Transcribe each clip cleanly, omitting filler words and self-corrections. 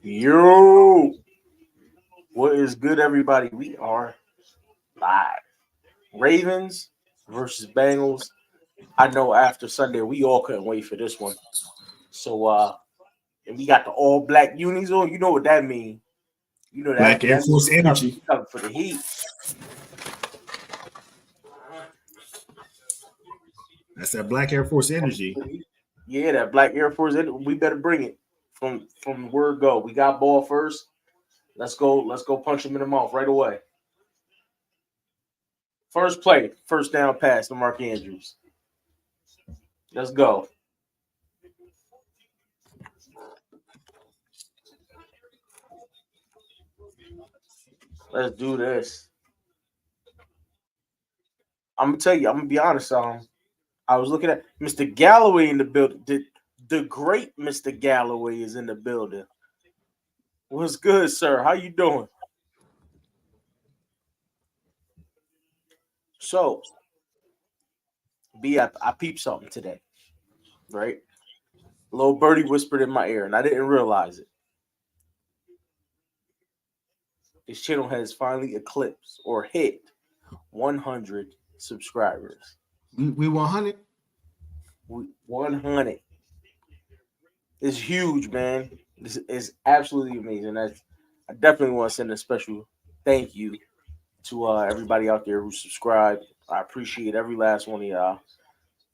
Yo, what is good, everybody? We are live. Ravens versus Bengals. I know after Sunday we all couldn't wait for this one. So and we got the all black unis on. You know what that means. You know Black Air that means Force energy. we coming for the heat. That's that Black Air Force energy. Yeah, that Black Air Force. We better bring it from word go. We got ball first. Let's go. Let's go punch him in the mouth right away. First play, first down pass to Mark Andrews. Let's go. Let's do this. I'm gonna tell you. I'm gonna be honest. I was looking at Mr. Galloway in the building. The great Mr. Galloway is in the building. What's good, sir? How you doing? So, I peeped something today, right? Little birdie whispered in my ear, and I didn't realize it. This channel has finally eclipsed or hit 100 subscribers. We 100. 100 is huge, man. This is absolutely amazing. I definitely want to send a special thank you to everybody out there who subscribed. I appreciate every last one of y'all.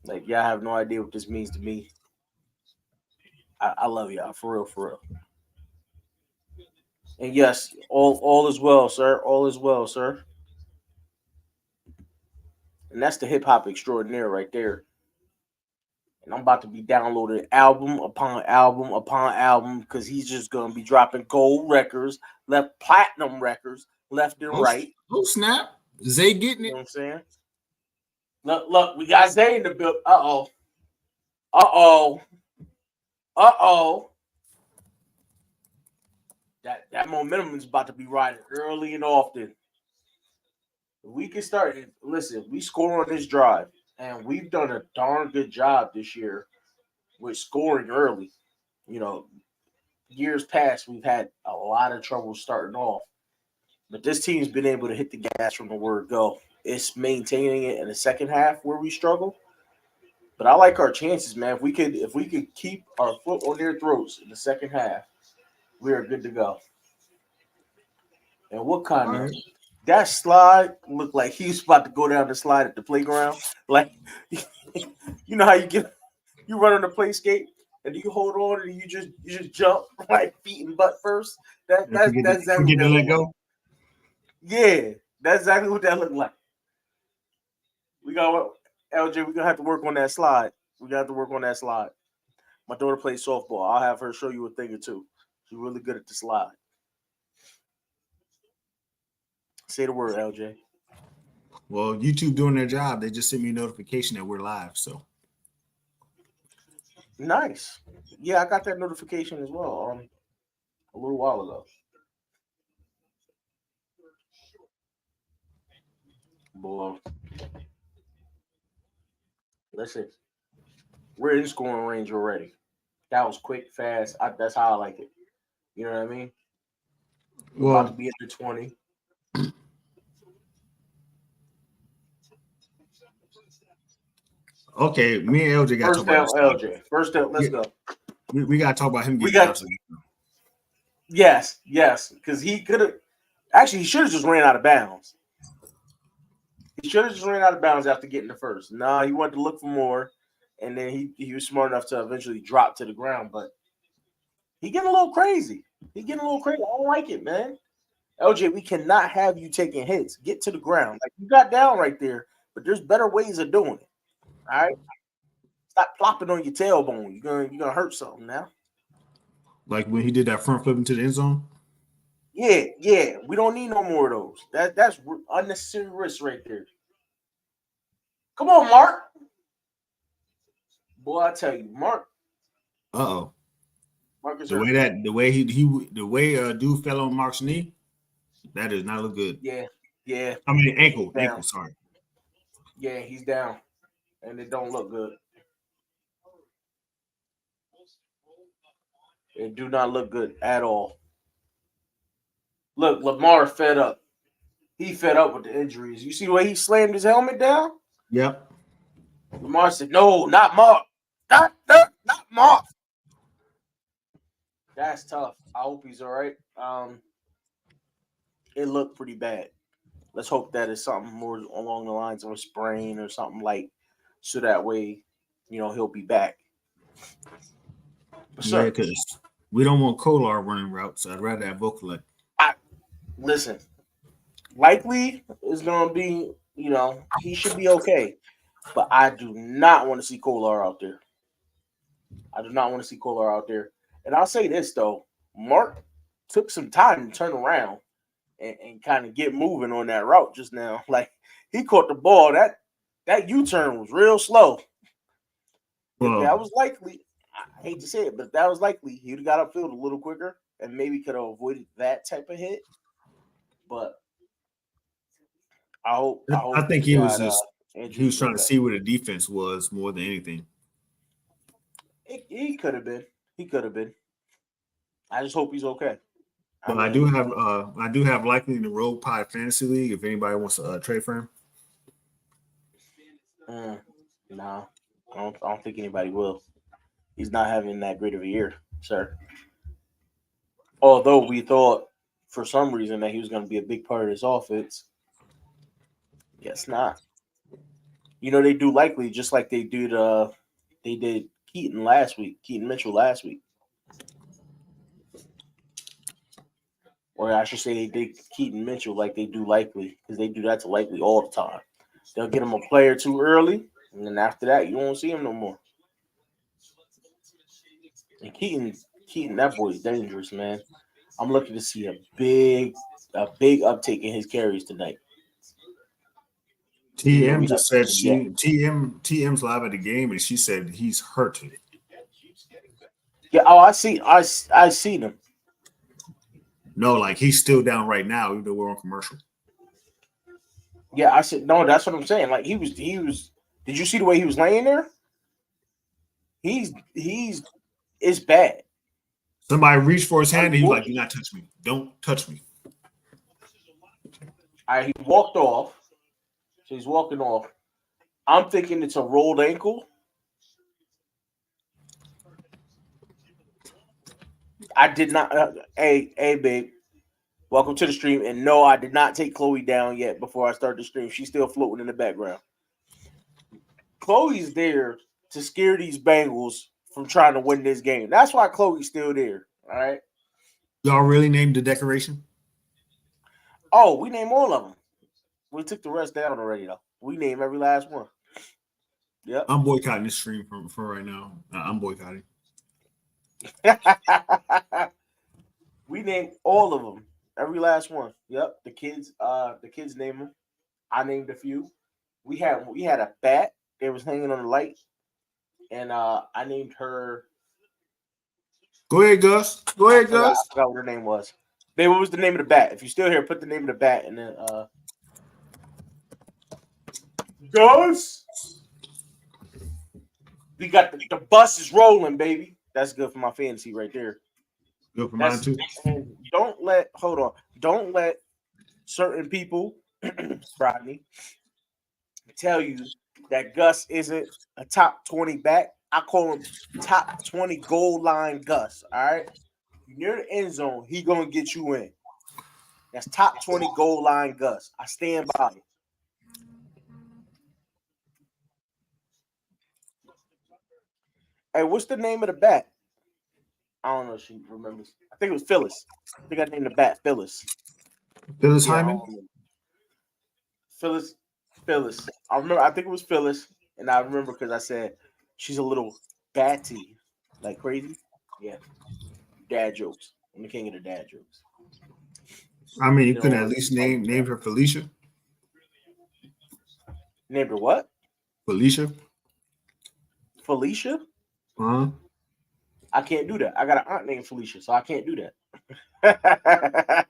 Like, y'all have no idea what this means to me. I love y'all, for real, for real. And yes, all is well, sir. All is well, sir. And that's the hip hop extraordinaire right there. And I'm about to be downloading album upon album upon album because he's just gonna be dropping gold records, platinum records, left and right. Oh snap! Zay getting You it. know what I'm saying? Look, we got Zay in the build. Uh-oh. That momentum is about to be riding early and often. We can start. Listen, we score on this drive, and we've done a darn good job this year with scoring early. You know, years past, we've had a lot of trouble starting off, but this team's been able to hit the gas from the word go. It's maintaining it in the second half where we struggle. But I like our chances, man. If we could keep our foot on their throats in the second half, we are good to go. And what kind of that slide looked like he was about to go down the slide at the playground? Like, you know how you run on the play skate and you hold on and you just jump like feet and butt first. That's exactly what that looked like. Yeah, that's exactly what that looked like. We got LJ. We're gonna have to work on that slide. We got to work on that slide. My daughter plays softball. I'll have her show you a thing or two. She's really good at the slide. Say the word, LJ. Well, YouTube doing their job. They just sent me a notification that we're live. So nice. Yeah, I got that notification as well. A little while ago. Boy, listen, we're in scoring range already. That was quick, fast. That's how I like it. You know what I mean? We're about to be at the 20. Okay, me and LJ got to talk about LJ. First down, let's go. We got to talk about him getting Yes, because he could have actually he should have just ran out of bounds. He should have just ran out of bounds after getting the first. No, he wanted to look for more, and then he was smart enough to eventually drop to the ground. But he getting a little crazy. I don't like it, man. LJ, we cannot have you taking hits. Get to the ground. Like, you got down right there, but there's better ways of doing it. All right? Stop plopping on your tailbone. You're gonna hurt something now. Like when he did that front flip into the end zone? Yeah. We don't need no more of those. That's unnecessary risk right there. Come on, Mark. Boy, I tell you, Mark. Uh-oh. The way dude fell on Mark's knee, that does not look good. Yeah. I mean ankle, sorry. Yeah, he's down. And it don't look good. It do not look good at all. Look, Lamar fed up. He fed up with the injuries. You see the way he slammed his helmet down? Yep. Lamar said, "No, not Mark. Not Mark." That's tough. I hope he's all right. It looked pretty bad. Let's hope that is something more along the lines of a sprain or something like, so that way, he'll be back. But Yeah, sir, because we don't want Kolar running routes. I'd rather have Vokalek. listen. Likely is going to be, he should be okay. But I do not want to see Kolar out there. I do not want to see Kolar out there. And I'll say this though, Mark took some time to turn around and kind of get moving on that route just now. Like he caught the ball. That U-turn was real slow. If that was likely, I hate to say it, but if that was likely, he'd have got upfield a little quicker and maybe could have avoided that type of hit. But I hope I think he he was got just he was injuries trying like to that. see where the defense was more than anything. He could have been. He could have been. I just hope he's okay. But I do have likely in the Road Pie Fantasy League if anybody wants to trade for him. No, I don't think anybody will. He's not having that great of a year, sir. Although we thought for some reason that he was going to be a big part of this offense, guess not. They do likely just like they did Keaton Mitchell last week. Or I should say they did Keaton Mitchell like they do likely, because they do that to likely all the time. They'll get him a player too early, and then after that, you won't see him no more. And Keaton, that boy's dangerous, man. I'm looking to see a big uptake in his carries tonight. TM just said TM's live at the game and she said he's hurt. Yeah, I seen him. No, like he's still down right now, even though we're on commercial. Yeah, I said no. That's what I'm saying. Like he was. Did you see the way he was laying there? He's it's bad. Somebody reached for his hand and he was like, "Do not touch me! Don't touch me!" He walked off. So he's walking off. I'm thinking it's a rolled ankle. I did not. Hey, babe. Welcome to the stream. And no, I did not take Chloe down yet before I start the stream. She's still floating in the background. Chloe's there to scare these Bengals from trying to win this game. That's why Chloe's still there. All right. Y'all really named the decoration? Oh, we named all of them. We took the rest down already, though. We named every last one. Yep. I'm boycotting this stream for right now. I'm boycotting. We named all of them. Every last one. Yep. The kids named them. I named a few. We had a bat that was hanging on the light. And I named her. Go ahead, Gus. I forgot what her name was. Babe, what was the name of the bat? If you're still here, put the name of the bat and then Gus. We got the bus is rolling, baby. That's good for my fantasy right there. Good for mine too. And don't let certain people, Rodney, tell you that Gus isn't a top 20 back. I call him top 20 goal line Gus. All right. Near the end zone, he gonna get you in. That's top 20 goal line Gus. I stand by it. Hey, what's the name of the bat? I don't know if she remembers. I think it was Phyllis. I think I named the bat Phyllis. Phyllis Hyman? Phyllis. I remember. I think it was Phyllis, and I remember because I said she's a little batty, like crazy. Yeah, dad jokes. I'm the king of the dad jokes. I mean, you could at least name her Felicia. Named her what? Felicia. Felicia? Uh-huh. I can't do that. I got an aunt named Felicia, so I can't do that. I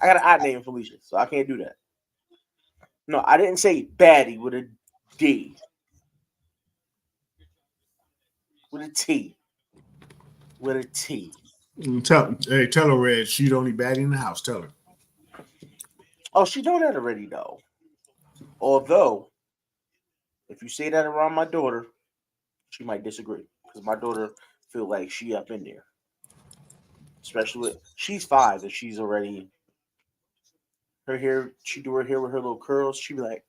got an aunt named Felicia, so I can't do that. No, I didn't say baddie with a D. With a T. With a T. Tell her, Red, she the only baddie in the house. Tell her. Oh, she know that already, though. Although, if you say that around my daughter, she might disagree because my daughter feel like she up in there. Especially with she's 5 and she's already her hair. She do her hair with her little curls. She be like,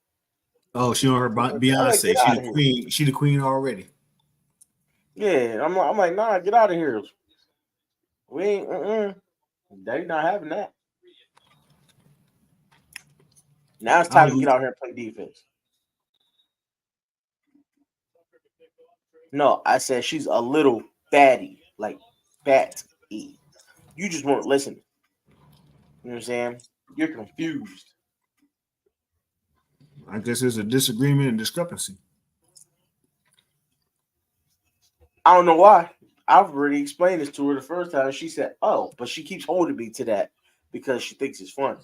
"Oh, she on her I'm like, Beyonce. get She out the of here. queen. She the queen already." Yeah, I'm like, nah, get out of here. We ain't. They not having that. Now it's I time was to get out here and play defense. No, I said she's a little fatty, like fat. You just weren't listening. You know what I'm saying? You're confused. I guess there's a disagreement and discrepancy. I don't know why. I've already explained this to her the first time. She said, "Oh," but she keeps holding me to that because she thinks it's fun.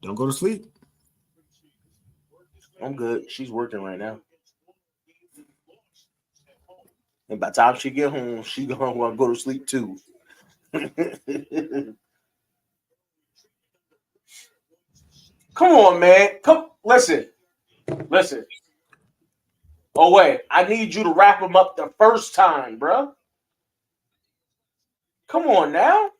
Don't go to sleep. I'm good. She's working right now, and by the time she get home, she gonna want to go to sleep too. Come on, man. Come, listen. Oh wait, I need you to wrap them up the first time, bro. Come on now.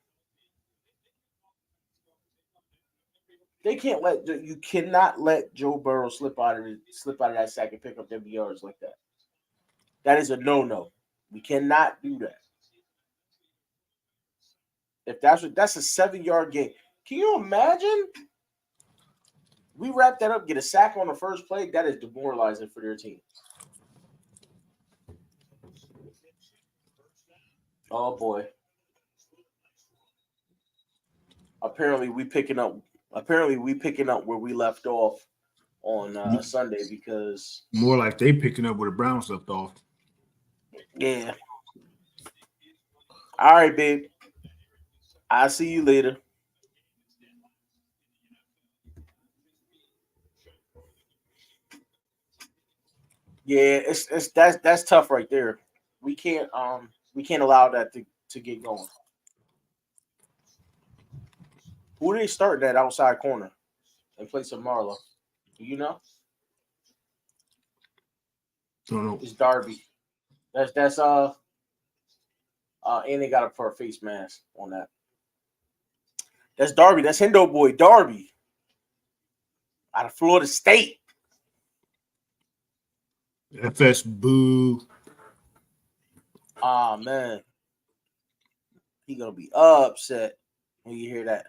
They can't let you cannot let Joe Burrow slip out of that sack and pick up them yards like that. That is a no. We cannot do that. If that's a 7-yard game. Can you imagine? We wrap that up, get a sack on the first play. That is demoralizing for their team. Oh boy. Apparently we picking up where we left off on Sunday because More like they picking up where the Browns left off. yeah. All right, babe. I'll see you later. Yeah, it's that's tough right there. We can't allow that to get going. Who are they starting that outside corner in place of Marlowe? Do you know? Don't know. It's Darby. That's and they got to put a face mask on that. That's Darby. That's Hendo boy Darby out of Florida State. FS boo. Ah man, he gonna be upset when you hear that.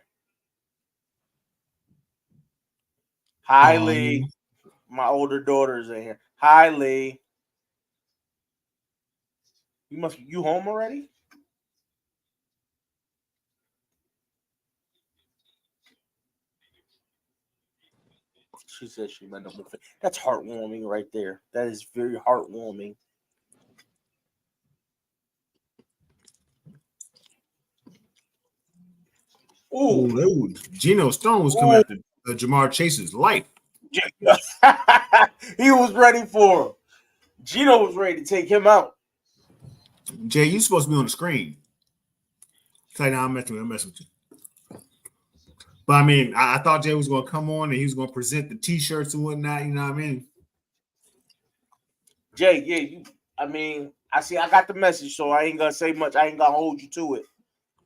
Hi Lee, my older daughter's in here. Hi Lee, you home already? She said she meant no. That's heartwarming right there. That is very heartwarming. Ooh, Geno Stone was coming after Jamar Chase's life. He was ready for him. Gino was ready to take him out. Jay, you supposed to be on the screen. It's like, nah, I'm messing with you. But I mean, I thought Jay was going to come on and he was going to present the T-shirts and whatnot. You know what I mean? Jay, yeah, I see. I got the message, so I ain't gonna say much. I ain't gonna hold you to it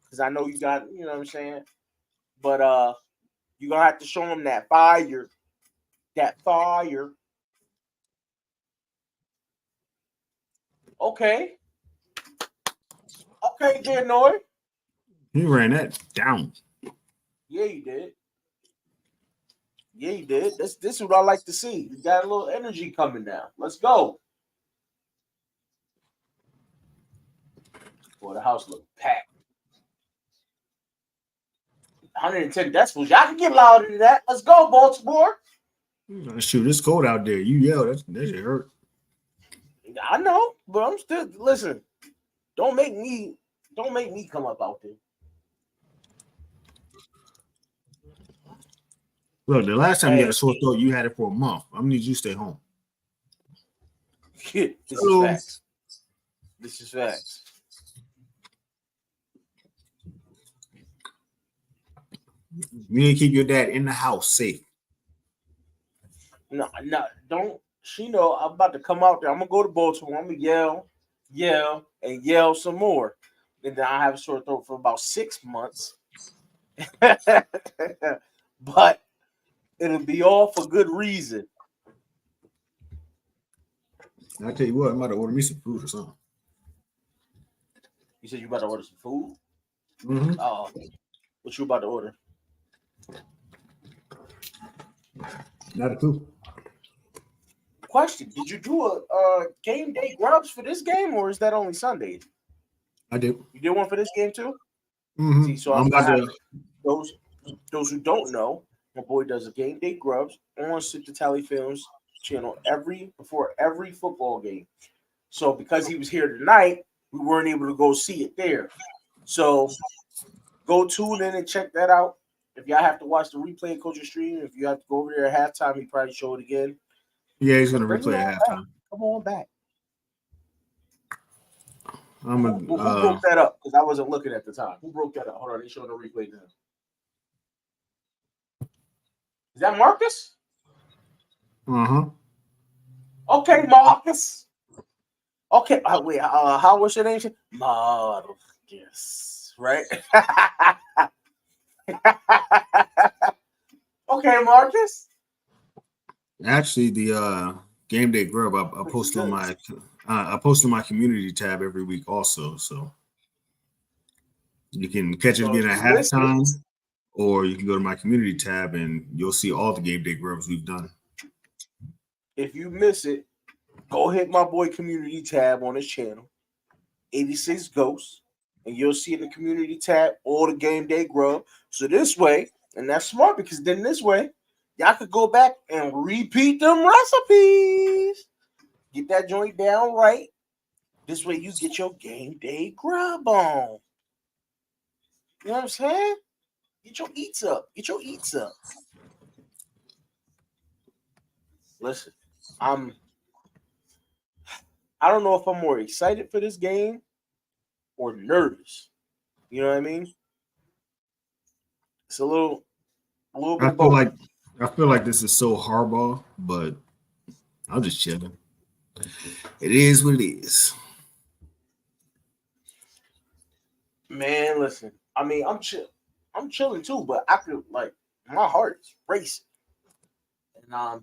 because I know you got, you know what I'm saying. But you gonna have to show him that fire, Okay, Jay Noy. He ran that down. Yeah, you did. This is what I like to see. You got a little energy coming now. Let's go. Boy, the house look packed. 110 decibels. Y'all can get louder than that. Let's go, Baltimore. Shoot, it's cold out there. You yell, that shit hurt. I know, but I'm still listen. Don't make me come up out there. Look, the last time you had a sore throat, you had it for a month. I'm gonna need you to stay home. This is facts. You need to keep your dad in the house safe. No, don't. She know I'm about to come out there. I'm gonna go to Baltimore. I'm gonna yell, and yell some more. And then I have a sore throat for about 6 months. But it'll be all for good reason. I tell you what, I'm about to order me some food or something. You said you about to order some food? Mm-hmm. What you about to order? Not a clue. Question: did you do a game day grubs for this game, or is that only Sunday? I do. You did one for this game too? Mm-hmm. See, so I'm about to. those who don't know, my boy does a game day grubs on Sit the Tally Films channel before every football game. So because he was here tonight, we weren't able to go see it there. So go tune in and check that out. If y'all have to watch the replay of Coach's stream, if you have to go over there at halftime, he probably show it again. Yeah, he's gonna Bring it replay on at back. halftime. Come on back. I'm Who broke that up? Because I wasn't looking at the time. Who broke that up? Hold on, they showing the replay now. Is that Marcus? Uh-huh. Okay, Marcus. Okay, wait. How was your name? Marcus, right? Okay, Marcus. Actually, the game day grub I post on my community tab every week also, so you can catch it again at halftime, or you can go to my community tab and you'll see all the game day grubs we've done. If you miss it, go hit my boy community tab on his channel, 86 Ghosts, and you'll see in the community tab all the game day grub. So this way, and that's smart because then this way, y'all could go back and repeat them recipes. Get that joint down right. This way you get your game day grub on. You know what I'm saying? Get your eats up. Get your eats up. Listen, I don't know if I'm more excited for this game or nervous. You know what I mean? It's a little bit of both. I feel like this is so hardball, but I'm just chilling. It is what it is. Man, listen. I mean, I'm chilling too, but I feel like my heart is racing. And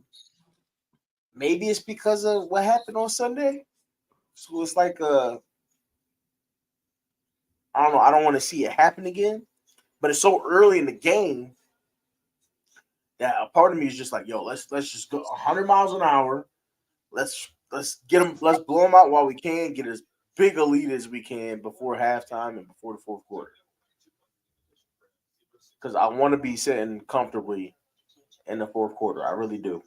maybe it's because of what happened on Sunday. So it's like I don't know, I don't want to see it happen again. But it's so early in the game that a part of me is just like, yo, let's just go 100 miles an hour. Let's get them. Let's blow them out while we can. Get as big a lead as we can before halftime and before the fourth quarter. Because I want to be sitting comfortably in the fourth quarter. I really do.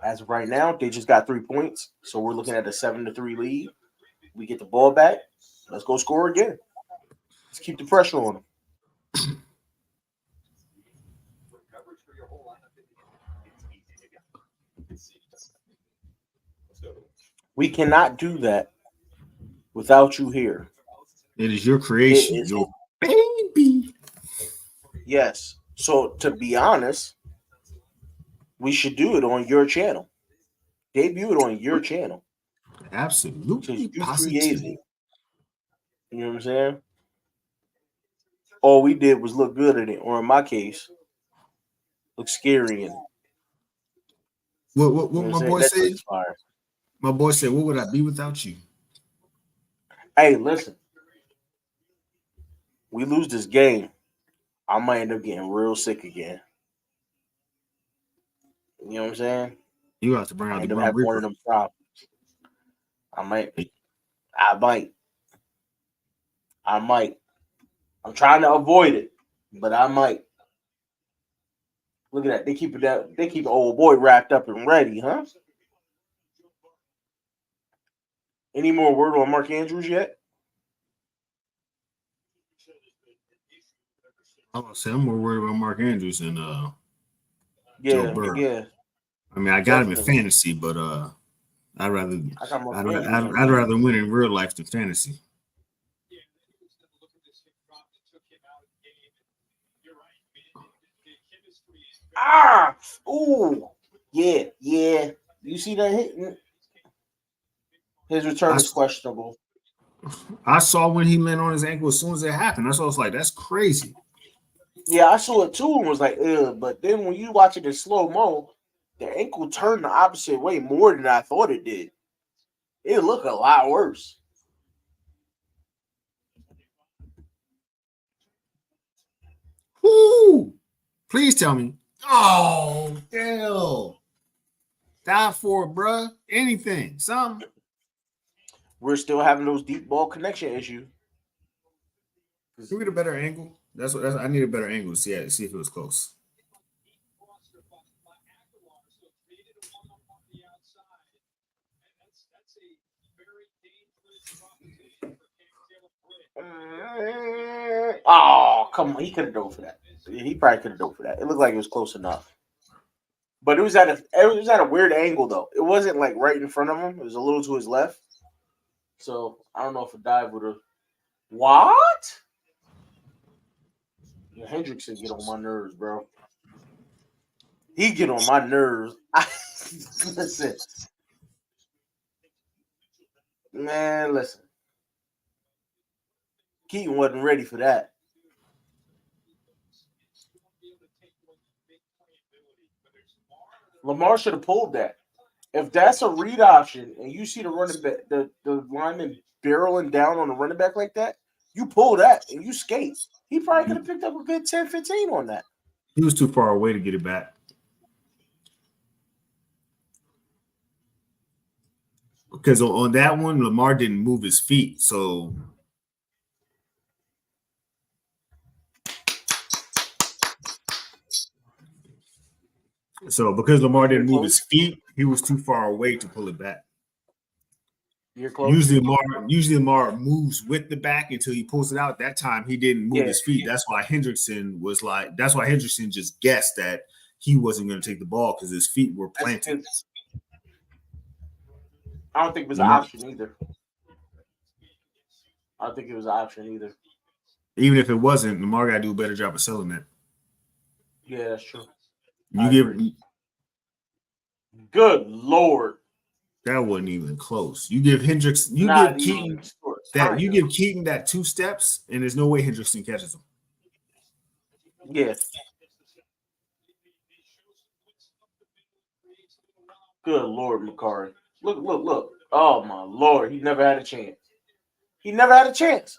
As of right now, they just got 3 points, so we're looking at a 7-3 lead. We get the ball back. Let's go score again. Let's keep the pressure on them. We cannot do that without you here. It is your creation, your baby. Yes. So to be honest, we should do it on your channel. Debut it on your channel. Absolutely. You created it. You know what I'm saying? All we did was look good in it, or in my case, look scary in it. What my boy said? My boy said, "What would I be without you?" Hey, listen. We lose this game, I might end up getting real sick again. You know what I'm saying? You have to bring out the Grim Reaper. One of them problems. I might. I'm trying to avoid it, but I might. Look at that. They keep the old boy wrapped up and ready, huh? Any more word on Mark Andrews yet? I was saying I'm more worried about Mark Andrews and Joe Burrow. Yeah. I mean, I got him in fantasy, but I'd rather win in real life than fantasy. Ah, ooh, yeah. You see that hit? His return I, is questionable. I saw when he landed on his ankle as soon as it happened. That's why I was like, that's crazy. Yeah, I saw it too and was like, ugh. But then when you watch it in slow mo, the ankle turned the opposite way more than I thought it did. It looked a lot worse. Whoo! Please tell me. Oh, hell. Die for it, bruh. Anything. Something. We're still having those deep ball connection issues. Can we get a better angle? I need a better angle to see if it was close. Oh, come on. He could have dove for that. He probably could have dove for that. It looked like it was close enough. But it was at a weird angle though. It wasn't like right in front of him. It was a little to his left. So I don't know if a dive would have. What? Yeah, Hendrickson get on my nerves, bro. He get on my nerves. Listen, man, listen. Keaton wasn't ready for that. Lamar should have pulled that. If that's a read option and you see the running back, the lineman barreling down on the running back like that, you pull that and you skate. He probably could have picked up a good 10, 15 on that. He was too far away to get it back. Because on that one, Lamar didn't move his feet. So because Lamar You're didn't move close. his feet, he was too far away to pull it back. You're close. Usually Lamar moves with the back until he pulls it out. That time he didn't move Yeah, his feet. That's why Hendrickson just guessed that he wasn't going to take the ball because his feet were that's planted. his. I don't think it was an Lamar, option either. I don't think it was an option either. even if it wasn't, Lamar got to do a better job of selling that. Yeah, that's true. You I give agree. Good Lord. that wasn't even close. You give Not even You kind give of. Keaton that 2 steps, and there's no way Hendrickson catches him. Yeah. Good Lord, Macari. Look. Oh my Lord. He never had a chance. He never had a chance.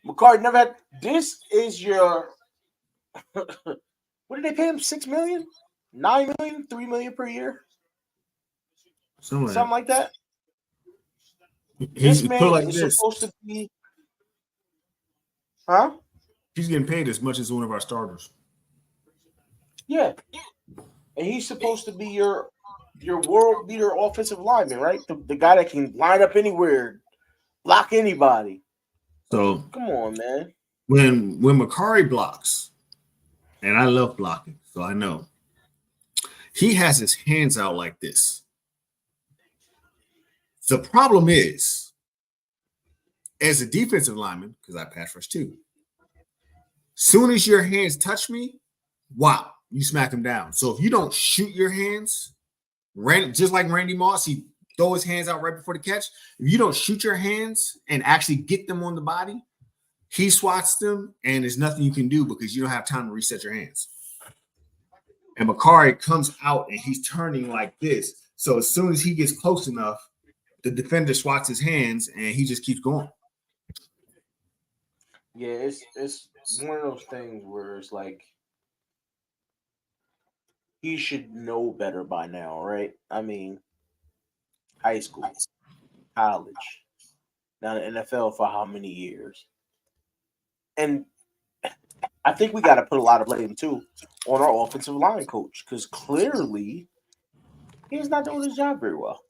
Macari never had. This is your. What did they pay him? 6 million? 9 million? 3 million per year? Something like that. He's This put man like is this. supposed to be. Huh? He's getting paid as much as one of our starters. Yeah. And he's supposed to be your world beater offensive lineman, right? The guy that can line up anywhere, block anybody. So Come on, man. when Macari blocks, and I love blocking, so I know he has his hands out like this. The problem is, as a defensive lineman, because I pass rush too, soon as your hands touch me, wow, you smack him down. So if you don't shoot your hands, just like Randy Moss, he throw his hands out right before the catch. If you don't shoot your hands and actually get them on the body, he swats them, and there's nothing you can do because you don't have time to reset your hands. And Macari comes out and he's turning like this. So as soon as he gets close enough, the defender swats his hands and he just keeps going. Yeah, it's one of those things where it's like he should know better by now, right? I mean, high school, college, now the NFL for how many years? And I think we got to put a lot of blame too on our offensive line coach because clearly he's not doing his job very well.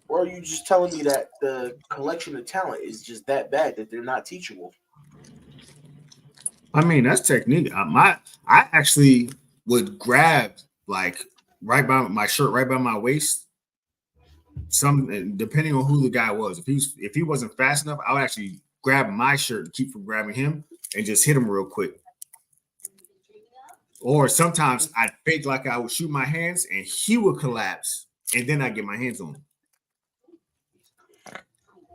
Or are you just telling me that the collection of talent is just that bad that they're not teachable? I mean, that's technique. I actually would grab like right by my shirt, right by my waist. Some depending on who the guy was. If he wasn't fast enough, I would actually grab my shirt to keep from grabbing him and just hit him real quick. Or sometimes I'd fake like I would shoot my hands and he would collapse and then I get my hands on him.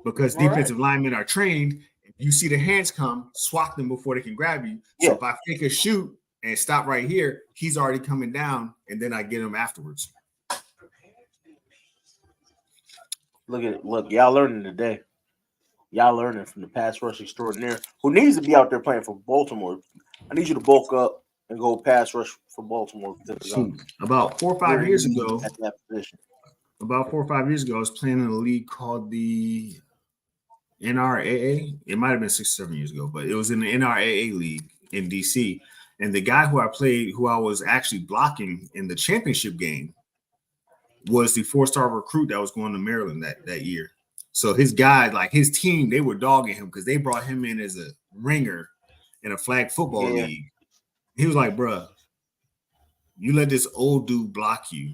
Because defensive linemen are trained. If you see the hands come, swat them before they can grab you. So if I fake a shoot and stop right here, he's already coming down and then I get him afterwards. Look at it. Look, y'all learning today. Y'all learning from the pass rush extraordinaire who needs to be out there playing for Baltimore. I need you to bulk up and go pass rush for Baltimore. About 4 or 5 years ago, at that position. About 4 or 5 years ago, I was playing in a league called the NRAA. It might have been 6 or 7 years ago, but it was in the NRAA league in DC. And the guy who I was actually blocking in the championship game was the 4-star recruit that was going to Maryland that year. So his guys, like his team, they were dogging him because they brought him in as a ringer in a flag football league. He was like, bruh, you let this old dude block you.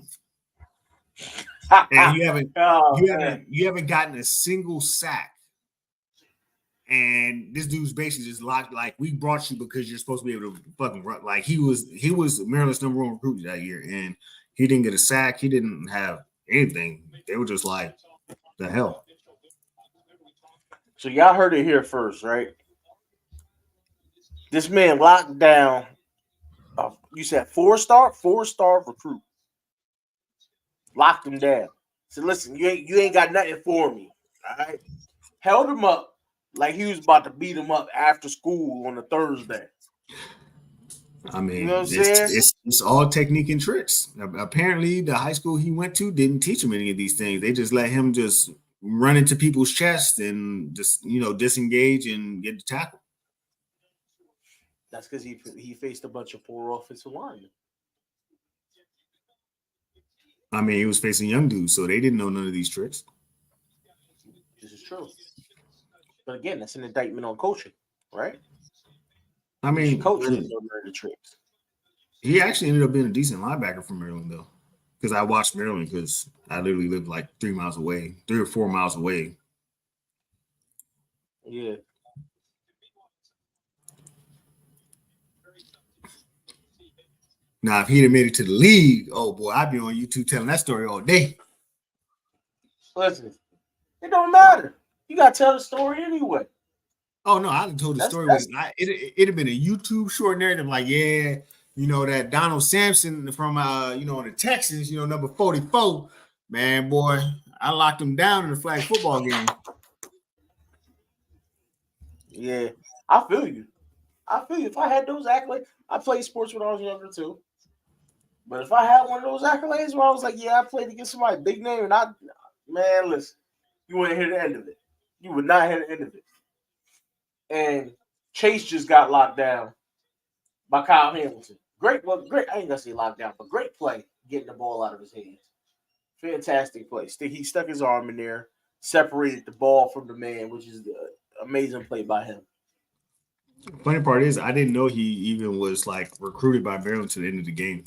And you haven't gotten a single sack. And this dude's basically just locked, like, we brought you because you're supposed to be able to fucking run. Like he was Maryland's #1 recruit that year, and he didn't get a sack, he didn't have anything. They were just like, the hell. So y'all heard it here first, right? This man locked down. You said 4-star recruit. Locked him down. Said, listen, you ain't got nothing for me. All right. Held him up like he was about to beat him up after school on a Thursday. I mean, you know it's all technique and tricks. Apparently, the high school he went to didn't teach him any of these things. They just let him just run into people's chests and just, disengage and get the tackle. That's because he faced a bunch of poor offensive linemen. I mean, he was facing young dudes, so they didn't know none of these tricks. This is true. But again, that's an indictment on coaching, right? I mean, coaching the tricks. He actually ended up being a decent linebacker from Maryland, though, because I watched Maryland because I literally lived like 3 or 4 miles away. Yeah. Now, if he'd have made it to the league, oh boy, I'd be on YouTube telling that story all day. Listen, it don't matter. You gotta tell the story anyway. Oh no, I'd have told the story. It'd have been a YouTube short narrative, like, that Donald Sampson from the Texans, number 44, man, boy, I locked him down in the flag football game. Yeah, I feel you. If I had those accolades, I played sports when I was younger too. But if I had one of those accolades where I was like, yeah, I played against somebody big name, and listen, you wouldn't hear the end of it. You would not hear the end of it. And Chase just got locked down by Kyle Hamilton. Great. I ain't gonna say locked down, but great play getting the ball out of his hands. Fantastic play. He stuck his arm in there, separated the ball from the man, which is an amazing play by him. Funny part is, I didn't know he even was like recruited by Maryland to the end of the game.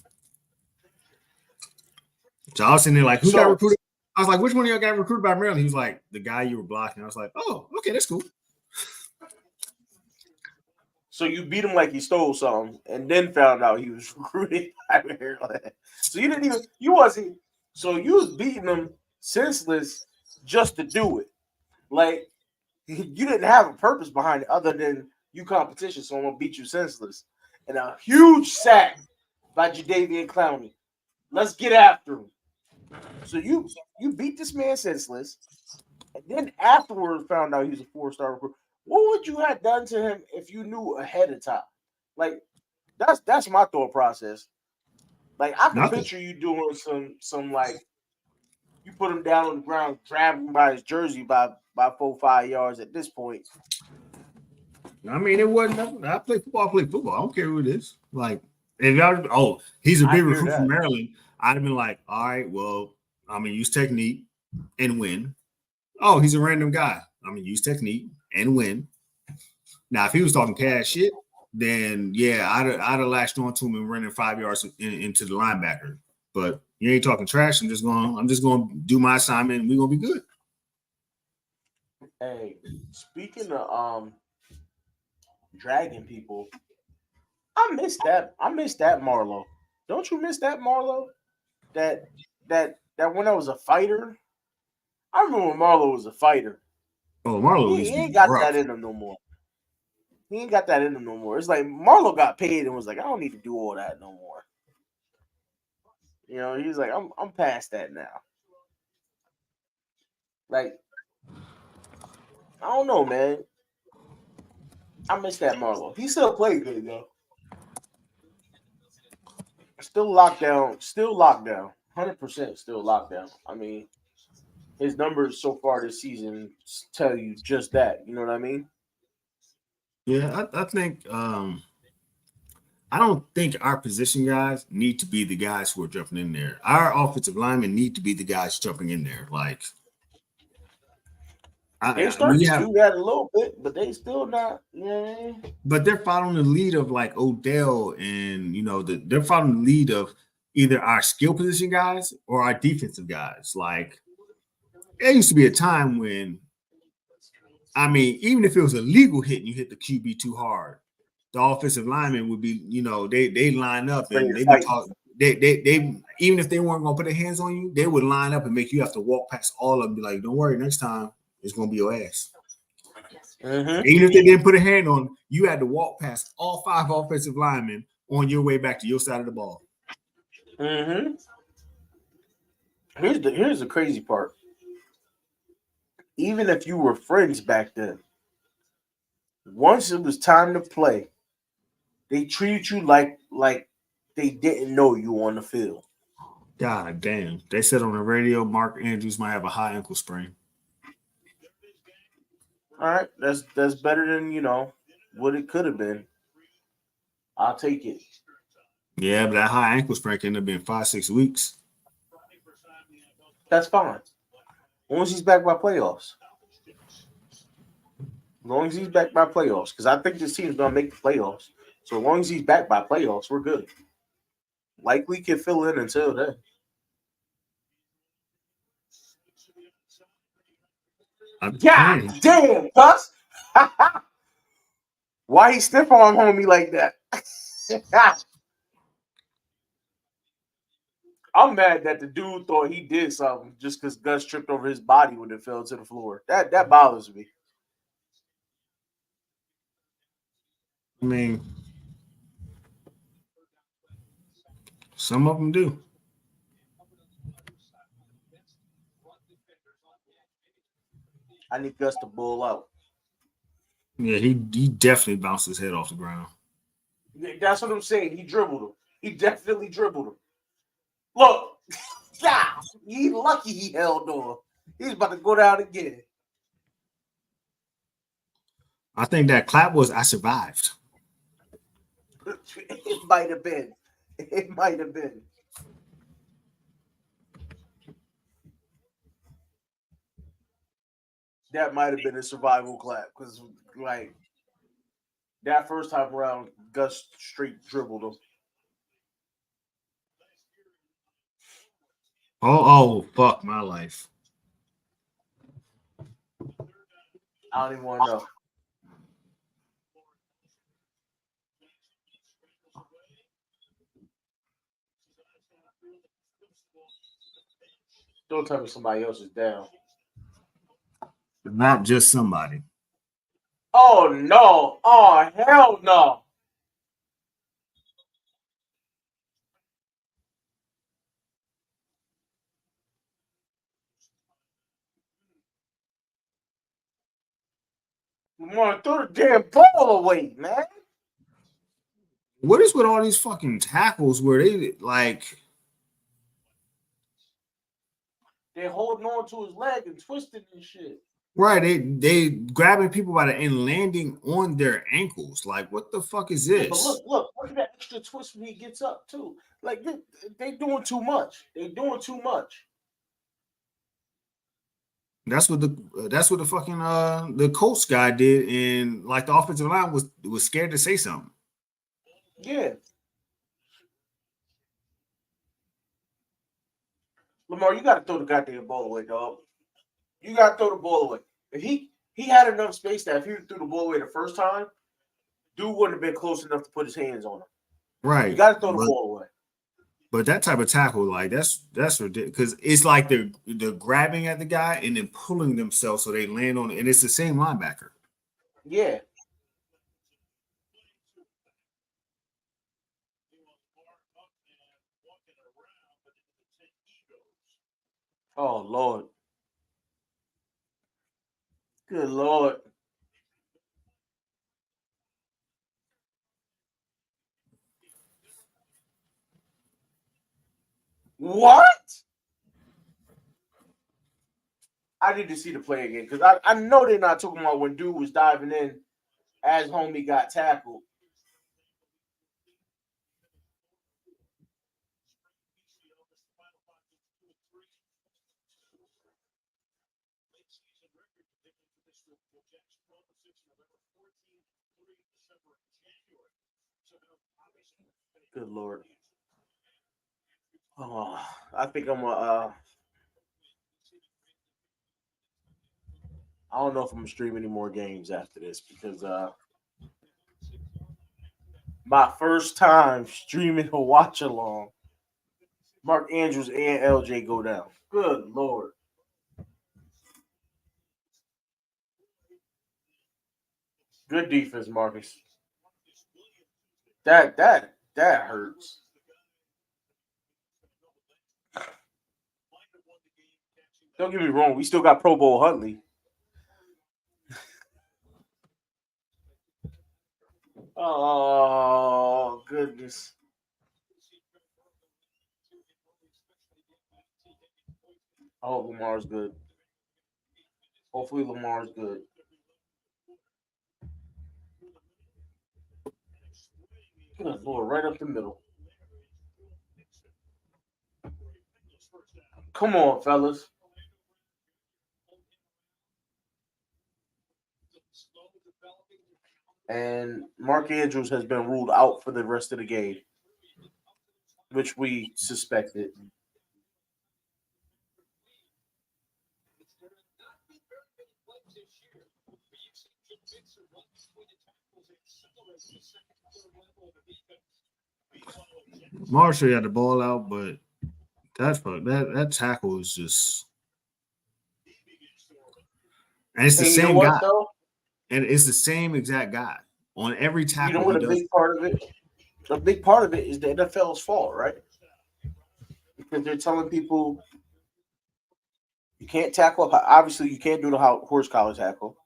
So I was sitting there like, who got recruited? I was like, which one of y'all got recruited by Maryland? He was like, the guy you were blocking. I was like, oh, okay, that's cool. So you beat him like he stole something, and then found out he was recruited by Maryland. So you was beating him senseless just to do it. Like, you didn't have a purpose behind it other than you competition, so I'm gonna beat you senseless. And a huge sack by Jadeveon Clowney. Let's get after him. So you beat this man senseless, and then afterwards found out he was a 4-star recruit. What would you have done to him if you knew ahead of time? Like, that's my thought process. Like, I can picture you doing some like, you put him down on the ground, grab him by his jersey by 4-5 yards at this point. I mean, it wasn't nothing. I play football. I don't care who it is. Like, if y'all, he's a big recruit from Maryland, I'd have been like, all right, well, I'm gonna use technique and win. Oh, he's a random guy. I'm gonna use technique and win. Now, if he was talking cash shit, then yeah, I'd have latched on to him and running 5 yards into the linebacker. But you ain't talking trash. I'm just gonna do my assignment and we're gonna be good. Hey, speaking of dragging people, I miss that. I miss that Marlo. Don't you miss that Marlo? That when I was a fighter. I remember when Marlo was a fighter. Oh, Marlo He used to ain't be got that rough. in him no more. He ain't got that in him no more. It's like Marlo got paid and was like, I don't need to do all that no more. You know, he's like, I'm past that now. Like, I don't know, man. I miss that Marlo. He still played good though. Still lockdown. Still lockdown. 100% still lockdown. I mean, his numbers so far this season tell you just that. You know what I mean? Yeah, I think I don't think our position guys need to be the guys who are jumping in there. Our offensive linemen need to be the guys jumping in there. Like They we starting to have, do that a little bit, but they still not. Yeah. but they're following the lead of like Odell, and they're following the lead of either our skill position guys or our defensive guys. Like there used to be a time when, I mean, even if it was a legal hit and you hit the QB too hard, the offensive lineman would be, they line up Ready and to they be fight. talking. They even if they weren't gonna put their hands on you, they would line up and make you have to walk past all of them. And be like, don't worry, next time it's gonna be your ass. Mm-hmm. Even if they didn't put a hand on, you had to walk past all 5 offensive linemen on your way back to your side of the ball. Mm-hmm. Here's the crazy part. Even if you were friends back then, once it was time to play, they treated you like they didn't know you on the field. God damn. They said on the radio Mark Andrews might have a high ankle sprain. All right, that's better than what it could have been. I'll take it. Yeah, but that high ankle sprain can end up being 5-6 weeks. That's fine. As long as he's back by playoffs. As long as he's back by playoffs, because I think this team's gonna make the playoffs. So as long as he's back by playoffs, we're good. Likely can fill in until then. God Man, damn, Gus. Why he stiff arm homie like that? I'm mad that the dude thought he did something just because Gus tripped over his body when it fell to the floor. That bothers me. I mean, some of them do. I need Gus to bull out. Yeah, he definitely bounced his head off the ground. That's what I'm saying. He dribbled him. He definitely dribbled him. Look, God, he lucky he held on. He's about to go down again. I think that clap was I survived. It might have been. It might have been. That might have been a survival clap because, like, that first time around, Gus straight dribbled him. Oh, fuck my life. I don't even want to know. Don't tell me somebody else is down. Not just somebody. Oh no! Oh hell no! I'm gonna throw the damn ball away, man. What is with all these fucking tackles where they like They're holding on to his leg and twisting and shit. right? They grabbing people by the and landing on their ankles. Like, what the fuck is Yeah, but this? look at that extra twist when he gets up too. Like they doing too much. They doing too much. That's what the fucking the Colts guy did, and like the offensive line was scared to say something. Yeah, Lamar, you got to throw the goddamn ball away, dog. You got to throw the ball away. If he had enough space that if he threw the ball away the first time, Dude wouldn't have been close enough to put his hands on him. Right. You got to throw the ball away. But that type of tackle, like that's ridiculous because it's like they're grabbing at the guy and then pulling themselves so they land on it, and it's the same linebacker. Yeah. Oh Lord. Good Lord. What? I need to see the play again because I know they're not talking about when dude was diving in as homie got tackled. Good Lord. Oh, I think I'm I don't know if I'm gonna stream any more games after this because my first time streaming a watch along, Mark Andrews and LJ go down. Good Lord. Good defense, Marcus. That hurts. Don't get me wrong, we still got Pro Bowl Huntley. Oh goodness. I hope Lamar's good. Hopefully Lamar's good. Good Lord, right up the middle. Come on, fellas. And Mark Andrews has been ruled out for the rest of the game, which we suspected. Marshall had the ball out, but that tackle is just, and it's the And you know same what guy, though? and it's the same exact guy on every You know tackle what he a does. big part of it? A big part of it is the NFL's fault, right? Because they're telling people you can't tackle up. Obviously, you can't do the horse collar tackle.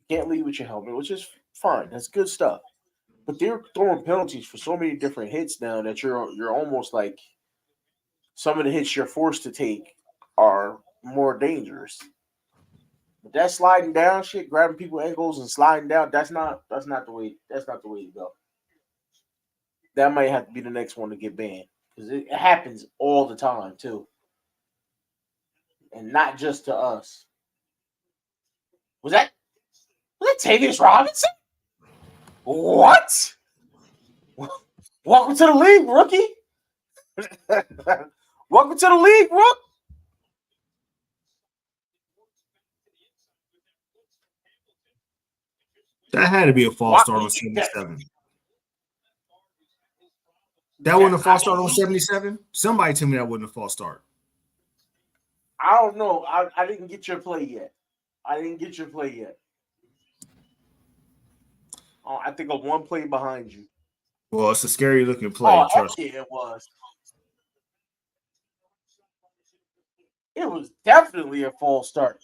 You can't lead with your helmet, which is fine. That's good stuff. But they're throwing penalties for so many different hits now that you're almost like some of the hits you're forced to take are more dangerous. But that sliding down shit, grabbing people ankles and sliding down, that's not the way to go. That might have to be the next one to get banned. Because it happens all the time too. And not just to us. Was that Tavius Robinson? What? Welcome to the league, rookie. Welcome to the league, Rook. That had to be a false start on 77. That wasn't a false start on 77? Somebody tell me that wasn't a false start. I don't know. I didn't get your play yet. Oh, I think I'm one play behind you. Well, it's a scary looking play. Oh, Trust me. yeah, it was. It was definitely a false start.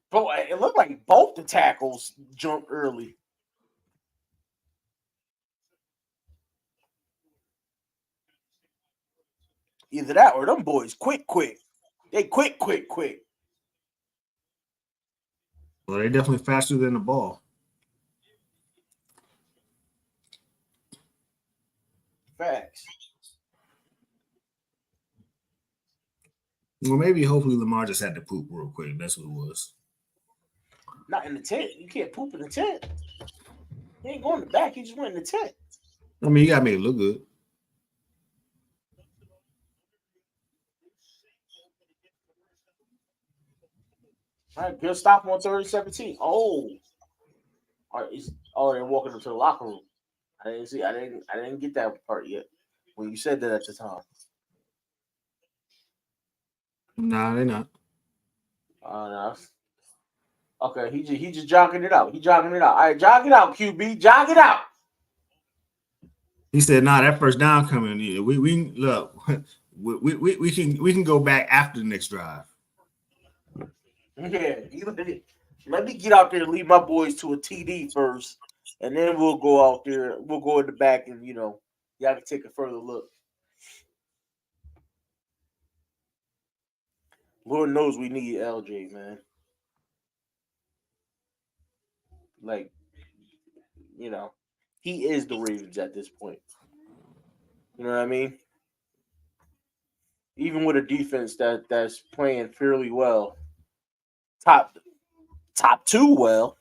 But it looked like both the tackles jumped early. Either that or them boys quick. They quick. Well, they're definitely faster than the ball. Facts. Well, maybe hopefully Lamar just had to poop real quick. That's what it was. Not in the tent. You can't poop in the tent. He ain't going in the back. He just went in the tent. I mean, you got to make it look good. All right, good stop on 30-17. Oh. All right, Oh, they're walking into the locker room. I didn't see. I didn't get that part yet. When you said that at the time. Nah, they're not. No. Okay, he just jogging it out. He jogging it out. All right, jog it out, QB. Jog it out. He said, "Nah, that first down coming. We look. We can go back after the next drive." Yeah, let me get out there and lead my boys to a TD first, and then we'll go out there. We'll go in the back, and y'all can take a further look. Lord knows we need LJ, man. Like, he is the Ravens at this point. You know what I mean? Even with a defense that's playing fairly well, top top two well,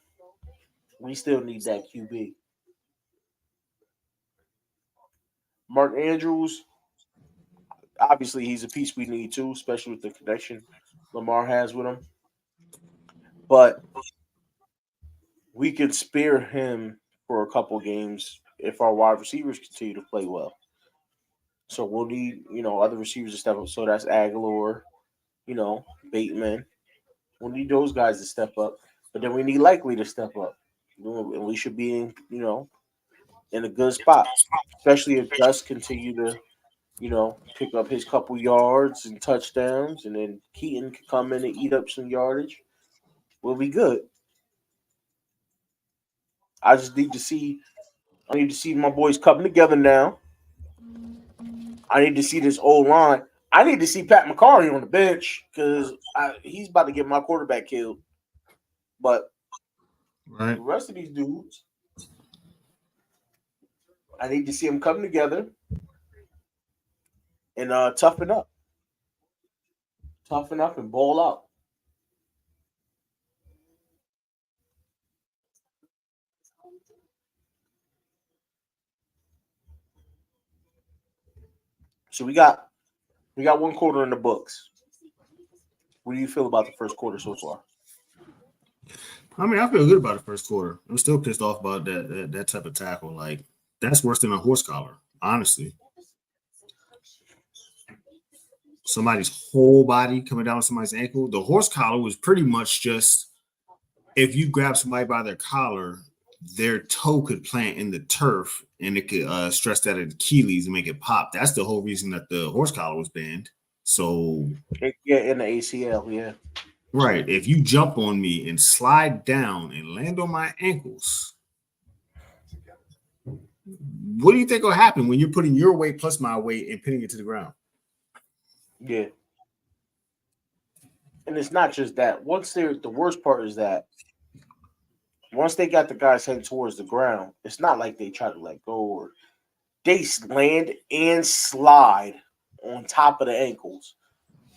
we still need that QB. Mark Andrews, obviously he's a piece we need too, especially with the connection Lamar has with him. But we can spare him for a couple games if our wide receivers continue to play well. So we'll need, other receivers to step up. So that's Aguilar, you know, Bateman. We'll need those guys to step up. But then we need Likely to step up. And we should be in a good spot. Especially if Gus continue to, pick up his couple yards and touchdowns, and then Keaton can come in and eat up some yardage. We'll be good. I just need to see. I need to see my boys coming together now. I need to see this old line. I need to see Pat McCarry on the bench because he's about to get my quarterback killed. But Right. the rest of these dudes, I need to see them come together and toughen up, and ball out. So we got one quarter in the books. What do you feel about the first quarter so far? I mean, I feel good about the first quarter. I'm still pissed off about that type of tackle. Like, that's worse than a horse collar, honestly. Somebody's whole body coming down somebody's ankle. The horse collar was pretty much just if you grab somebody by their collar, their toe could plant in the turf and it could stress that Achilles and make it pop. That's the whole reason that the horse collar was banned. So, Yeah, in the ACL, yeah. right, if you jump on me and slide down and land on my ankles, what do you think will happen when you're putting your weight plus my weight and pinning it to the ground? Yeah. And it's not just that. The worst part is that once they got the guys heading towards the ground, it's not like they try to let go or they land and slide on top of the ankles,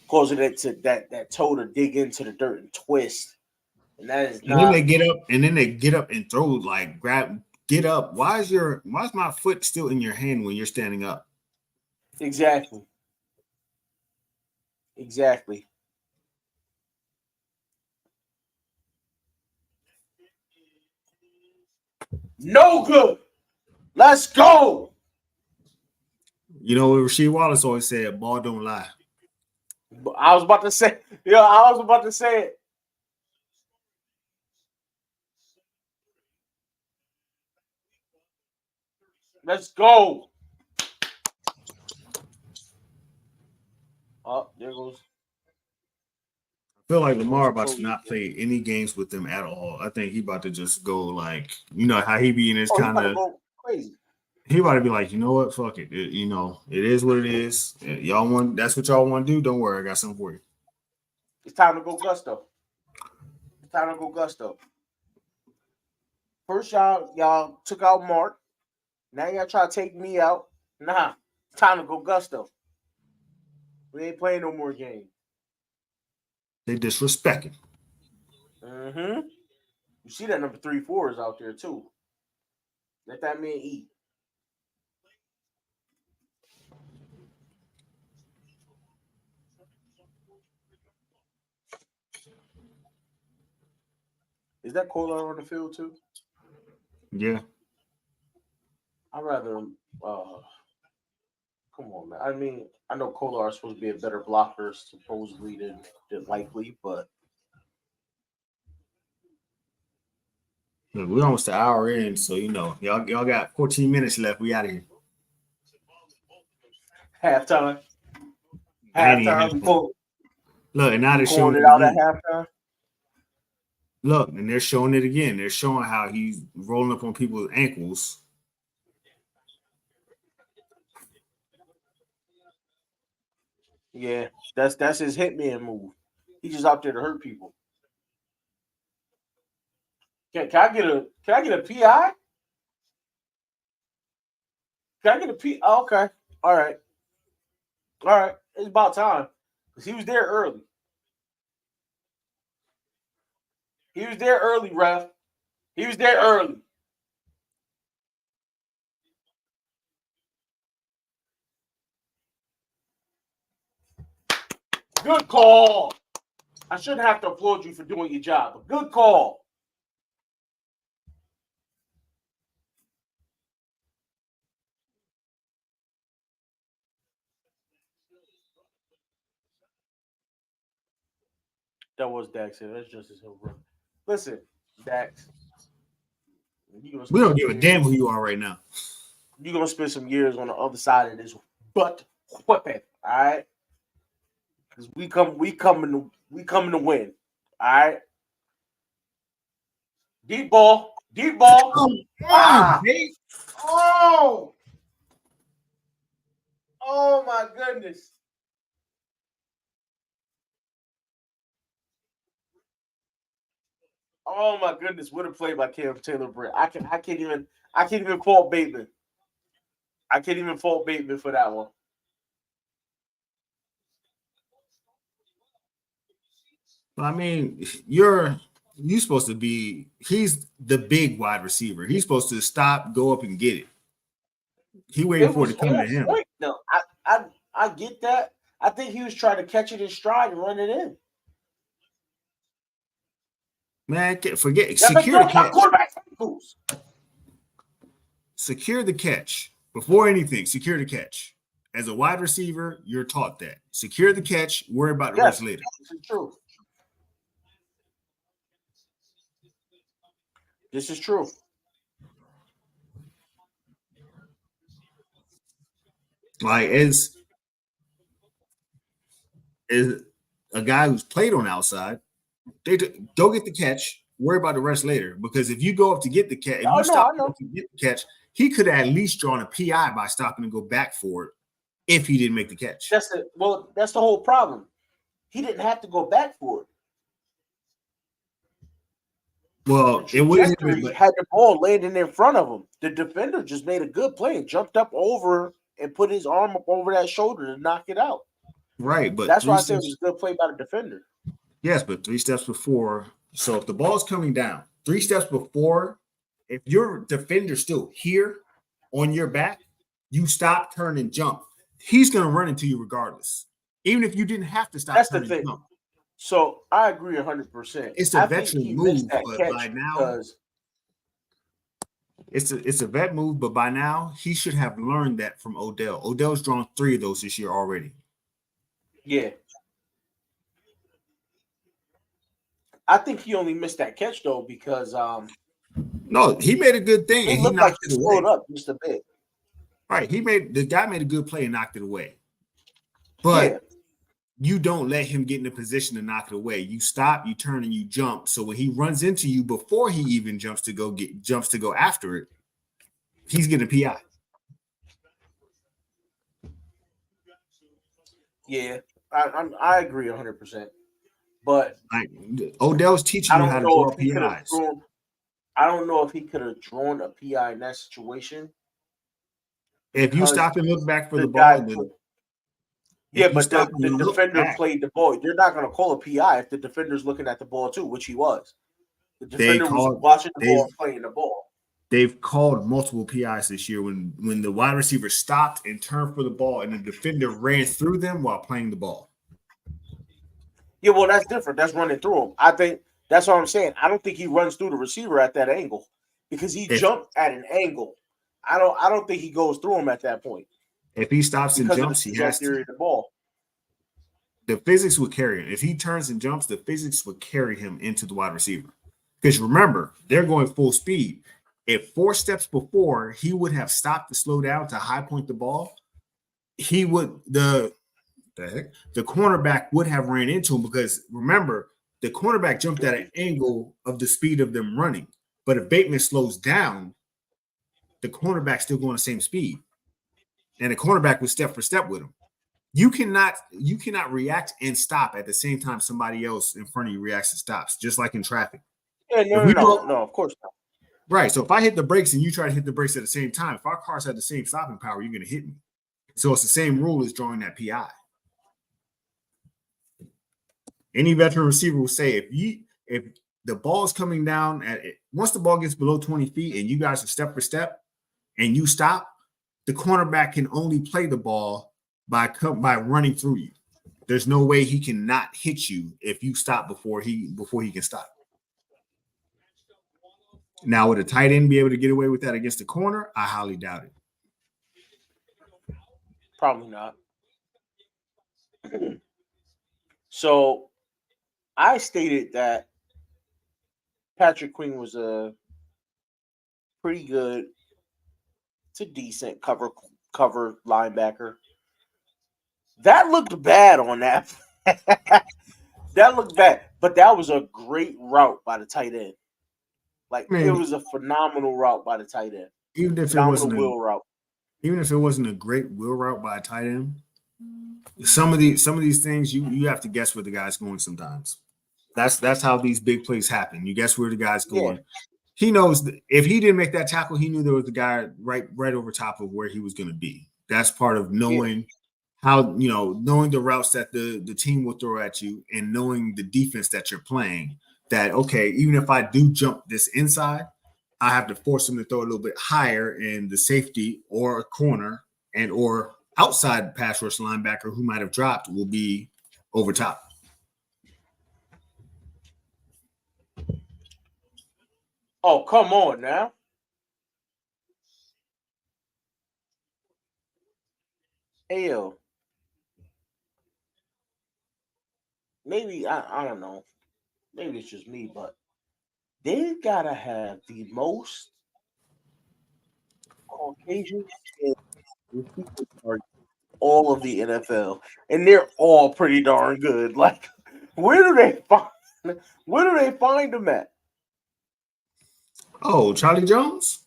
causing it to that toe to dig into the dirt and twist. And that is And then not they get up and throw like get up. Why's my foot still in your hand when you're standing up? exactly. Exactly. No good. Let's go. You know what Rasheed Wallace always said, ball don't lie. I was about to say, I was about to say it. Let's go. Oh, there goes. I feel like There goes Lamar about to Cody. not play any games with them at all. I think he about to just go like, you know how he be in his Oh, he kind about to of go crazy. he about to be like, you know what, fuck it. It is what it is. Y'all want that's what y'all want to do. Don't worry, I got something for you. It's time to go gusto. It's time to go gusto. First, y'all took out Mark. Now y'all try to take me out. Nah, it's time to go gusto. We ain't playing no more games. They disrespecting. Mm-hmm. You see that number 3-4 is out there too. Let that man eat. Is that Kohler on the field too? Yeah. I'd rather come on, man. I mean, I know Kolar is supposed to be a better blocker supposedly than Likely, but Look, we're almost an hour in, so y'all got 14 minutes left. We out of here. halftime. Ain't even Halftime. halftime. Look, and now We they're showing calling it it out at again. halftime. Look, and they're showing it again. They're showing how he's rolling up on people's ankles. Yeah, that's his hitman move. He's just out there to hurt people. Can I get a PI? Can I get a P? Oh, okay. All right. All right. It's about time. Because he was there early. He was there early, ref. He was there early. Good call. I shouldn't have to applaud you for doing your job, but good call. That was Dax. That's Justice Hill, bro. Listen, Dax. We don't give a damn who you are right now. You're gonna spend some years on the other side of this butt whipping, all right? Because we coming to win. All right. Deep ball. Deep ball. Ah. Oh. Oh my goodness. Oh my goodness. What a play by Cam Taylor Britt. I can't even fault Bateman. I can't even fault Bateman for that one. I mean, you're supposed to be. He's the big wide receiver. He's supposed to stop, go up, and get it. He waiting for it to come to him. No, I get that. I think he was trying to catch it in stride and run it in. Man, forget secure the catch. Secure the catch before anything. Secure the catch. As a wide receiver, you're taught that. Secure the catch. Worry about the rest later. This is true. This is true. Like as a guy who's played on the outside, they go get the catch. Worry about the rest later. Because if you go up to get the catch, if you stop to get the catch, he could have at least drawn a PI by stopping and go back for it if he didn't make the catch. That's the whole problem. He didn't have to go back for it. Well, it wasn't. He had the ball landing in front of him. The defender just made a good play and jumped up over and put his arm up over that shoulder to knock it out. Right, but that's why I said it was a good play by the defender. Yes, but 3 steps before. So if the ball's coming down, 3 steps before, if your defender's still here on your back, you stop, turn, and jump. He's going to run into you regardless, even if you didn't have to stop. That's the thing. Jump. So I agree 100%. It's a veteran move, but by now it's a vet move. But by now he should have learned that from Odell. Odell's drawn 3 of those this year already. Yeah. I think he only missed that catch though because no, he made a good thing. It looked like he slowed up just a bit. Right, the guy made a good play and knocked it away. But you don't let him get in a position to knock it away. You stop, you turn, and you jump. So when he runs into you before he even jumps to go after it, he's getting a PI. Yeah, I agree 100%. But Odell's teaching you how to draw PIs. I don't know if he could have drawn a PI in that situation. If you stop and look back for the ball, but the defender played the ball. They're not going to call a PI if the defender's looking at the ball too, which he was. The defender was watching the ball and playing the ball. They've called multiple PIs this year when the wide receiver stopped and turned for the ball and the defender ran through them while playing the ball. Yeah, well, that's different. That's running through him. I think that's what I'm saying. I don't think he runs through the receiver at that angle because he jumped at an angle. I don't think he goes through him at that point. If he stops and jumps, he has to. The ball. The physics would carry him. If he turns and jumps, the physics would carry him into the wide receiver. Because remember, they're going full speed. If 4 steps before he would have stopped to slow down to high point the ball, he would the cornerback would have ran into him, because remember, the cornerback jumped at an angle of the speed of them running. But if Bateman slows down, the cornerback's still going the same speed. And the cornerback was step for step with him. You cannot react and stop at the same time somebody else in front of you reacts and stops, just like in traffic. Yeah, no, of course not. Right. So if I hit the brakes and you try to hit the brakes at the same time, if our cars have the same stopping power, you're going to hit me. So it's the same rule as drawing that PI. Any veteran receiver will say if the ball is coming down once the ball gets below 20 feet and you guys are step for step and you stop, the cornerback can only play the ball by running through you. There's no way he can not hit you if you stop before he can stop. Now, would a tight end be able to get away with that against the corner? I highly doubt it. Probably not. So I stated that Patrick Queen was a pretty good to decent cover linebacker. That looked bad on that. That looked bad, but that was a great route by the tight end. Like, it was a phenomenal route by the tight end. Even if route. Even if it wasn't a great wheel route by a tight end, some of these things you have to guess where the guy's going sometimes. That's how these big plays happen. You guess where the guy's going. Yeah. He knows if he didn't make that tackle, he knew there was a guy right over top of where he was going to be. That's part of knowing how, knowing the routes that the team will throw at you and knowing the defense that you're playing. That, okay, even if I do jump this inside, I have to force him to throw a little bit higher, and the safety or a corner and or outside pass rush linebacker who might have dropped will be over top. Oh, come on now. Hey, yo. Maybe, I don't know. Maybe it's just me, but they gotta have the most Caucasian all of the NFL, and they're all pretty darn good. Like, where do they find them at? Oh, Charlie Jones.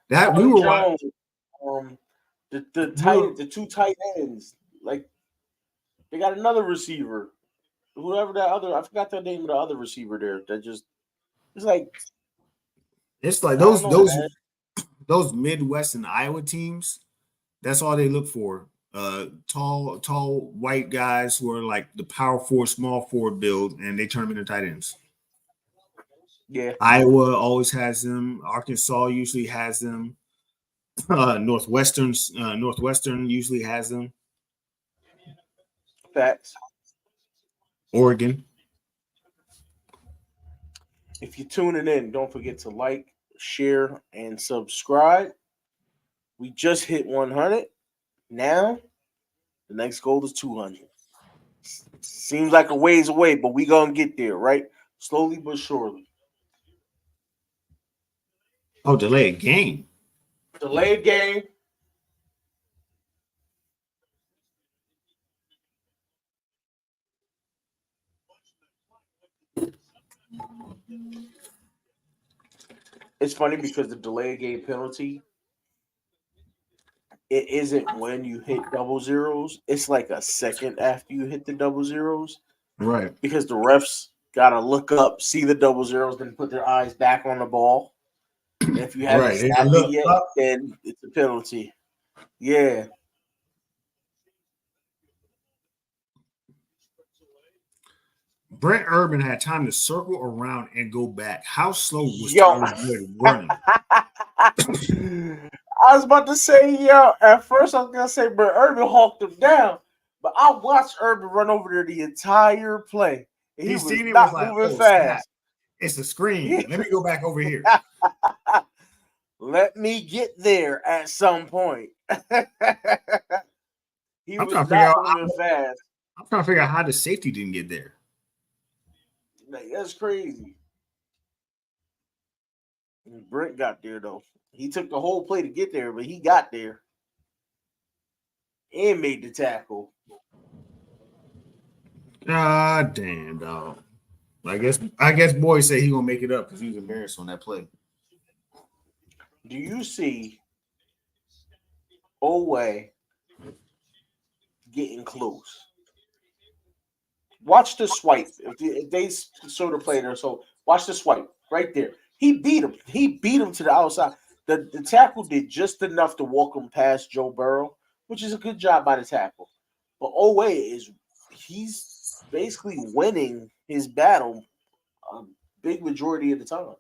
That Charlie we were Jones, the two tight ends. Like, they got another receiver. Whoever that other, I forgot the name of the other receiver there. That just, it's like those Midwest and Iowa teams. That's all they look for. Tall white guys who are like the power forward, small forward build, and they turn them into tight ends. Yeah, Iowa always has them. Arkansas usually has them. Northwestern usually has them. Facts. Oregon. If you're tuning in, don't forget to like, share, and subscribe. We just hit 100. Now, the next goal is 200. Seems like a ways away, but we gonna get there, right? Slowly but surely. Oh, delayed game. Delayed game. It's funny because the delayed game penalty, it isn't when you hit double zeros. It's like a second after you hit the double zeros. Right. Because the refs got to look up, see the double zeros, then put their eyes back on the ball. And if you haven't snapped it yet, then it's a penalty. Yeah. Brent Urban had time to circle around and go back. How slow was Tyler Boyd running? I was about to say, at first I was going to say Brent Urban hawked him down, but I watched Urban run over there the entire play. And he was not moving fast. It's a screen. Let me go back over here. Let me get there at some point. He I'm was trying to figure not out. moving fast. I'm trying to figure out how the safety didn't get there. Like, that's crazy. Brent got there though. He took the whole play to get there, but he got there and made the tackle. Ah, damn, dog. I guess boy said he gonna make it up because he was embarrassed on that play. Do you see Owe getting close? Watch the swipe. If they sort of play there, so watch the swipe right there. He beat him. He beat him to the outside. The tackle did just enough to walk him past Joe Burrow, which is a good job by the tackle. But Owe he's basically winning his battle a big majority of the time.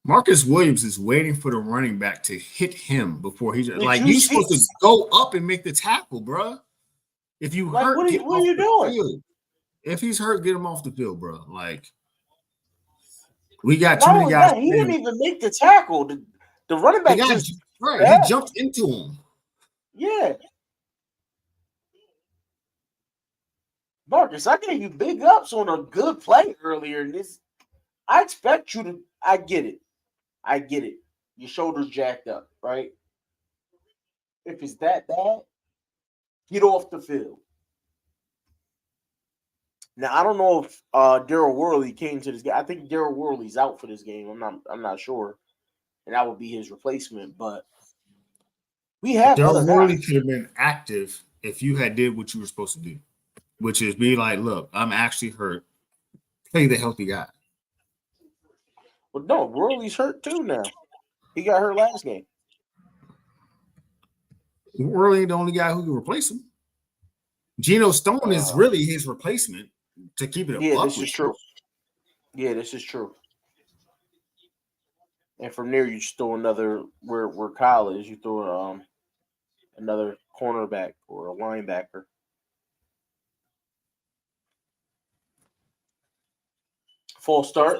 Marcus Williams is waiting for the running back to hit him before he's Did like you he's see? supposed to go up and make the tackle, bro. If you Like, hurt, get him what are off you the doing? field. If he's hurt, get him off the field, bro. Like we got too Not many only guys. that, he didn't even make the tackle. The running The back guy, just right? He grabbed. jumped into him. Yeah. Marcus, I gave you big ups on a good play earlier in this. I expect you to. I get it. I get it. Your shoulders jacked up, right? If it's that bad, get off the field. Now I don't know if Daryl Worley came to this game. I think Daryl Worley's out for this game. I'm not sure, and that would be his replacement. But we have other Daryl Worley guys. could have been active if you had did what you were supposed to do, which is be like, look, I'm actually hurt. Play the healthy guy. But no, Worley's hurt too now. He got hurt last game. Worley ain't the only guy who can replace him. Geno Stone is really his replacement to keep it Yeah, up this with is you. true. Yeah, this is true. And from there, you just throw another where Kyle is. You throw another cornerback or a linebacker. Full start.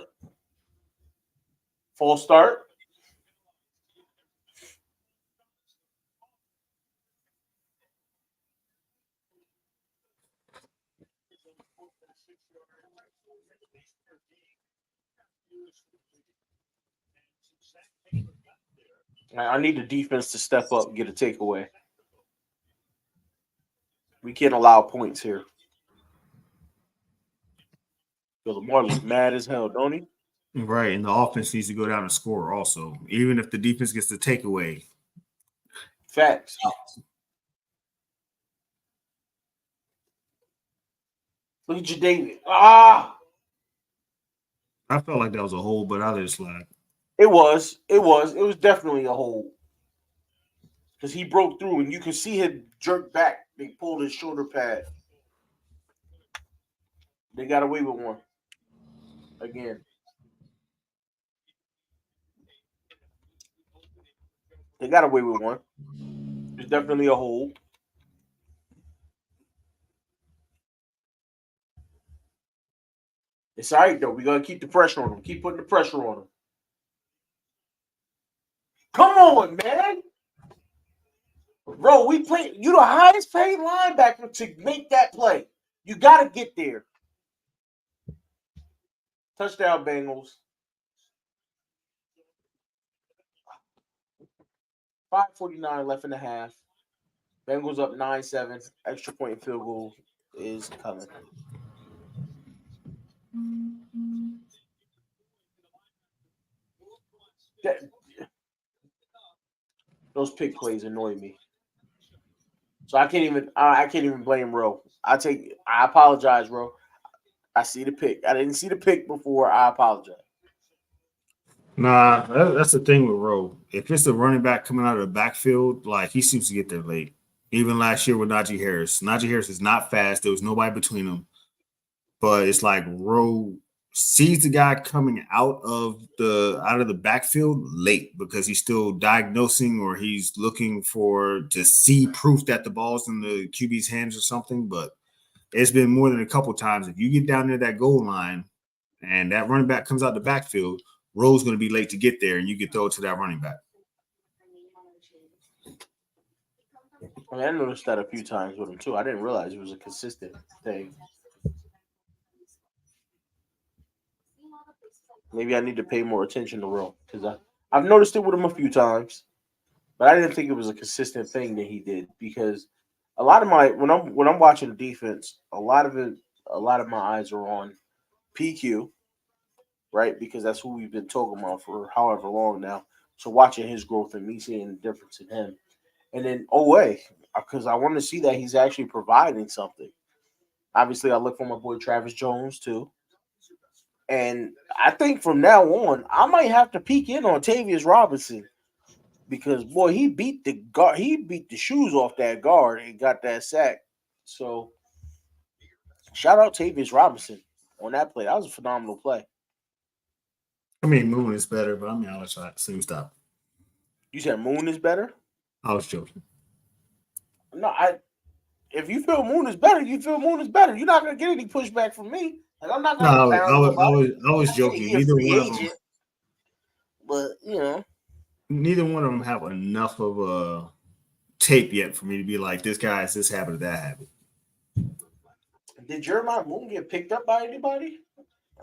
Full start. I need the defense to step up and get a takeaway. We can't allow points here. Yo, Lamar looks mad as hell, don't he? Right, and the offense needs to go down and score also, even if the defense gets the takeaway. Facts. Look at you, David. Ah! I felt like that was a hole, but I let it slide. It was definitely a hole. Because he broke through and you could see him jerk back. They pulled his shoulder pad. They got away with one. Again. They got away with one. There's definitely a hole. It's all right, though. We got to keep the pressure on them. Keep putting the pressure on them. Come on, man. Bro, we play. You the highest paid linebacker to make that play. You got to get there. Touchdown, Bengals. 5:49 left in the half. Bengals up 9-7. Extra point field goal is coming. Those pick plays annoy me. So I can't even blame Ro. I apologize, Ro. I see the pick. I didn't see the pick before. I apologize. Nah, that's the thing with Rowe. If it's a running back coming out of the backfield, like he seems to get there late. Even last year with Najee Harris. Najee Harris is not fast. There was nobody between them. But it's like Rowe sees the guy coming out of the backfield late because he's still diagnosing or he's looking to see proof that the ball's in the QB's hands or something. But it's been more than a couple times. If you get down near that goal line, and that running back comes out the backfield, Rowe's going to be late to get there, and you can throw it to that running back. I mean, I noticed that a few times with him too. I didn't realize it was a consistent thing. Maybe I need to pay more attention to Rowe because I've noticed it with him a few times, but I didn't think it was a consistent thing that he did because a lot of my when I'm watching the defense, a lot of my eyes are on PQ, right? Because that's who we've been talking about for however long now. So watching his growth and me seeing the difference in him, and then OA because I want to see that he's actually providing something. Obviously, I look for my boy Travis Jones too. And I think from now on, I might have to peek in on Tavius Robinson because boy, he beat the guard, he beat the shoes off that guard and got that sack. So shout out Tavius Robinson on that play. That was a phenomenal play. I mean, Moon is better, but I mean, I'll soon stop. You said Moon is better? I was joking. No, if you feel Moon is better, you feel Moon is better. You're not gonna get any pushback from me. Like I'm not No, gonna pound him about it. I was joking. Neither one of them. But neither one of them have enough of a tape yet for me to be like, this guy is this habit or that habit. Did Jeremiah Moon get picked up by anybody?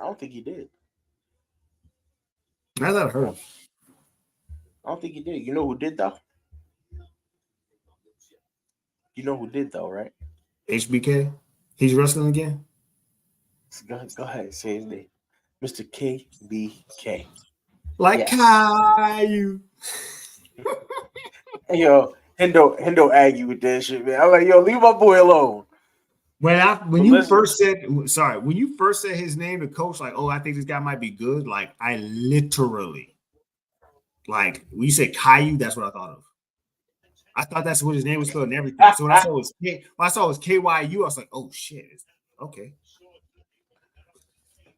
I don't think he did. Now that I heard. I don't think he did. You know who did though? You know who did though, right? HBK? He's wrestling again? Go ahead, say his name. Mr. KBK. Like Caillou. Hey, yo, Hendo Aggie with that shit, man. I'm like, yo, leave my boy alone. When you first said his name to coach, like, oh, I think this guy might be good. Like, I literally, like, when you say Caillou, that's what I thought of. I thought that's what his name was spelled and everything. So when I saw it was KYU, I was like, oh shit, okay.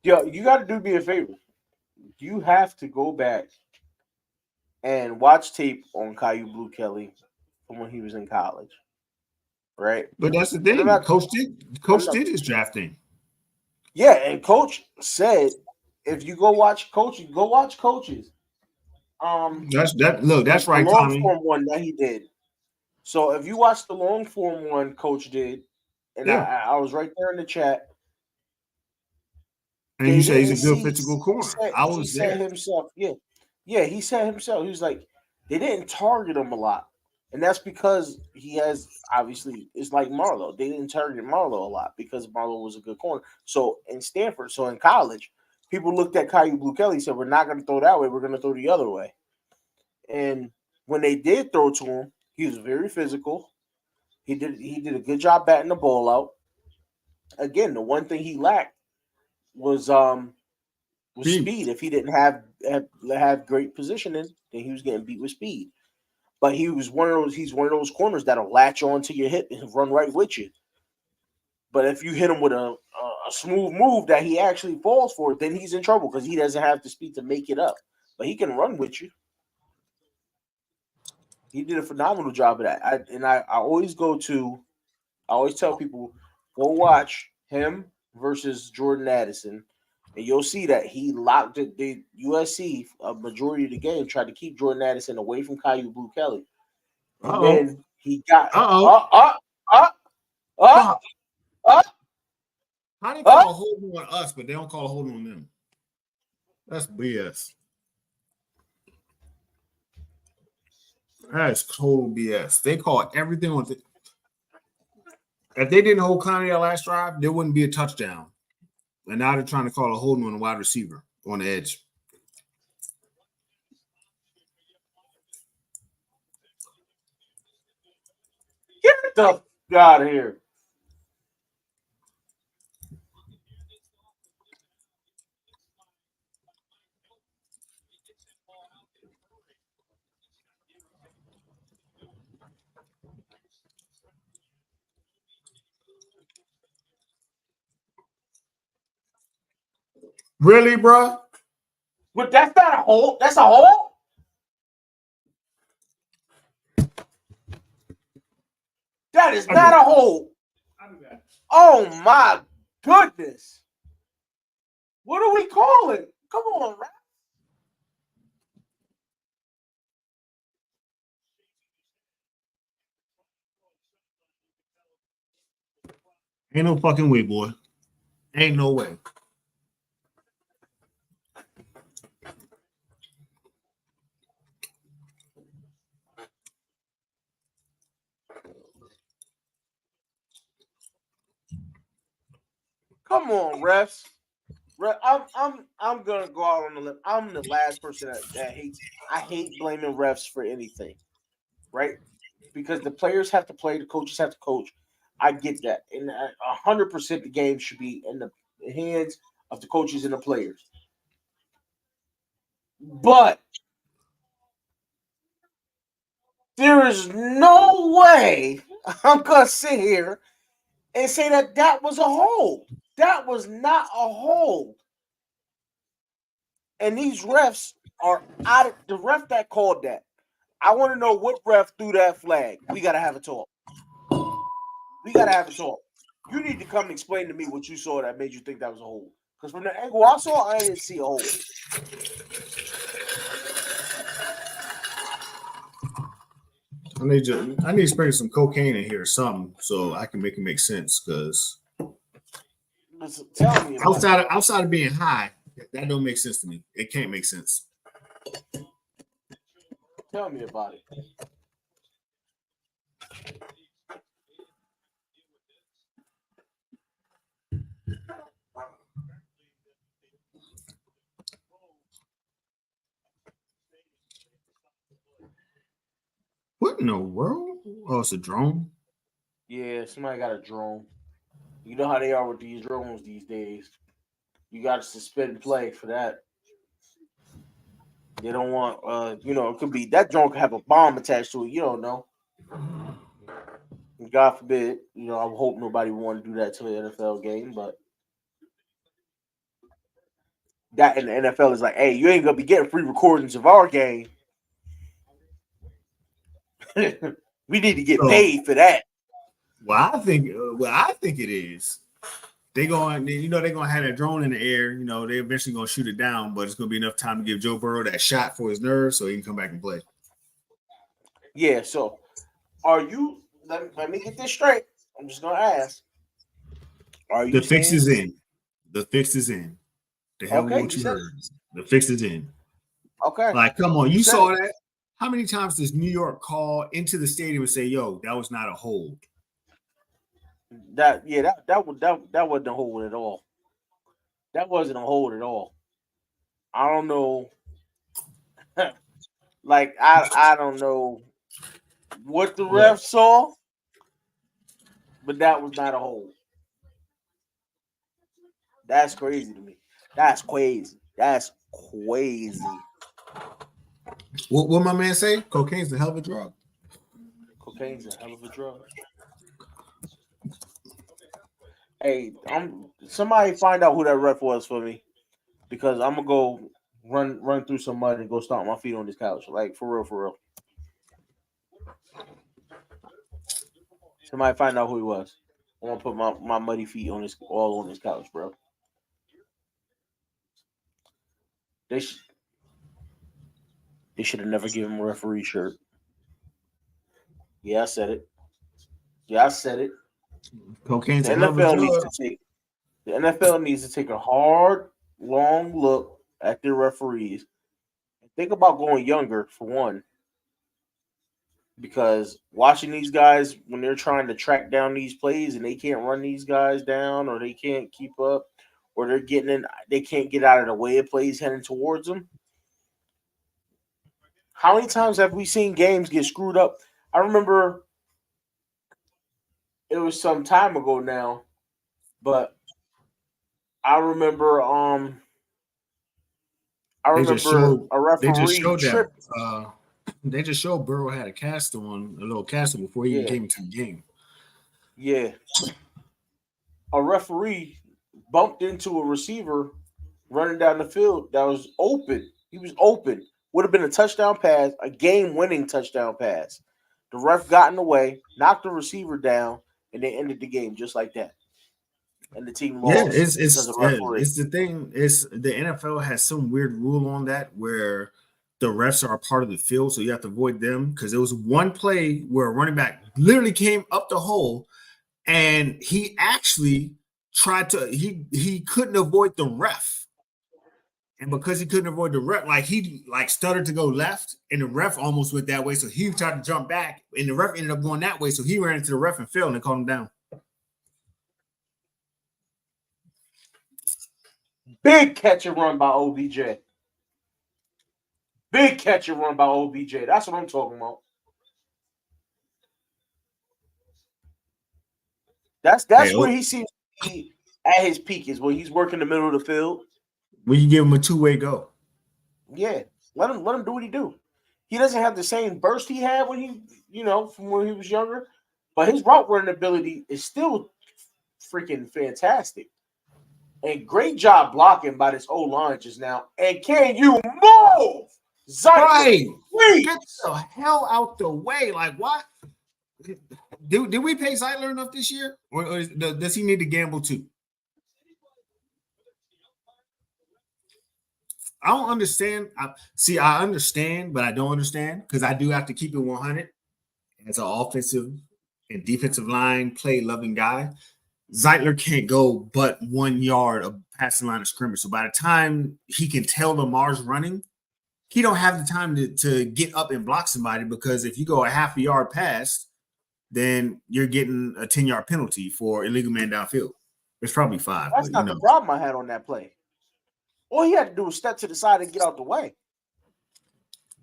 Yo, you got to do me a favor. You have to go back and watch tape on Caillou Blue Kelly from when he was in college. Right? But that's the thing. Coach did his drafting. Yeah, and Coach said if you go watch coaches. That's right, the long Tommy. form one that he did. So if you watch the long form one Coach did, and yeah. I was right there in the chat. And you say he's a good physical corner. He said himself. Yeah, he said himself. He was like, they didn't target him a lot. And that's because he has, obviously, it's like Marlowe. They didn't target Marlowe a lot because Marlowe was a good corner. So in Stanford, in college, people looked at Caillou Blue Kelly and said, we're not going to throw that way. We're going to throw the other way. And when they did throw to him, he was very physical. He did a good job batting the ball out. Again, the one thing he lacked was speed. If he didn't have great positioning, then he was getting beat with speed. But he's one of those corners that'll latch onto your hip and run right with you. But if you hit him with a smooth move that he actually falls for, then he's in trouble because he doesn't have the speed to make it up. But he can run with you. He did a phenomenal job of that. I always tell people, go watch him versus Jordan Addison. And you'll see that he locked it. The USC, a majority of the game, tried to keep Jordan Addison away from Caillou Blue Kelly. And then he got How they call a holding on us, but they don't call a holding on them? That's BS. That is total BS. They call everything on. If they didn't hold Conley that last drive, there wouldn't be a touchdown. And now they're trying to call a holding on a wide receiver on the edge. Get the fuck out of here. Really, bro? But that's not a hole. That's a hole? That is not a hole. Oh, my goodness. What are we calling? calling? Come on, man. Ain't no fucking way, boy. Ain't no way. Come on, refs. I'm gonna go out on the limb. I'm the last person that hates. I hate blaming refs for anything, right? Because the players have to play, the coaches have to coach. I get that, and 100% the game should be in the hands of the coaches and the players. But there is no way I'm gonna sit here and say that was a hold. That was not a hold. And these refs are out of the ref that called that. I want to know what ref threw that flag. We got to have a talk. We got to have a talk. You need to come and explain to me what you saw that made you think that was a hold. Because from the angle I saw, I didn't see a hold. I need to spray some cocaine in here or something so I can make it make sense. Because tell me outside of being high, that don't make sense to me. It can't make sense. Tell me about it. What in the world? Oh, it's a drone? Yeah, somebody got a drone. You know how they are with these drones these days. You got to suspend play for that. They don't want, it could be that drone could have a bomb attached to it. You don't know. God forbid, I hope nobody would want to do that to an NFL game, but that in the NFL is like, hey, you ain't gonna be getting free recordings of our game. We need to get paid for that. Well, I think it is. They're gonna have that drone in the air. They eventually gonna shoot it down, but it's gonna be enough time to give Joe Burrow that shot for his nerves so he can come back and play. Yeah. So, are you? Let me get this straight. I'm just gonna ask. Are you? The fix is in. The fix is in. The hell okay, what you heard. The fix is in. Okay. Like, come on, you saw that. How many times does New York call into the stadium and say, "Yo, that was not a hold"? That wasn't a hold at all. That wasn't a hold at all. I don't know. Like I don't know what the ref saw, but that was not a hold. That's crazy to me. That's crazy. That's crazy. What my man say? Cocaine's a hell of a drug. Cocaine's a hell of a drug. Hey, somebody find out who that ref was for me, because I'm gonna go run through some mud and go stomp my feet on this couch. Like for real, for real. Somebody find out who he was. I want to put my muddy feet on this couch, bro. They should have never given him a referee shirt. Yeah, I said it. Yeah, I said it. Cocaine's The a hell of a NFL drug. needs to take a hard, long look at their referees. Think about going younger for one, because watching these guys when they're trying to track down these plays and they can't run these guys down, or they can't keep up, or they can't get out of the way of plays heading towards them. How many times have we seen games get screwed up? I remember it was some time ago now, but I remember a referee tripped. They just showed Burrow had a little caster before he came into the game. Yeah. A referee bumped into a receiver running down the field that was open. He was open. Would have been a touchdown pass, a game-winning touchdown pass. The ref got in the way, knocked the receiver down, and they ended the game just like that. and the team Yeah, lost because of referee. it's the thing. It's the NFL has some weird rule on that where the refs are a part of the field, so you have to avoid them. Because there was one play where a running back literally came up the hole, and he actually tried to he couldn't avoid the ref, and because he couldn't avoid the ref, like he like stuttered to go left, and the ref almost went that way, so he tried to jump back, and the ref ended up going that way, so he ran into the ref and fell, and they called him down. Big catch and run by OBJ. Big catch and run by OBJ. That's what I'm talking about. That's Hey, where he seems to be at his peak, is when he's working the middle of the field. when you give him a two-way go. Yeah, let him do what he do. He doesn't have the same burst he had when he, from when he was younger, but his route running ability is still freaking fantastic. And great job blocking by this O-line just now. And can you move? Zeitler, Right. please. Get the hell out the way. Like, what? Did we pay Zeitler enough this year? Or does he need to gamble too? I don't understand. I understand, but I don't understand because I do have to keep it 100 as an offensive and defensive line play loving guy. Zeitler can't go but 1 yard of passing line of scrimmage. So by the time he can tell Lamar's running, he don't have the time to get up and block somebody, because if you go a half a yard past, then you're getting a 10-yard penalty for illegal man downfield. It's probably 5. That's not the problem I had on that play. All he had to do was step to the side and get out the way.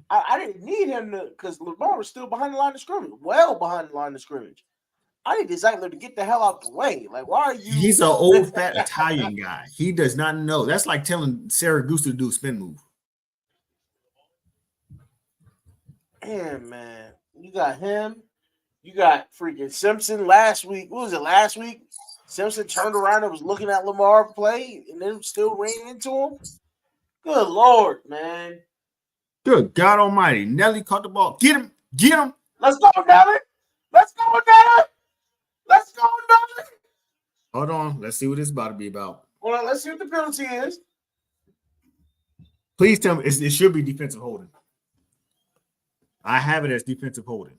I didn't need him to, because Lamar was still behind the line of scrimmage, well behind the line of scrimmage. I need Zeitler to get the hell out the way. Like, why are you? He's an old fat Italian guy. He does not know. That's like telling Sarah Goose to do a spin move. Man, you got him. You got freaking Simpson last week. What was it last week? Simpson turned around and was looking at Lamar play, and then still ran into him. Good Lord, man. Good God Almighty! Nelly caught the ball. Get him! Get him! Let's go, Nelly! Let's go, Nelly! Let's go, Nelly! Hold on. Let's see what this is about to be about. Hold on. Let's see what the penalty is. Please tell me it should be defensive holding. I have it as defensive holding.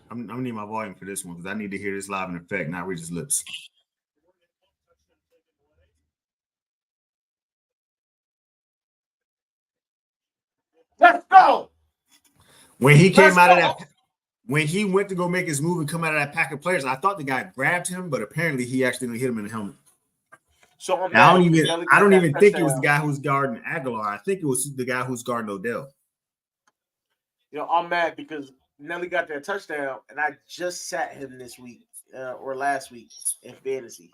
I'm gonna need my volume for this one because I need to hear this live in effect, not read his lips. Let's go. When he came out of that, when he went to go make his move and come out of that pack of players, I thought the guy grabbed him, but apparently he actually didn't hit him in the helmet. So I don't even think it was the guy who's guarding Aguilar. I think it was the guy who's guarding Odell. I'm mad because Nelly got that touchdown, and I just sat him this week or last week in fantasy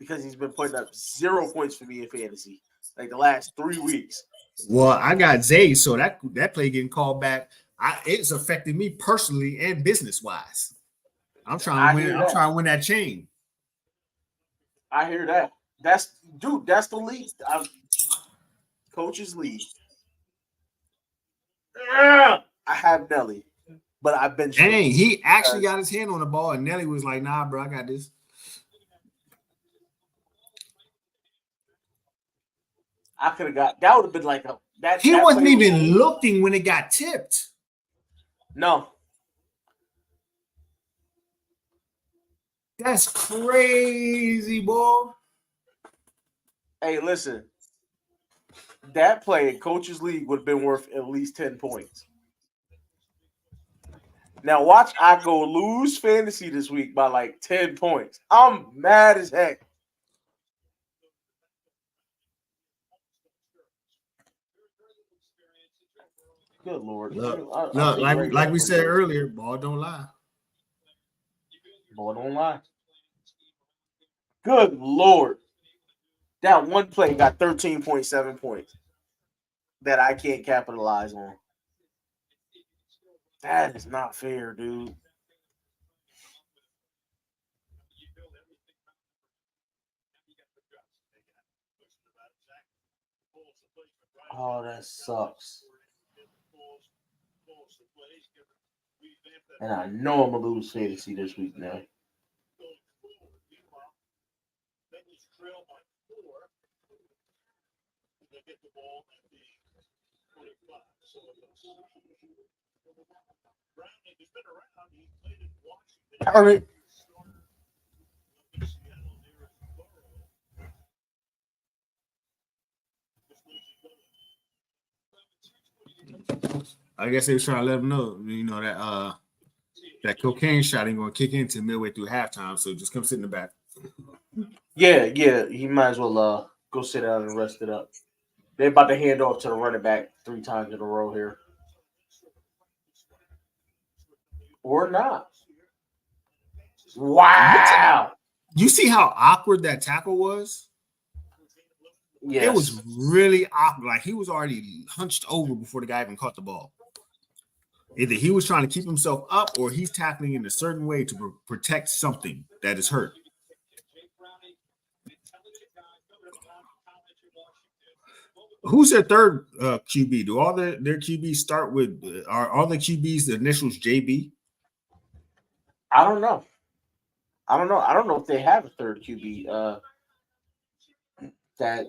because he's been putting up 0 points for me in fantasy like the last 3 weeks. Well, I got Zay, so that play getting called back. It's affected me personally and business wise. I'm trying to win that chain. I hear that. That's the league. Coach's league. I have Nelly, but I've been. Dang, he actually got his hand on the ball, and Nelly was like, "Nah, bro, I got this." I could have got that. Would have been like that. He wasn't even looking when it got tipped. No. That's crazy, boy. Hey, listen. That play in Coach's League would have been worth at least 10 points. Now watch I go lose fantasy this week by like 10 points. I'm mad as heck. Good Lord. Look, like we said earlier, ball don't lie. Ball don't lie. Good Lord. That one play got 13.7 points that I can't capitalize on. That is not fair, dude. Oh, that sucks. And I know I'm gonna lose fantasy this week now. Darn it. I guess they was trying to let him know, that cocaine shot ain't gonna kick in until midway through halftime. So just come sit in the back. Yeah. He might as well go sit down and rest it up. They're about to hand off to the running back 3 times in a row here. Or not. Wow. You see how awkward that tackle was? Yes. It was really awkward. Like he was already hunched over before the guy even caught the ball. Either he was trying to keep himself up or he's tackling in a certain way to protect something that is hurt. Who's their third QB? Do all their QBs start with are all the QBs the initials JB? I don't know. I don't know if they have a third QB that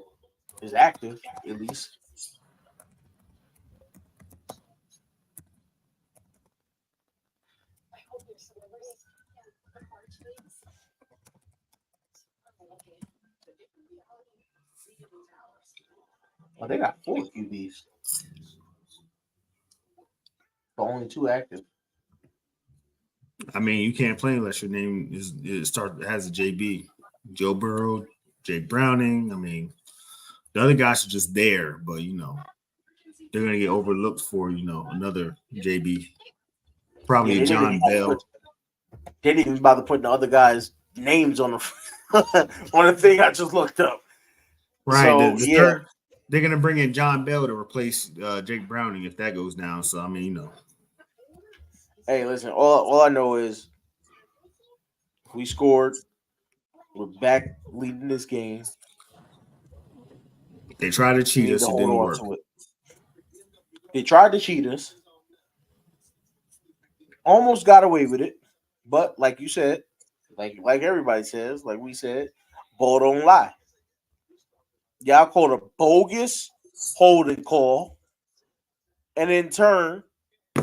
is active, at least. Oh, they got 4 QBs, but only 2 active. I mean, you can't play unless your name has a JB. Joe Burrow, Jake Browning. I mean, the other guys are just there, but they're gonna get overlooked for another JB. Probably Yeah, John Bell. They didn't even bother putting the other guys' names on the on the thing I just looked up. Right. So, third, they're gonna bring in John Bell to replace Jake Browning if that goes down. So I mean, Hey, listen. All I know is we scored. We're back leading this game. They tried to cheat us. It didn't work. They tried to cheat us. Almost got away with it, but like you said, like everybody says, like we said, ball don't lie. Y'all called a bogus holding call, and in turn,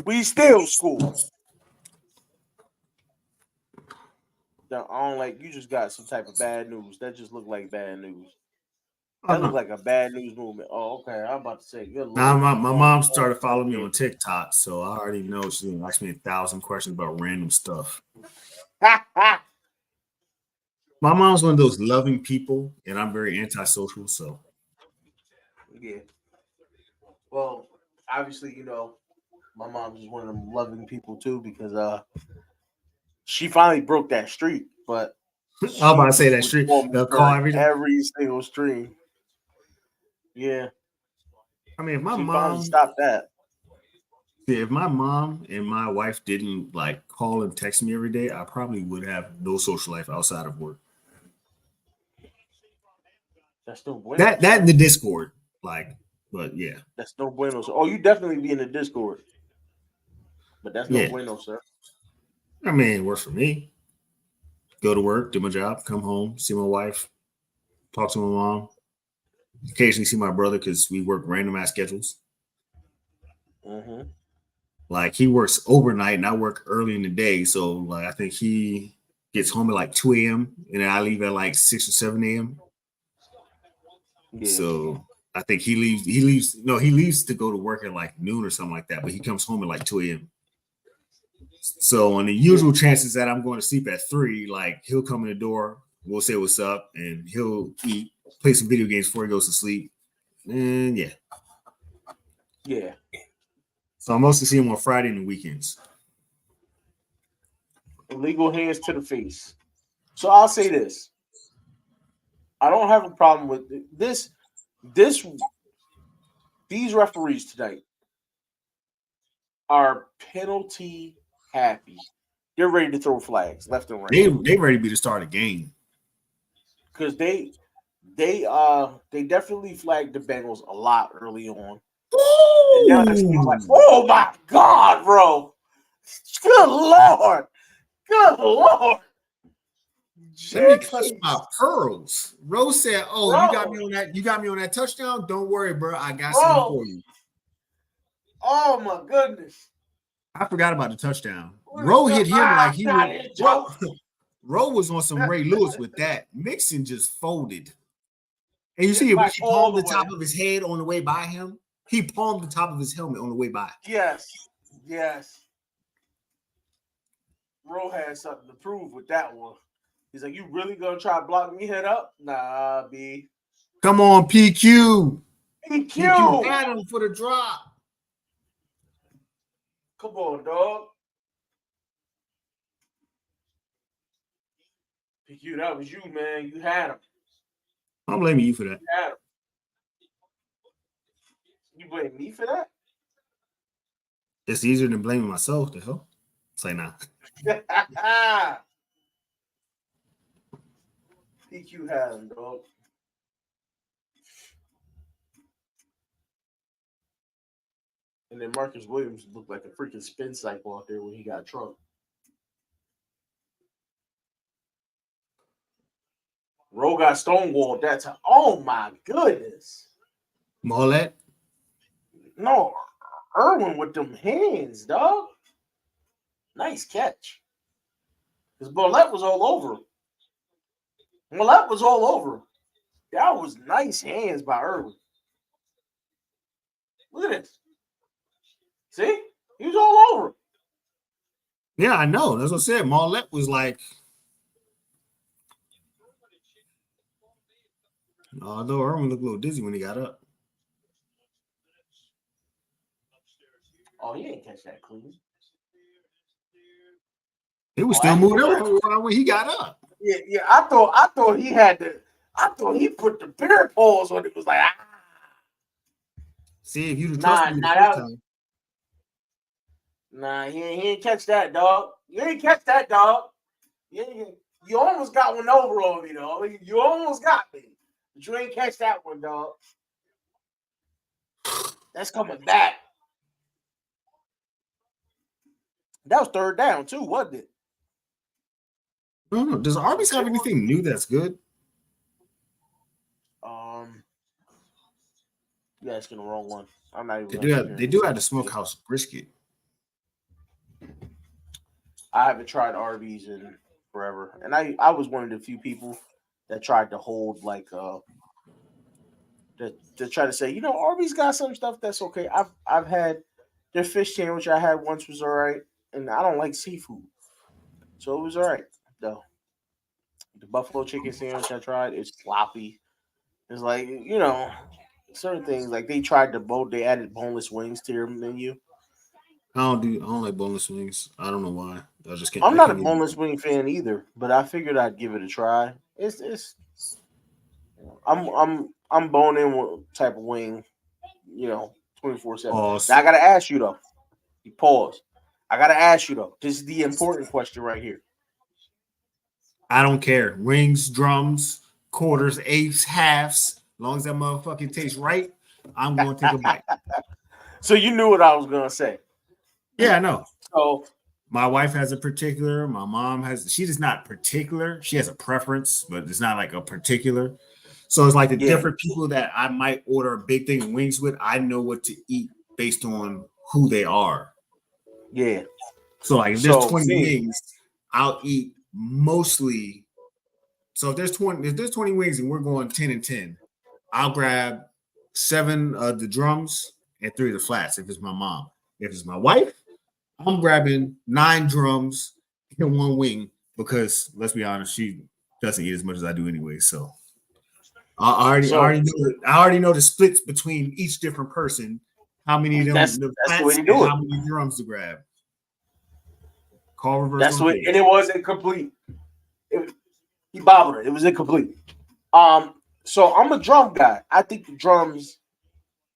we still scored. Now, I don't like you. Just got some type of bad news. That just looked like bad news. That looked like a bad news movement. Oh, okay. I'm about to say, good Lord. Now my mom started following me on TikTok, so I already know she's gonna ask me 1,000 questions about random stuff. My mom's one of those loving people, and I'm very antisocial. So, yeah. Well, obviously, my mom's just one of them loving people too because she finally broke that streak. But I'm about to say that street. They'll call every single stream. Yeah. I mean, if my she mom finally stopped that. If my mom and my wife didn't call and text me every day, I probably would have no social life outside of work. That's no bueno. That in the Discord, but yeah. That's no bueno. So, you definitely be in the Discord, but that's no bueno, sir. I mean, it works for me. Go to work, do my job, come home, see my wife, talk to my mom. Occasionally see my brother because we work random ass schedules. Mm-hmm. Like he works overnight and I work early in the day. So I think he gets home at 2 a.m. and then I leave at 6 or 7 a.m. Yeah. So I think he leaves to go to work at noon or something like that, but he comes home at 2 a.m. So on the usual chances that I'm going to sleep at 3, he'll come in the door, we'll say what's up, and he'll eat, play some video games before he goes to sleep. And yeah. Yeah. So I mostly see him on Friday and the weekends. Illegal hands to the face. So I'll say this. I don't have a problem with this. These referees tonight are penalty happy. They're ready to throw flags left and right. They ready to be to start a game. Because they definitely flagged the Bengals a lot early on. And now it's oh my God, bro. Good Lord. Good Lord. Let me clutch Jeez. my pearls. Rose said, "Oh, Bro. you got me on that. You got me on that touchdown. Don't worry, bro. I got Bro. something for you." Oh my goodness. I forgot about the touchdown. Rowe hit him like he was. Rowe was on some Ray Lewis with that. Mixon just folded. And you see, he palmed the top of his head on the way by him. He palmed the top of his helmet on the way by. Yes. Yes. Rowe had something to prove with that one. He's like, you really gonna try to block me head up? Nah, B. Come on, PQ. PQ had him for the drop. Come on, dog. PQ, that was you, man. You had him. I'm blaming you for that. You had him. You blame me for that? It's easier than blaming myself, the hell. Say nah. PQ had him, dog. And then Marcus Williams looked like a freaking spin cycle out there when he got Trump. Rowe got stonewalled that time. Oh my goodness. Mollett? No, Irwin with them hands, dog. Nice catch. Because Mollett was all over. Mollett was all over. That was nice hands by Irwin. Look at this. See? He was all over. Yeah, I know. That's what I said. Mollett was like, although Irwin looked a little dizzy when he got up. Oh, he didn't catch that clean. He was still moving around when he got up. Yeah. I thought he had the. I thought he put the bear paws on it. Was like, ah. See, if you'd have trusted me the first time. Nah, he ain't catch that, dog. You ain't catch that, dog. You almost got one over on me, dog. You almost got me. But you ain't catch that one, dog. That's coming back. That was third down, too, wasn't it? No. Does Arby's have anything new that's good? You're asking the wrong one. I'm not even. They do have the smokehouse brisket. I haven't tried Arby's in forever, and I was one of the few people that tried to hold like to try to say, you know, Arby's got some stuff that's okay. I've had their fish sandwich I had once was all right, and I don't like seafood, so it was all right though. The buffalo chicken sandwich I tried, it's sloppy. It's like, you know, certain things like they added boneless wings to their menu. I don't like boneless wings. I don't know why. I'm not a boneless wing fan either, but I figured I'd give it a try. I'm bone in type of wing, 24/7. Now I gotta ask you though. You pause. I gotta ask you though. This is the important question right here. I don't care. Rings, drums, quarters, eighths, halves. As long as that motherfucking tastes right, I'm going to take a bite. So you knew what I was going to say. Yeah, I know. So my wife has a particular. My mom has. She is not particular. She has a preference, but it's not like a particular. So it's like the different people that I might order a big thing of wings with. I know what to eat based on who they are. Yeah. So like if there's 20 wings, I'll eat mostly. So if there's 20 wings and we're going 10 and 10, I'll grab 7 of the drums and 3 of the flats if it's my mom. If it's my wife, I'm grabbing 9 drums and 1 wing because let's be honest, she doesn't eat as much as I do anyway. So I already know the splits between each different person. How many of them that's the the way to do do it. How many drums to grab? Call reverse. That's what, and it was incomplete. He bobbled it. It was incomplete. So I'm a drum guy. I think the drums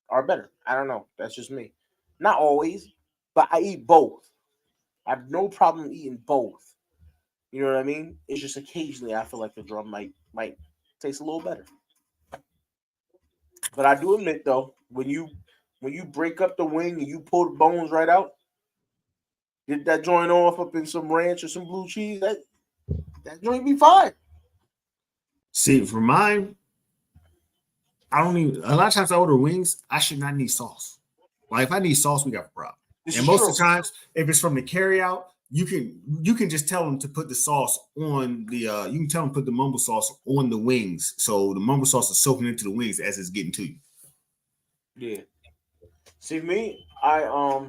are better. I don't know. That's just me. Not always, but I eat both. I have no problem eating both. You know what I mean? It's just occasionally I feel like the drum might taste a little better. But I do admit though, when you break up the wing and you pull the bones right out, Get that joint off up in some ranch or some blue cheese. That joint be fine. See, for mine, I don't even. A lot of times I order wings. I should not need sauce. Like if I need sauce, we got a problem. This And is most true. of the times, if it's from the carryout, you can just tell them to put the sauce on the. You can tell them to put the mumble sauce on the wings, so the mumble sauce is soaking into the wings as it's getting to you. Yeah. See me, I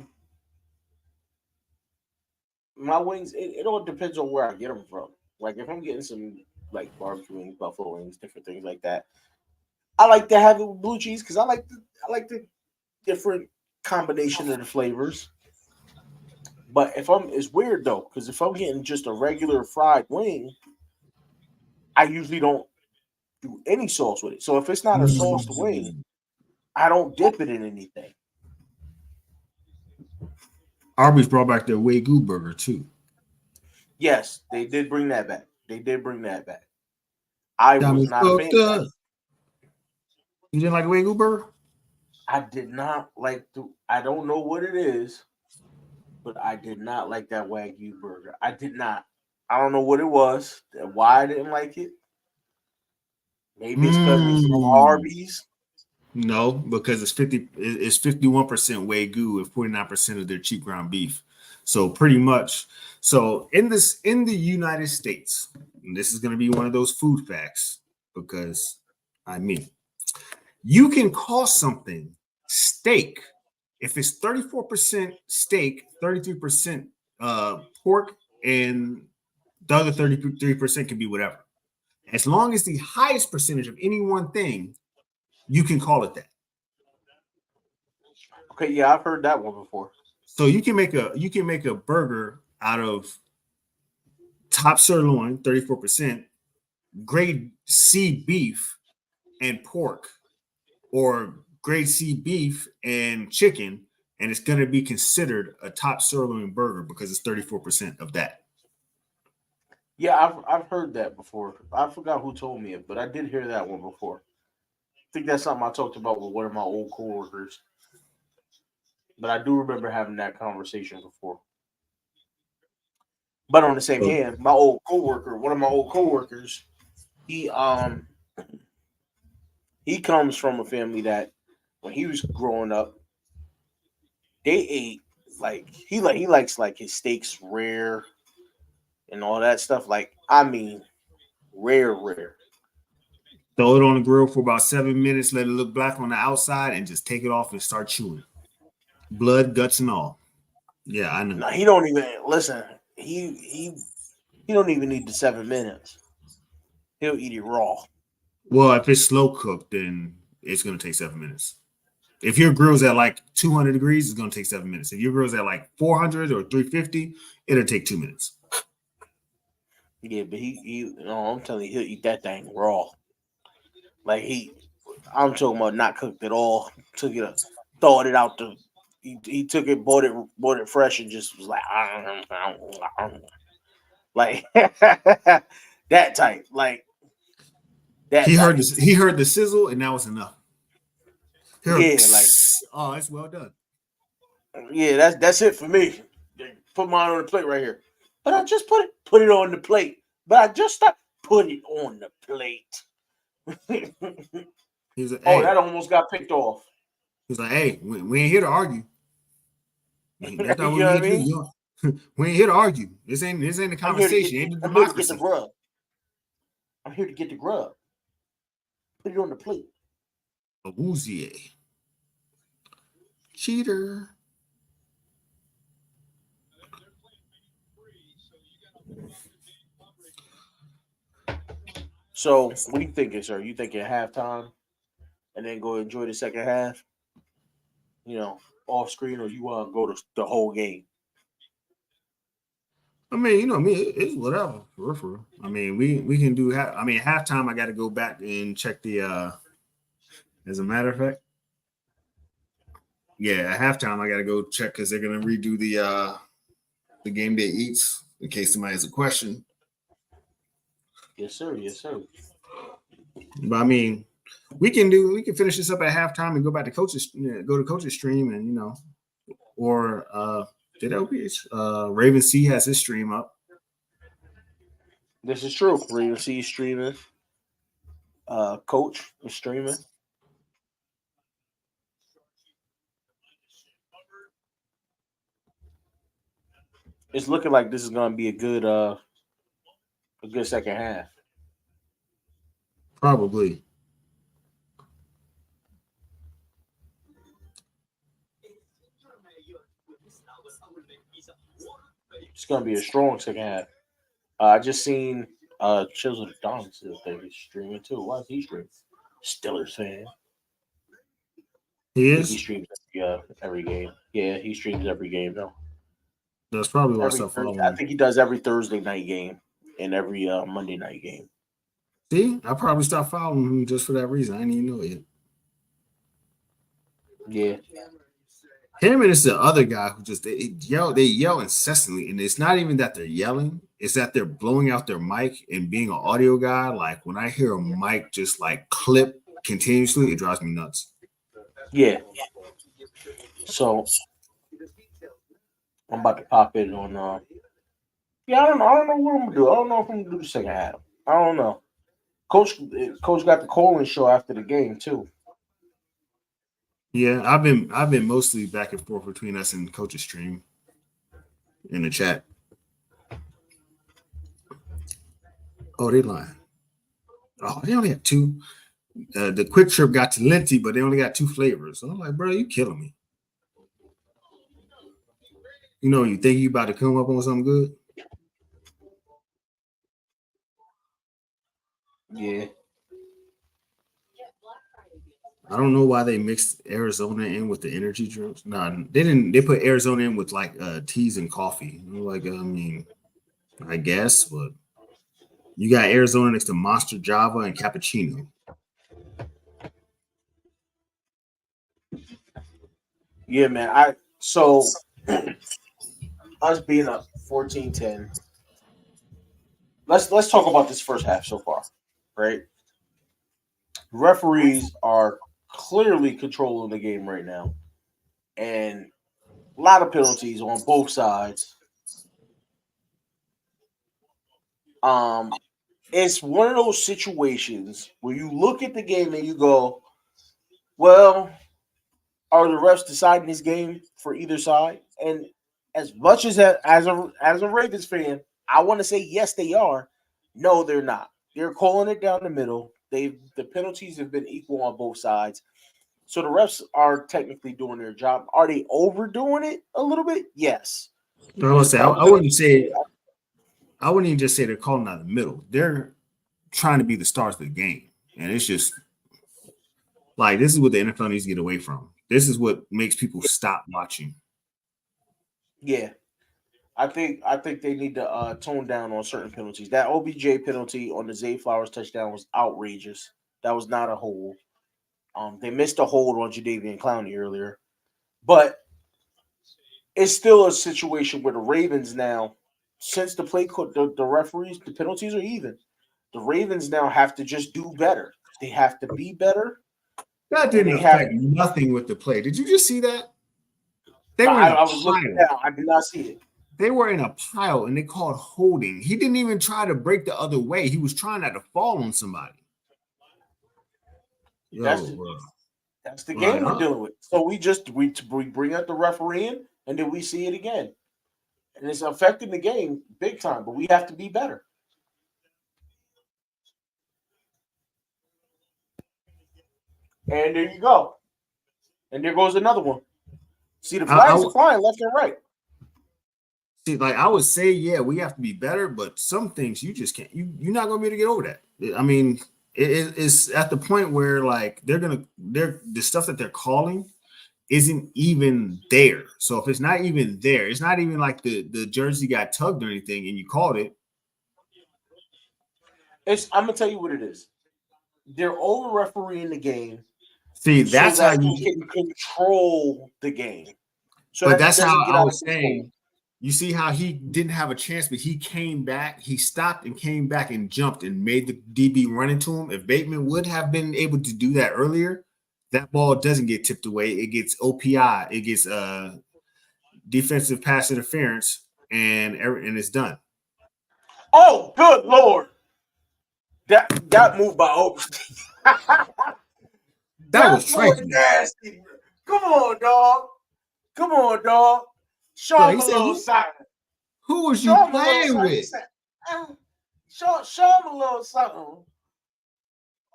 my wings. It all depends on where I get them from. Like if I'm getting some like barbecue wings, buffalo wings, different things like that. I like to have it with blue cheese because I like the different combination of the flavors. But if I'm it's weird though because if I'm getting just a regular fried wing, I usually don't do any sauce with it. So if it's not a sauced wing, I don't dip it in anything. Arby's brought back their Wagyu burger too. Yes, they did bring that back. They did bring that back. I Got was me not a fucked fan of that. up. You didn't like the Wagyu burger? I did not like the. I don't know what it is, but I did not like that Wagyu burger. I did not. I don't know what it was. Why I didn't like it. Maybe it's because it's from Mm. Arby's. No, because it's 51% Wagyu and 49% of their cheap ground beef. So pretty much, so in the United States, and this is going to be one of those food facts because I mean, you can call something steak if it's 34% steak, 33% pork, and the other 33% can be whatever. As long as the highest percentage of any one thing, you can call it that. Okay, yeah, I've heard that one before. So you can make a burger out of top sirloin, 34%, grade C beef and pork, or grade C beef and chicken, and it's going to be considered a top sirloin burger because it's 34% of that. Yeah, I've heard that before. I forgot who told me it, but I did hear that one before. I think that's something I talked about with one of my old coworkers. But I do remember having that conversation before. But on the same So, hand, my old coworker, one of my old coworkers, he um he comes from a family that when he was growing up, they ate like he likes like his steaks rare and all that stuff. Like I mean, rare. throw it on the grill for about 7 minutes, let it look black on the outside, and just take it off and start chewing. Blood, guts, and all. Yeah, I know. No, he don't even listen. He don't even need the 7 minutes. He'll eat it raw. Well, if it's slow cooked, then it's going to take 7 minutes. If your grill's at like 200 degrees, it's going to take 7 minutes. If your grill's at like 400 or 350, it'll take 2 minutes. Yeah, but he no, I'm telling you, he'll eat that thing raw. Like I'm talking about not cooked at all. Took it, thawed it out the. He took it, bought it fresh, and just was like, like that type, like that He heard type. this. He heard the sizzle, and that was enough. He heard, Yeah, like oh, it's well done. yeah, that's it for me. Put mine on the plate right here. But I just put it on the plate. But I just stopped put it on the plate. He's like, Oh, hey, that almost got picked off. he's like, hey, we ain't here to argue. That's not You what know we what here I to do. mean? We ain't here to argue. This ain't a I'm here to get conversation. Ain't a I'm here to get the democracy. grub. I'm here to get the grub. Put it on the plate. A Woozier. Cheater. So what do you thinking, sir? You thinking halftime and then go enjoy the second half? You know, off screen, or you want to go to the whole game? I mean, it's whatever. For real. I mean, we can do. I mean, halftime. I got to go back and check the. As a matter of fact, yeah, at halftime I got to go check because they're gonna redo the game day eats in case somebody has a question. Yes, sir. Yes, sir. But I mean, we can finish this up at halftime and go back to coaches, go to coaches stream, and or Did LPH? Raven C has his stream up. This is true. Raven C is streaming. Coach is streaming. It's looking like this is going to be a good second half. Probably. It's going to be a strong second half. I just seen Chisel Donis is streaming too. Why is he streaming? Steelers fan. He is. He streams every game. Yeah, he streams every game though. That's probably why I following. I think he does every Thursday night game and every Monday night game. See, I probably stopped following him just for that reason. I didn't even know it. Yeah. Him and it's the other guy who just they yell incessantly, and it's not even that they're yelling, it's that they're blowing out their mic. And being an audio guy, like when I hear a mic just like clip continuously, it drives me nuts. Yeah. So I'm about to pop in on I don't know what I'm gonna do. I don't know if I'm gonna do the second half. I don't know. Coach got the call-in show after the game too. Yeah, I've been mostly back and forth between us and Coach's stream in the chat. Oh, they lying. Oh, they only have two. The quick trip got to Linty, but they only got 2 flavors. So I'm like, bro, you killing me. You know, you think you about to come up on something good? Yeah. I don't know why they mixed Arizona in with the energy drinks. No, they didn't. They put Arizona in with like teas and coffee. Like, I mean, I guess, but you got Arizona next to Monster Java and Cappuccino. Yeah, man. So us being up 14-10. Let's talk about this first half so far, right? Referees are clearly controlling the game right now, and a lot of penalties on both sides. It's one of those situations where you look at the game and you go, well, are the refs deciding this game for either side? And as much as a Ravens fan, I want to say yes, they are. No, they're not. They're calling it down the middle. The penalties have been equal on both sides. So the refs are technically doing their job. Are they overdoing it a little bit? Yes. I wouldn't even just say they're calling out the middle. They're trying to be the stars of the game. And it's just like, this is what the NFL needs to get away from. This is what makes people stop watching. Yeah. I think they need to tone down on certain penalties. That OBJ penalty on the Zay Flowers touchdown was outrageous. That was not a hold. They missed a hold on Jadeveon Clowney earlier. But it's still a situation where the Ravens now, since the referees, the penalties are even. The Ravens now have to just do better. They have to be better. That didn't affect nothing with the play. Did you just see that? I was looking down. I did not see it. They were in a pile, and they called holding. He didn't even try to break the other way. He was trying not to fall on somebody. That's the game we're dealing with. So we bring out the referee in, and then we see it again. And it's affecting the game big time, but we have to be better. And there you go. And there goes another one. See, the flags are flying left and right. See, like I would say, yeah, we have to be better, but some things you just can't. You're not gonna be able to get over that. I mean, it's at the point where like the stuff that they're calling isn't even there. So if it's not even there, it's not even like the jersey got tugged or anything, and you called it. I'm gonna tell you what it is. They're over refereeing the game. See, that's so that how you can control the game. So but that's how I was saying. You see how he didn't have a chance, but he came back. He stopped and came back and jumped and made the DB run into him. If Bateman would have been able to do that earlier, that ball doesn't get tipped away. It gets OPI. It gets defensive pass interference, and it's done. Oh, good Lord. That move by Oberstein. That was boy tricky. nasty. Come on, dog. Come on, dog. Show Look, him he a said, little something. who was Show you him a little playing something. He with? said, show him a little something.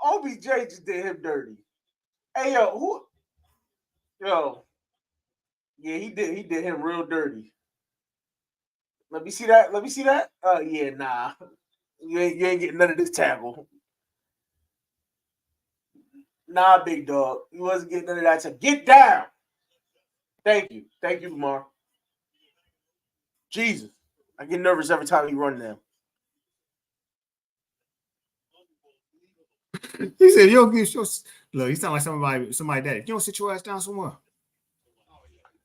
OBJ just did him dirty. Hey, yo, yeah, he did him real dirty. Let me see that. Yeah, nah. You ain't getting none of this tackle. Nah, big dog. You wasn't getting none of that. So get down. Thank you, Lamar. Jesus, I get nervous every time you run now. He said, "You don't get your look." He sound like somebody that. You don't sit your ass down somewhere.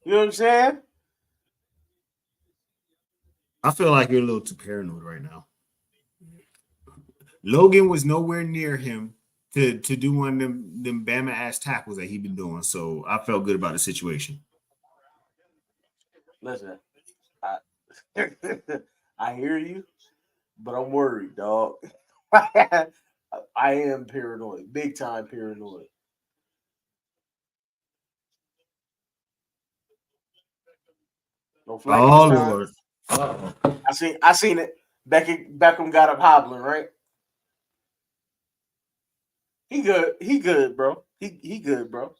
You know what I'm saying? I feel like you're a little too paranoid right now. Logan was nowhere near him to do one of them Bama ass tackles that he been doing. So I felt good about the situation. Listen, I, I hear you, but I'm worried, dog. I am paranoid, big time paranoid. No flag this Oh time. Lord. I seen it. Beckham got up hobbling, right? He good, bro. He good, bro.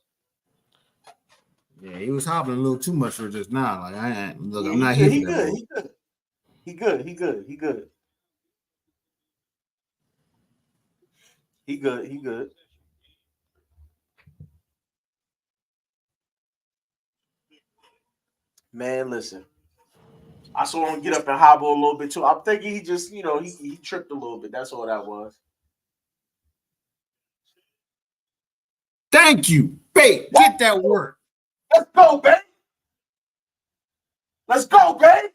Yeah, he was hobbling a little too much for just now. Like Yeah, I'm he not good. here for He that good. bull. He good. He good. He good. He good. He good. He good. Man, listen. I saw him get up and hobble a little bit too. I'm thinking he just, he tripped a little bit. That's all that was. Thank you. Babe, get that work. Let's go, babe. Let's go, babe.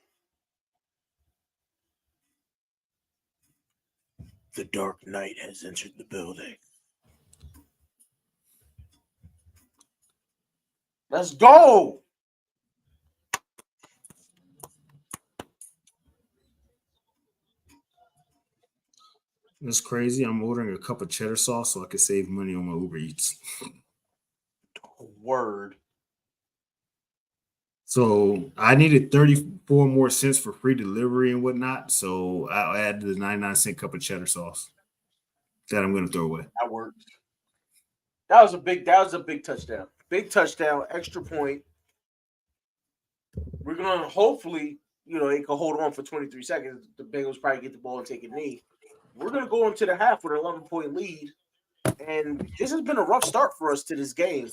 The Dark Knight has entered the building. Let's go. That's crazy. I'm ordering a cup of cheddar sauce so I can save money on my Uber Eats. Word. So I needed 34 more cents for free delivery and whatnot. So I added the 99-cent cup of cheddar sauce that I'm going to throw away. That worked. That was a big touchdown. Big touchdown, extra point. We're gonna hopefully, they can hold on for 23 seconds. The Bengals probably get the ball and take a knee. We're gonna go into the half with an 11-point lead. And this has been a rough start for us to this game.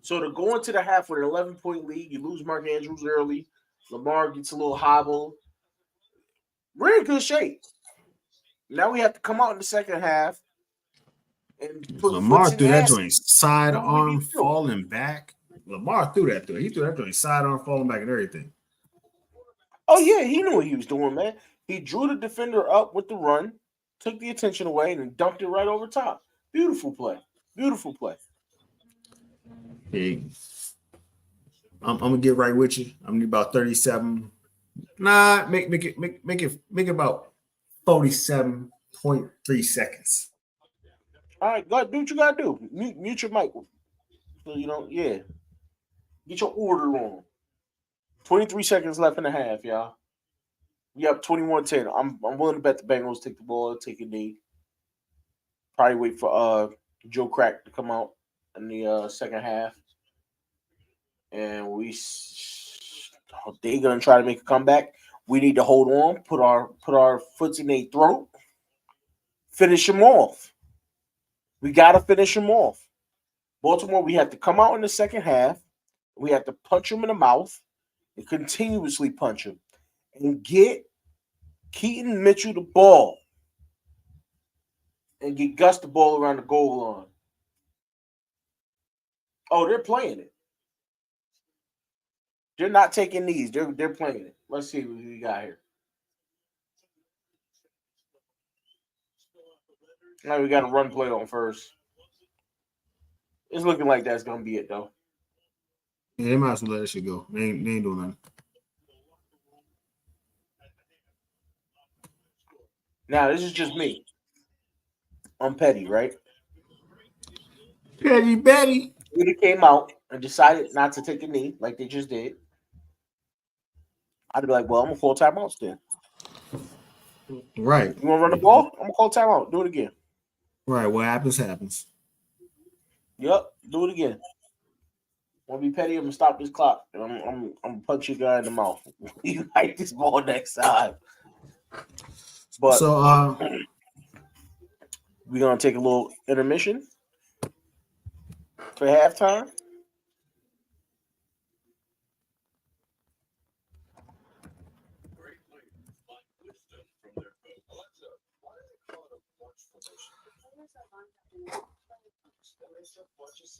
So to go into the half with an 11-point lead, you lose Mark Andrews early. Lamar gets a little hobble. We're in good shape. Now we have to come out in the second half and put Lamar foots in threw that ass. joint Do what we sidearm need to do. falling back. Lamar threw that through. He threw that joint sidearm falling back and everything. Oh, yeah, he knew what he was doing, man. He drew the defender up with the run, took the attention away, and then dunked it right over top. Beautiful play. Beautiful play. Hey, I'm gonna get right with you. I'm gonna need about 37. Nah, make it about 47.3 seconds. All right, go ahead, do what you gotta do. Mute your mic. So, yeah. Get your order on. 23 seconds left in the half, y'all. We up 21-10. I'm willing to bet the Bengals take the ball, take a knee. Probably wait for Joe Crack to come out in the second half. And they're gonna try to make a comeback. We need to hold on, put our foots in their throat, finish them off. We gotta finish them off. Baltimore, we have to come out in the second half. We have to punch them in the mouth and continuously punch them and get Keaton Mitchell the ball and get Gus the ball around the goal line. Oh, they're playing it. They're not taking these. They're playing it. Let's see what we got here. Now we got a run play on first. It's looking like that's gonna be it though. Yeah, they might as well let that shit go. They ain't doing nothing. Now, this is just me. I'm petty, right? Petty Betty. If they came out and decided not to take a knee like they just did, I'd be like, well, I'm gonna call timeouts then. Right. You wanna run the ball? I'm gonna call timeout. Do it again. Right. What happens, happens. Yep, do it again. Want to be petty? I'm gonna stop this clock and I'm gonna punch your guy in the mouth. You like this ball next time. But So we're gonna take a little intermission for halftime.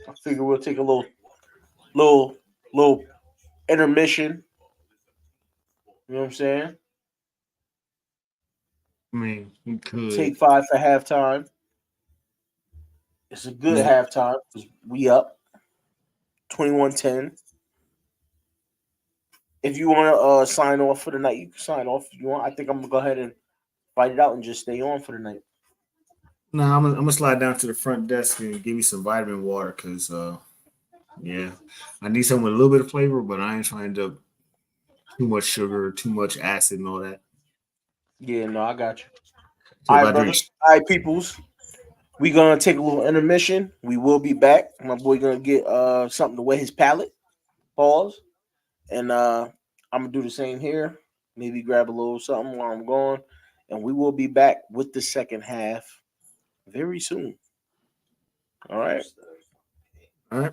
I figure we'll take a little intermission. You know what I'm saying? I mean, we could. Take 5 for halftime. It's a good halftime because we up 21-10. If you want to sign off for the night, you can sign off if you want. I think I'm gonna go ahead and fight it out and just stay on for the night. No, I'm gonna slide down to the front desk and give me some vitamin water because yeah, I need something with a little bit of flavor, but I ain't trying to too much sugar, too much acid, and all that. Yeah, no, I got you. So All if right, I drink, brother. All right, peoples. We gonna take a little intermission. We will be back. My boy gonna get something to wet his palate. Pause. And I'm gonna do the same here. Maybe grab a little something while I'm gone. And we will be back with the second half very soon. All right. all right.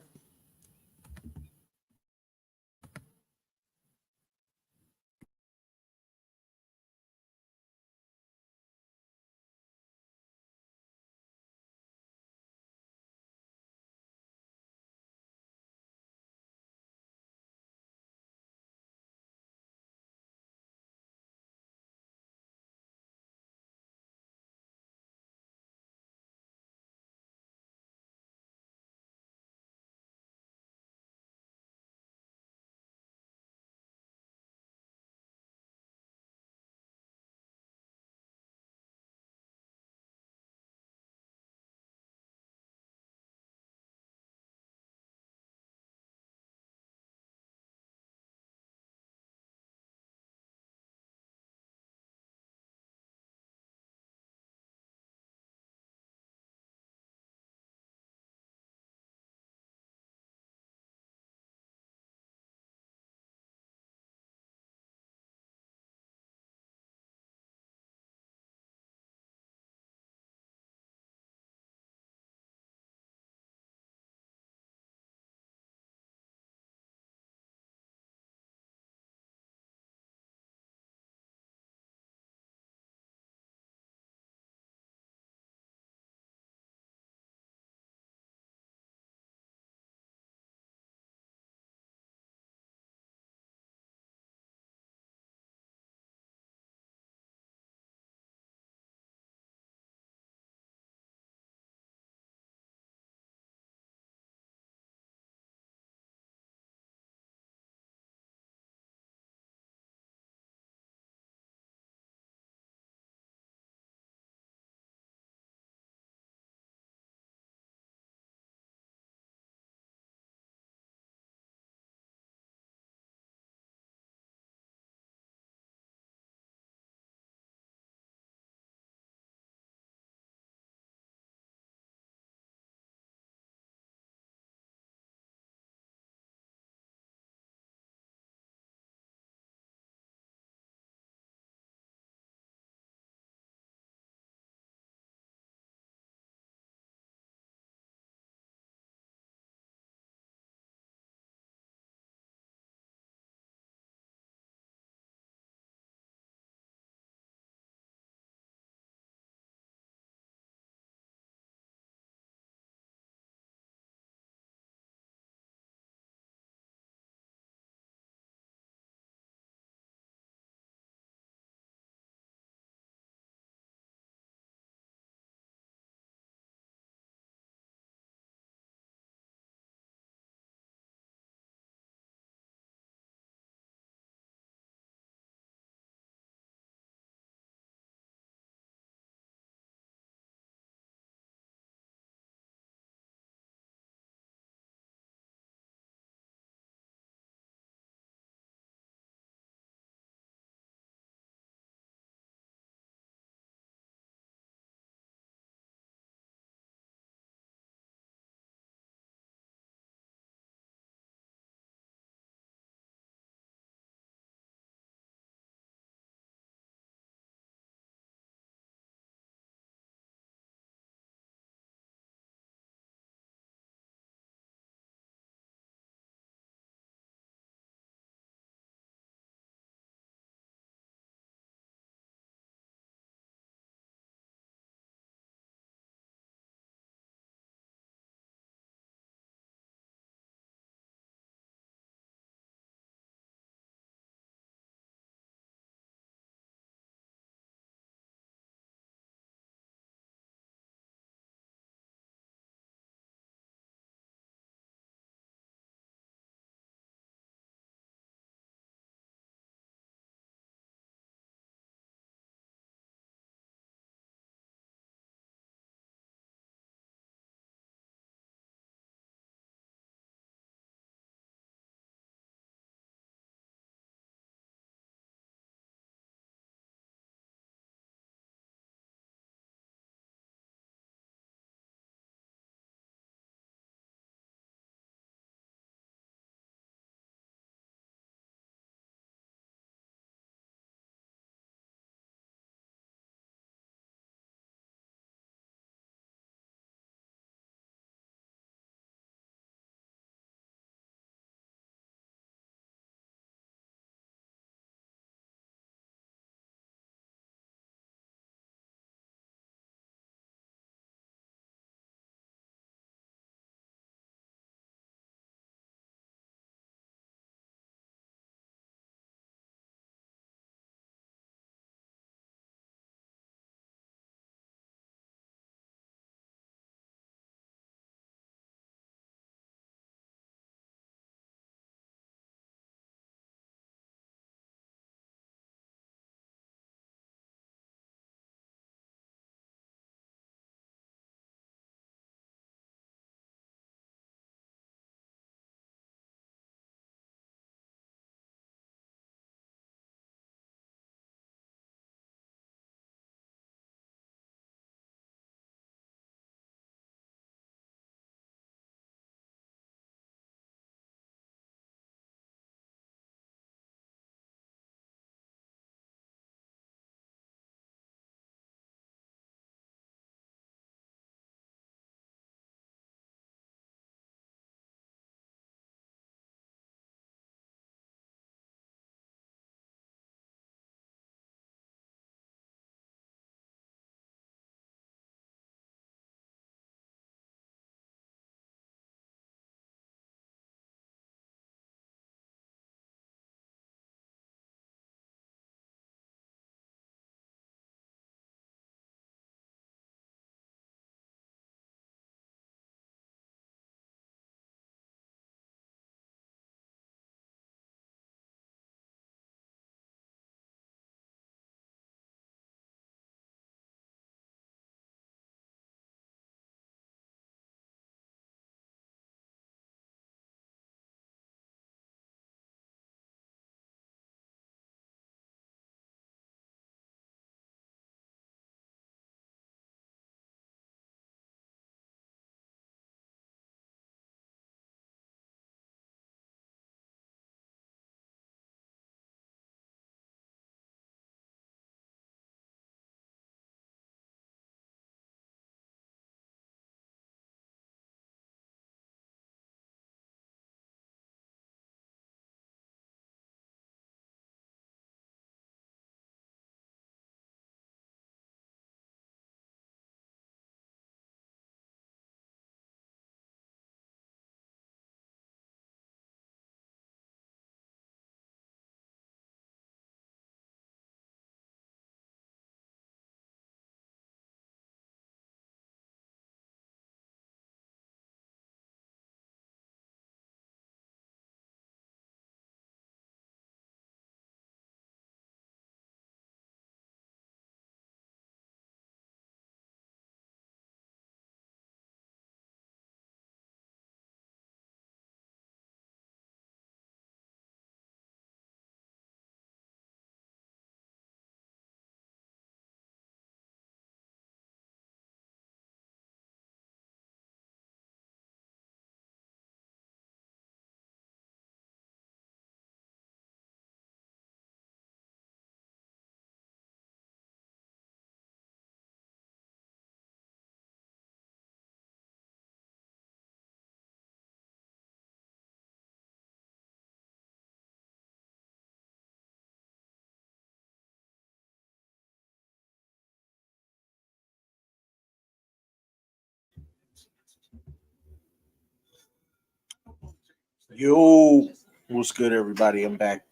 Yo, what's good, everybody? I'm back.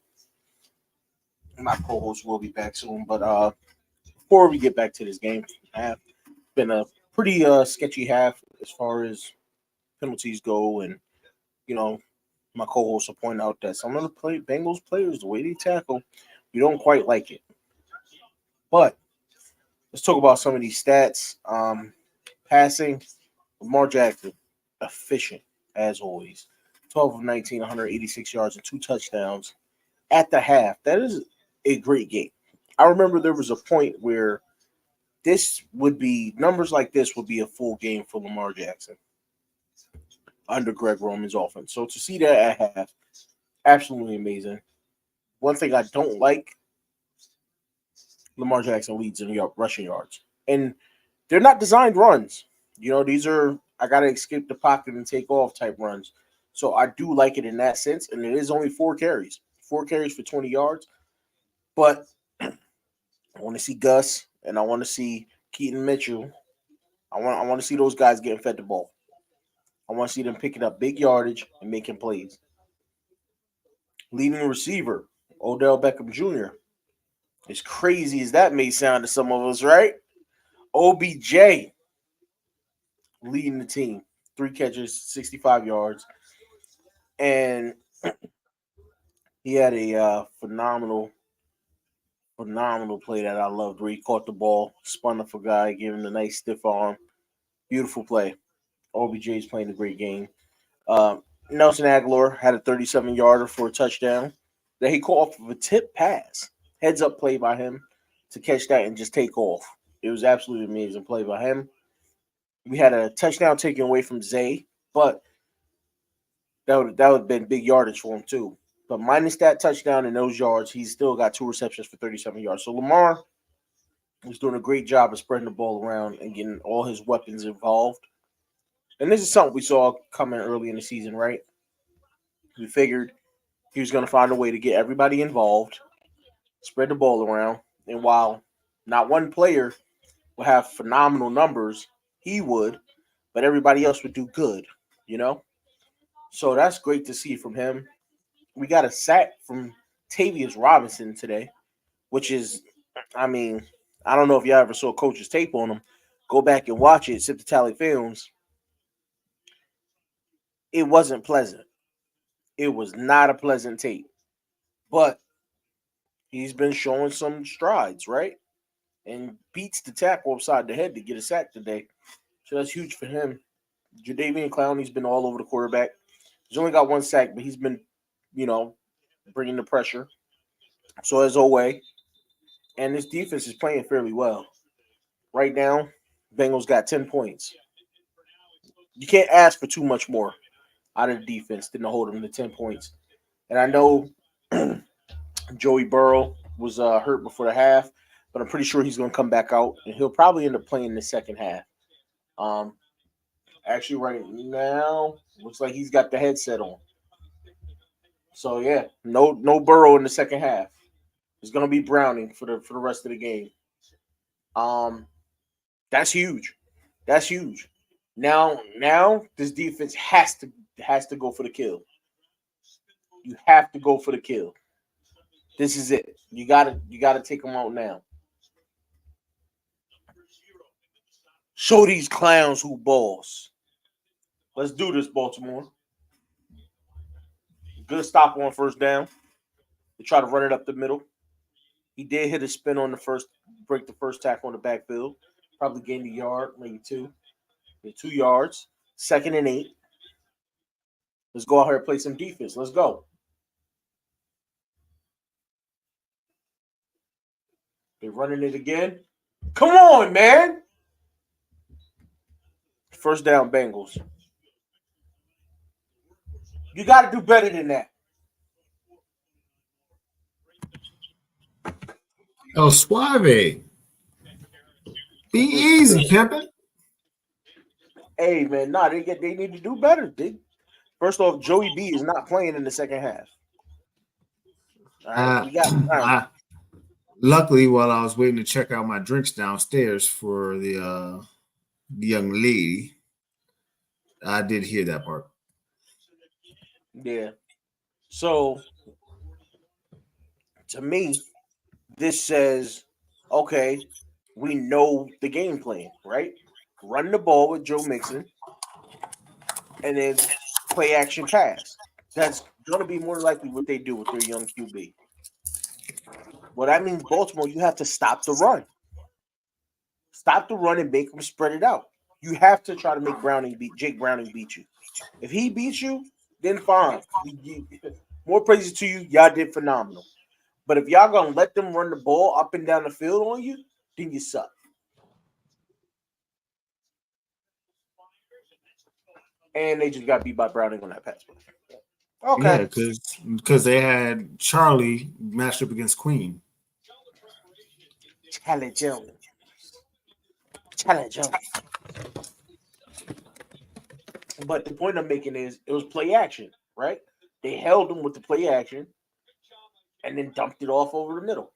My co-host will be back soon, but before we get back to this game, have been a pretty sketchy half as far as penalties go, and you know my co-host will point out that some of the Bengals players, the way they tackle, we don't quite like it. But let's talk about some of these stats. Passing, Lamar Jackson, efficient as always. 12 of 19, 186 yards and 2 touchdowns at the half. That is a great game. I remember there was a point where this would be numbers like this would be a full game for Lamar Jackson under Greg Roman's offense. So to see that at half, absolutely amazing. One thing I don't like, Lamar Jackson leads in rushing yards. And they're not designed runs. These are I gotta escape the pocket and take off type runs. So I do like it in that sense. And it is only 4 carries. 4 carries for 20 yards. But I want to see Gus and I want to see Keaton Mitchell. I want to see those guys getting fed the ball. I want to see them picking up big yardage and making plays. Leading receiver, Odell Beckham Jr. As crazy as that may sound to some of us, right? OBJ leading the team. 3 catches, 65 yards. And he had a phenomenal play that I loved where he caught the ball, spun up a guy, gave him a nice stiff arm. Beautiful play. OBJ is playing a great game. Nelson Aguilar had a 37-yarder for a touchdown that he caught off of a tip pass. Heads up play by him to catch that and just take off. It was absolutely amazing play by him. We had a touchdown taken away from Zay, but that would have been big yardage for him too. But minus that touchdown and those yards, he's still got 2 receptions for 37 yards. So Lamar was doing a great job of spreading the ball around and getting all his weapons involved. And this is something we saw coming early in the season, right? We figured he was going to find a way to get everybody involved, spread the ball around, and while not one player would have phenomenal numbers, he would, but everybody else would do good, you know? So that's great to see from him. We got a sack from Tavius Robinson today, which is, I don't know if y'all ever saw Coach's tape on him. Go back and watch it, sip the tally films. It wasn't pleasant. It was not a pleasant tape. But he's been showing some strides, right? And beats the tackle upside the head to get a sack today. So that's huge for him. Jadeveon Clowney's been all over the quarterback. He's only got 1 sack, but he's been, bringing the pressure. So as always. And this defense is playing fairly well. Right now, Bengals got 10 points. You can't ask for too much more out of the defense than to hold them to 10 points. And I know Joey Burrow was hurt before the half, but I'm pretty sure he's going to come back out, and he'll probably end up playing the second half. Actually, right now, looks like he's got the headset on. So yeah, no Burrow in the second half. It's going to be Browning for the rest of the game. That's huge. That's huge. Now this defense has to go for the kill. You have to go for the kill. This is it. You gotta take them out now. Show these clowns who balls. Let's do this, Baltimore. Good stop on first down. They try to run it up the middle. He did hit a spin on break the first tackle on the backfield. Probably gained a yard, maybe 2. 2 yards. 2nd and 8. Let's go out here and play some defense. Let's go. They're running it again. Come on, man. First down, Bengals. You got to do better than that. Oh, Suave. Be easy, pimpin'. Hey, man, they need to do better. First off, Joey B is not playing in the second half. All right, we got time. Luckily, while I was waiting to check out my drinks downstairs for the young lady, I did hear that part. Yeah. So to me, this says, okay, we know the game plan, right? Run the ball with Joe Mixon and then play action pass. That's going to be more likely what they do with their young QB. Well, that means Baltimore, you have to stop the run. Stop the run and make them spread it out. You have to try to make Jake Browning beat you. If he beats you, then fine. More praises to you. Y'all did phenomenal. But if y'all gonna let them run the ball up and down the field on you, then you suck. And they just got beat by Browning on that pass play. Okay. Yeah, because they had Charlie matched up against Queen. Challenge Jones. But the point I'm making is it was play action, right? They held them with the play action and then dumped it off over the middle.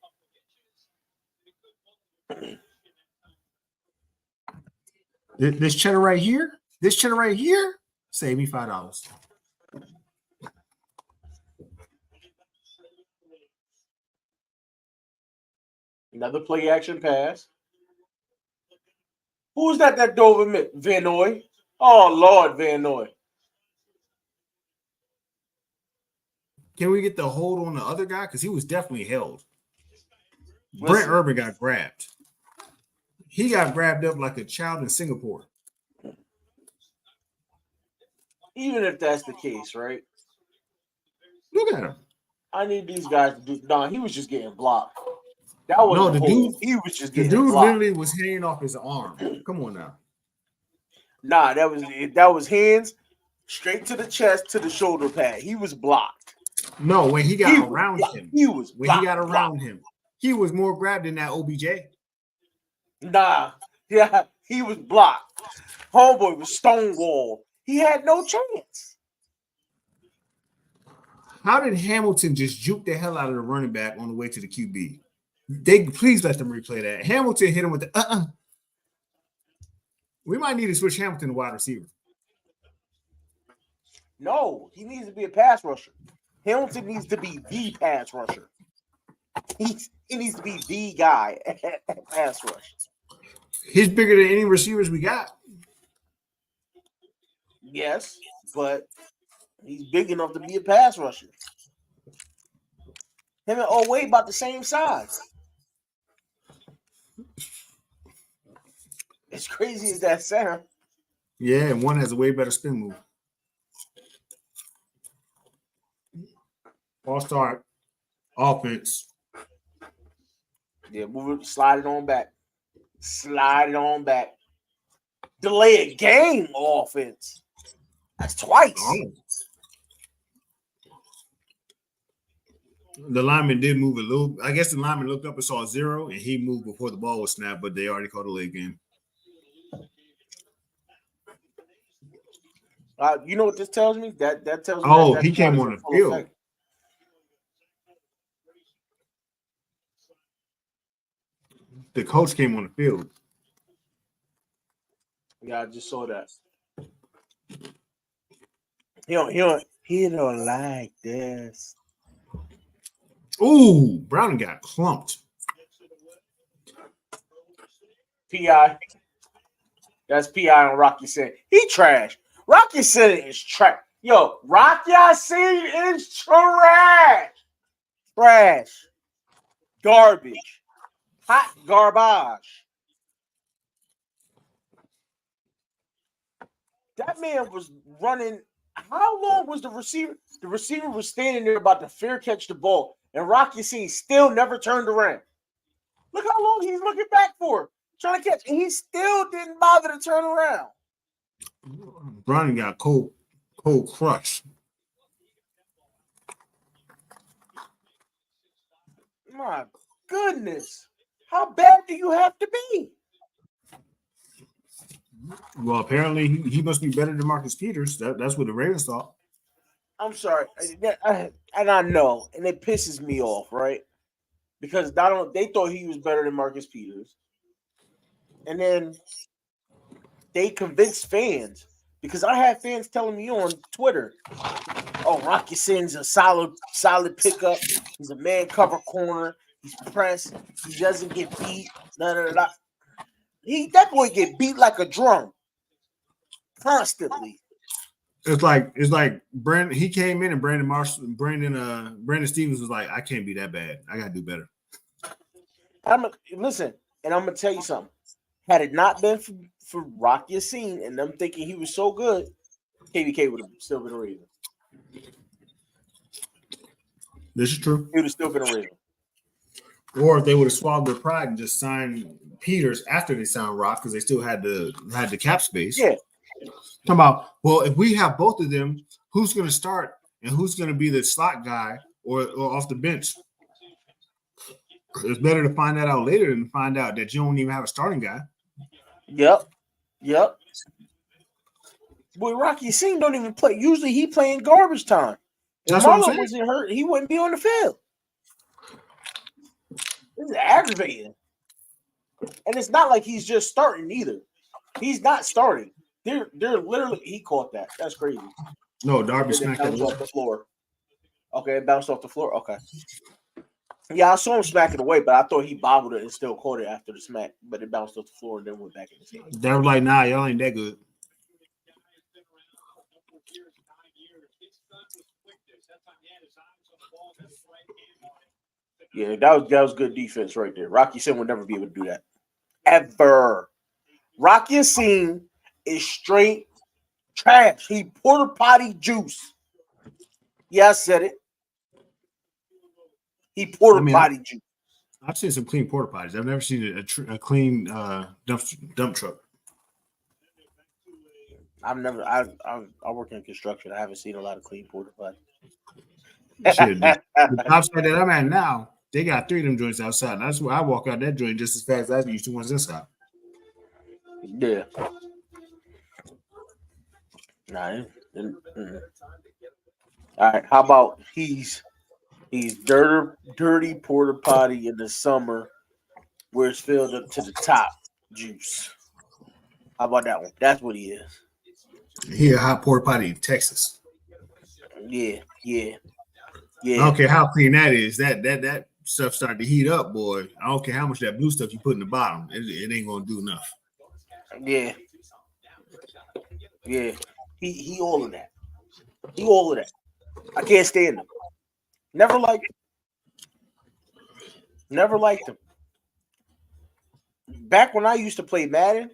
This cheddar right here, save me $5. Another play action pass. Who's that dove Van Noy? Oh, Lord, Van Noy. Can we get the hold on the other guy? Because he was definitely held. Brent Urban got grabbed. He got grabbed up like a child in Singapore. Even if that's the case, right? Look at him. I need these guys to do. No, he was just getting blocked. That was no, the dude. He was just getting the dude blocked. Literally was hanging off his arm. Come on now. Nah, that was hands straight to the chest to the shoulder pad. He was blocked. No, when he got around him, he was when he got around him, he was more grabbed than that OBJ. Nah, yeah, he was blocked. Homeboy was stonewalled. He had no chance. How did Hamilton just juke the hell out of the running back on the way to the QB? They please let them replay that. Hamilton hit him with the We might need to switch Hamilton to wide receiver. No, he needs to be a pass rusher. Hamilton needs to be the pass rusher. He needs to be the guy at pass rush. He's bigger than any receivers we got. Yes, but he's big enough to be a pass rusher. Him and Oway about the same size. As crazy as that sounds. Yeah, and one has a way better spin move. All-star offense. Yeah, move it, slide it on back. Slide it on back. Delay a game offense. That's twice. Oh. The lineman did move a little. I guess the lineman looked up and saw 0, and he moved before the ball was snapped, but they already called a late game. You know what this tells me? That tells me. Oh, he came on the field. Effect. The coach came on the field. Yeah, I just saw that. He don't like this. Ooh, Browning got clumped. PI. That's PI on Rocky Sin. He trash. Rocky Sin is trash. Yo, Rocky Sin is trash. Trash. Garbage. Hot garbage. That man was running. How long was the receiver? The receiver was standing there about to fair catch the ball, and Rocky Sin still never turned around. Look how long he's looking back for, trying to catch, and he still didn't bother to turn around. Browning got cold crush. My goodness. How bad do you have to be? Well, apparently he must be better than Marcus Peters. That's what the Ravens thought. I'm sorry. And I know, and it pisses me off, right? Because they thought he was better than Marcus Peters. And then they convinced fans, because I had fans telling me on Twitter, Oh, Rocky Sin's a solid pickup. He's a man cover corner. He's pressed. He doesn't get beat. That boy get beat like a drum constantly. It's like Brandon. He came in and Brandon Stevens was like, I can't be that bad. I gotta do better. Listen, and I'm gonna tell you something. Had it not been for Rocky Sin and them thinking he was so good, KBK would have still been a Raven. This is true. He would have still been a Raven. Or if they would have swallowed their pride and just signed Peters after they signed Rock because they still had the cap space. Yeah. Talking about, well, if we have both of them, who's going to start and who's going to be the slot guy or off the bench? It's better to find that out later than find out that you don't even have a starting guy. Yep. Boy, Rocky Sin don't even play. Usually he playing garbage time. If Marlon wasn't hurt, he wouldn't be on the field. This is aggravating. And it's not like he's just starting either. He's not starting. They're literally, he caught that. That's crazy. No, Darby smacked it off the floor. Okay, it bounced off the floor. Okay. Yeah, I saw him smack it away, but I thought he bobbled it and still caught it after the smack, but it bounced off the floor and then went back in his hand. They were like, nah, y'all ain't that good. Yeah, that was good defense right there. Rocky Sin would never be able to do that. Ever. Rocky Sin is straight trash. He porta potty juice. Yeah, I said it. He porta potty juice. I've seen some clean porta potties. I've never seen a clean dump truck. I work in construction. I haven't seen a lot of clean porta potties. Shit, the top side that I'm at now, they got 3 of them joints outside. And that's where I walk out that joint just as fast as I used to ones inside. Yeah. Nah. All right. How about he's dirty porta potty in the summer where it's filled up to the top juice. How about that one? That's what he is. He a hot porta potty in Texas. Yeah. I don't care how clean that is. That stuff started to heat up, boy. I don't care how much that blue stuff you put in the bottom. It ain't gonna do enough. Yeah. He all of that. He all of that. I can't stand him. Never liked him. Back when I used to play Madden,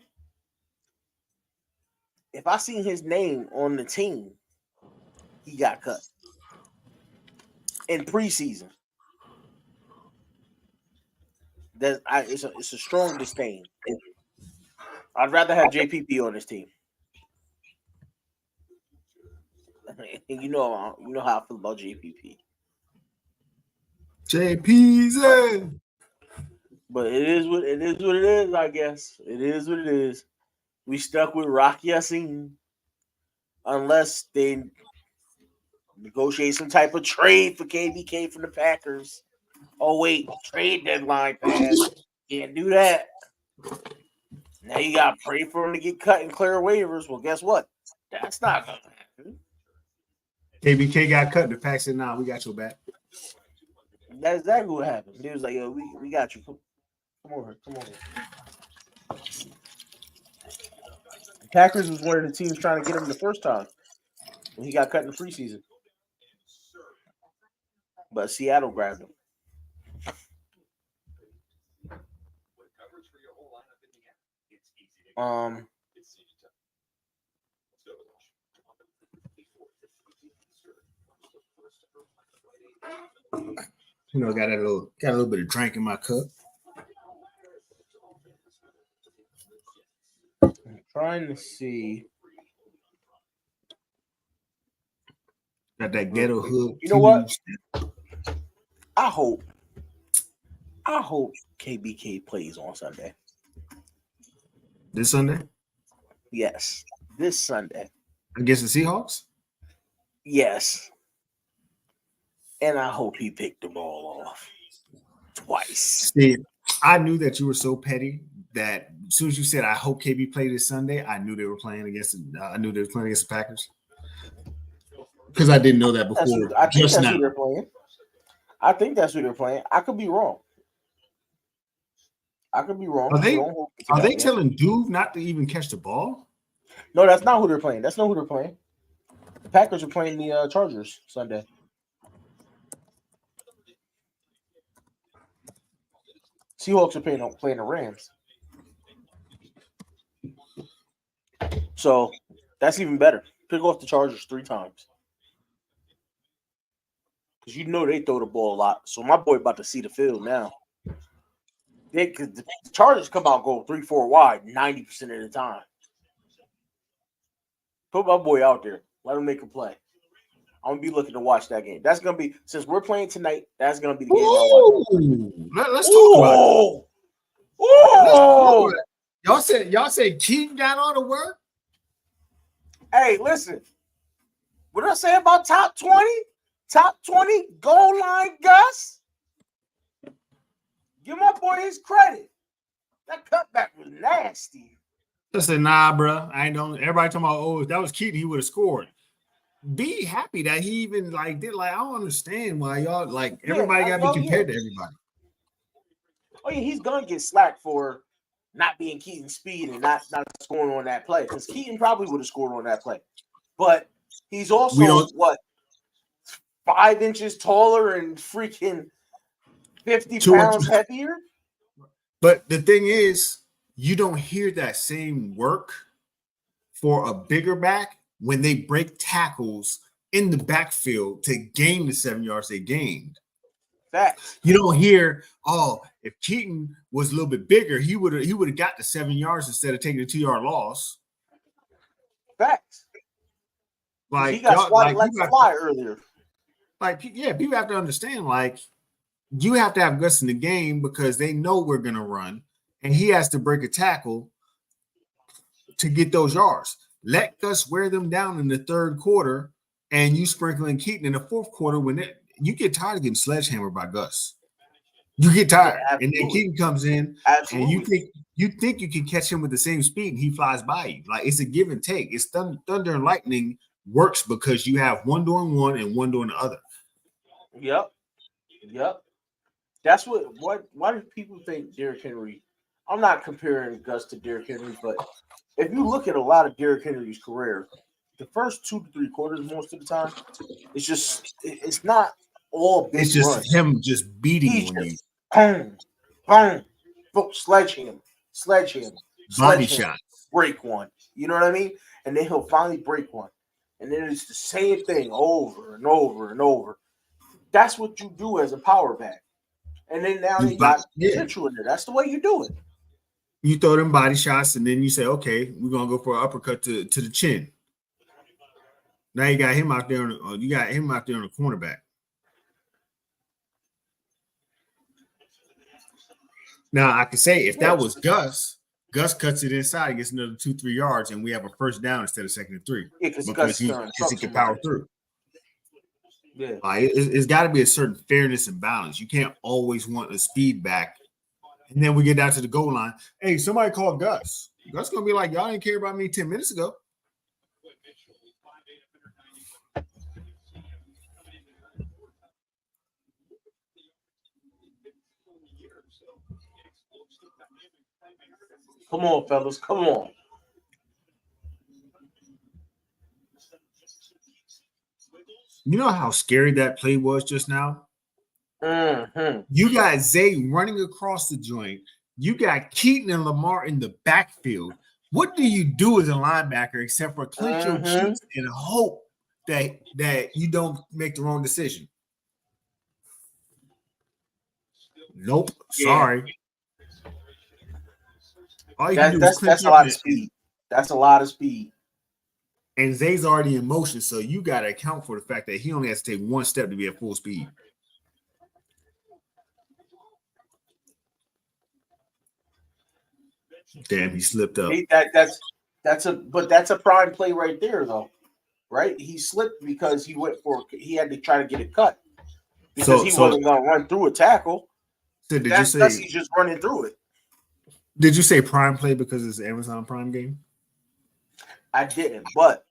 if I seen his name on the team, he got cut in preseason. It's a strong disdain. I'd rather have JPP on this team. You know how I feel about JPP. JP's. But it is what it is, I guess. It is what it is. We stuck with Rocky Sin unless they negotiate some type of trade for KBK from the Packers. Oh, wait, trade deadline pass. Can't do that. Now you got to pray for him to get cut and clear waivers. Well, guess what? That's not going to happen. KBK got cut. The Pack said, nah, we got your back. That's exactly what happened. He was like, yo, we got you. Come on. The Packers was one of the teams trying to get him the first time when he got cut in the preseason. But Seattle grabbed him. You know, got a little bit of drink in my cup. I'm trying to see. Got that ghetto hood. You know what? I hope KBK plays on Sunday. This Sunday? Yes, this Sunday. Against the Seahawks? Yes. And I hope he picked the ball off twice. Steve, I knew that you were so petty that as soon as you said, I hope KB played this Sunday, I knew they were playing against the Packers. Because I didn't know that before. I think that's who they're playing. I think that's who they're playing. I could be wrong. Are they telling Duve not to even catch the ball? No, that's not who they're playing. That's not who they're playing. The Packers are playing the Chargers Sunday. Seahawks are playing the Rams. So that's even better. Pick off the Chargers 3 times. Because you know they throw the ball a lot. So my boy about to see the field now. The Chargers come out and go 3-4 wide 90% of the time. Put my boy out there. Let him make a play. I'm going to be looking to watch that game. That's going to be, since we're playing tonight, that's going to be the game I watch. Let's talk about it. Y'all said Keaton got all the work? Hey, listen. What did I say about top 20? Top 20 goal line Gus? Give my boy his credit. That cutback was nasty. I said, nah, bro. I don't. Everybody talking about, oh, if that was Keaton, he would have scored. Be happy that he even did. I don't understand why y'all everybody got to be compared to everybody. Oh yeah, he's gonna get slack for not being Keaton's speed and not scoring on that play, because Keaton probably would have scored on that play. But he's also 5 inches taller and freaking 50 pounds heavier. But the thing is, you don't hear that same work for a bigger back when they break tackles in the backfield to gain the 7 yards they gained. Facts. You don't hear, oh, if Keaton was a little bit bigger, he would have got the 7 yards instead of taking a 2-yard loss. Facts. He got swatted like a fly earlier. People have to understand, you have to have Gus in the game because they know we're going to run, and he has to break a tackle to get those yards. Let Gus wear them down in the third quarter, and you sprinkle in Keaton in the fourth quarter when you get tired of getting sledgehammered by Gus. You get tired, and then Keaton comes in, and you think you can catch him with the same speed, and he flies by you. It's a give and take. It's thunder and lightning works because you have one doing one and one doing the other. Yep. That's why do people think Derrick Henry? I'm not comparing Gus to Derrick Henry, but if you look at a lot of Derrick Henry's career, the first 2 to 3 quarters, most of the time, it's not all big. It's just runs. Him just beating on you. Boom, sledge him, body shot, break one. You know what I mean? And then he'll finally break one, and then it's the same thing over and over and over. That's what you do as a power back. And then now you got potential in there. That's the way you do it. You throw them body shots, and then you say, okay, we're going to go for an uppercut to the chin. Now you got him out there on the cornerback. Now I can say if that was Gus cuts it inside and gets another 2-3 yards, and we have a first down instead of 2nd and 3. Yeah, because he can power through. Yeah, it's got to be a certain fairness and balance. You can't always want a speed back, and then we get down to the goal line. Hey, somebody call Gus. Gus gonna be like, y'all didn't care about me 10 minutes ago. Come on, fellas. Come on. You know how scary that play was just now? Mm-hmm. You got Zay running across the joint. You got Keaton and Lamar in the backfield. What do you do as a linebacker except for clench your cheeks and hope that you don't make the wrong decision? Nope. Sorry. That's a lot of speed. That's a lot of speed. And Zay's already in motion, so you got to account for the fact that he only has to take one step to be at full speed. Damn, he slipped up. That's a prime play right there, though, right? He slipped because he had to try to get it cut because he wasn't going to run through a tackle. So he's just running through it. Did you say prime play because it's an Amazon Prime game? I didn't, but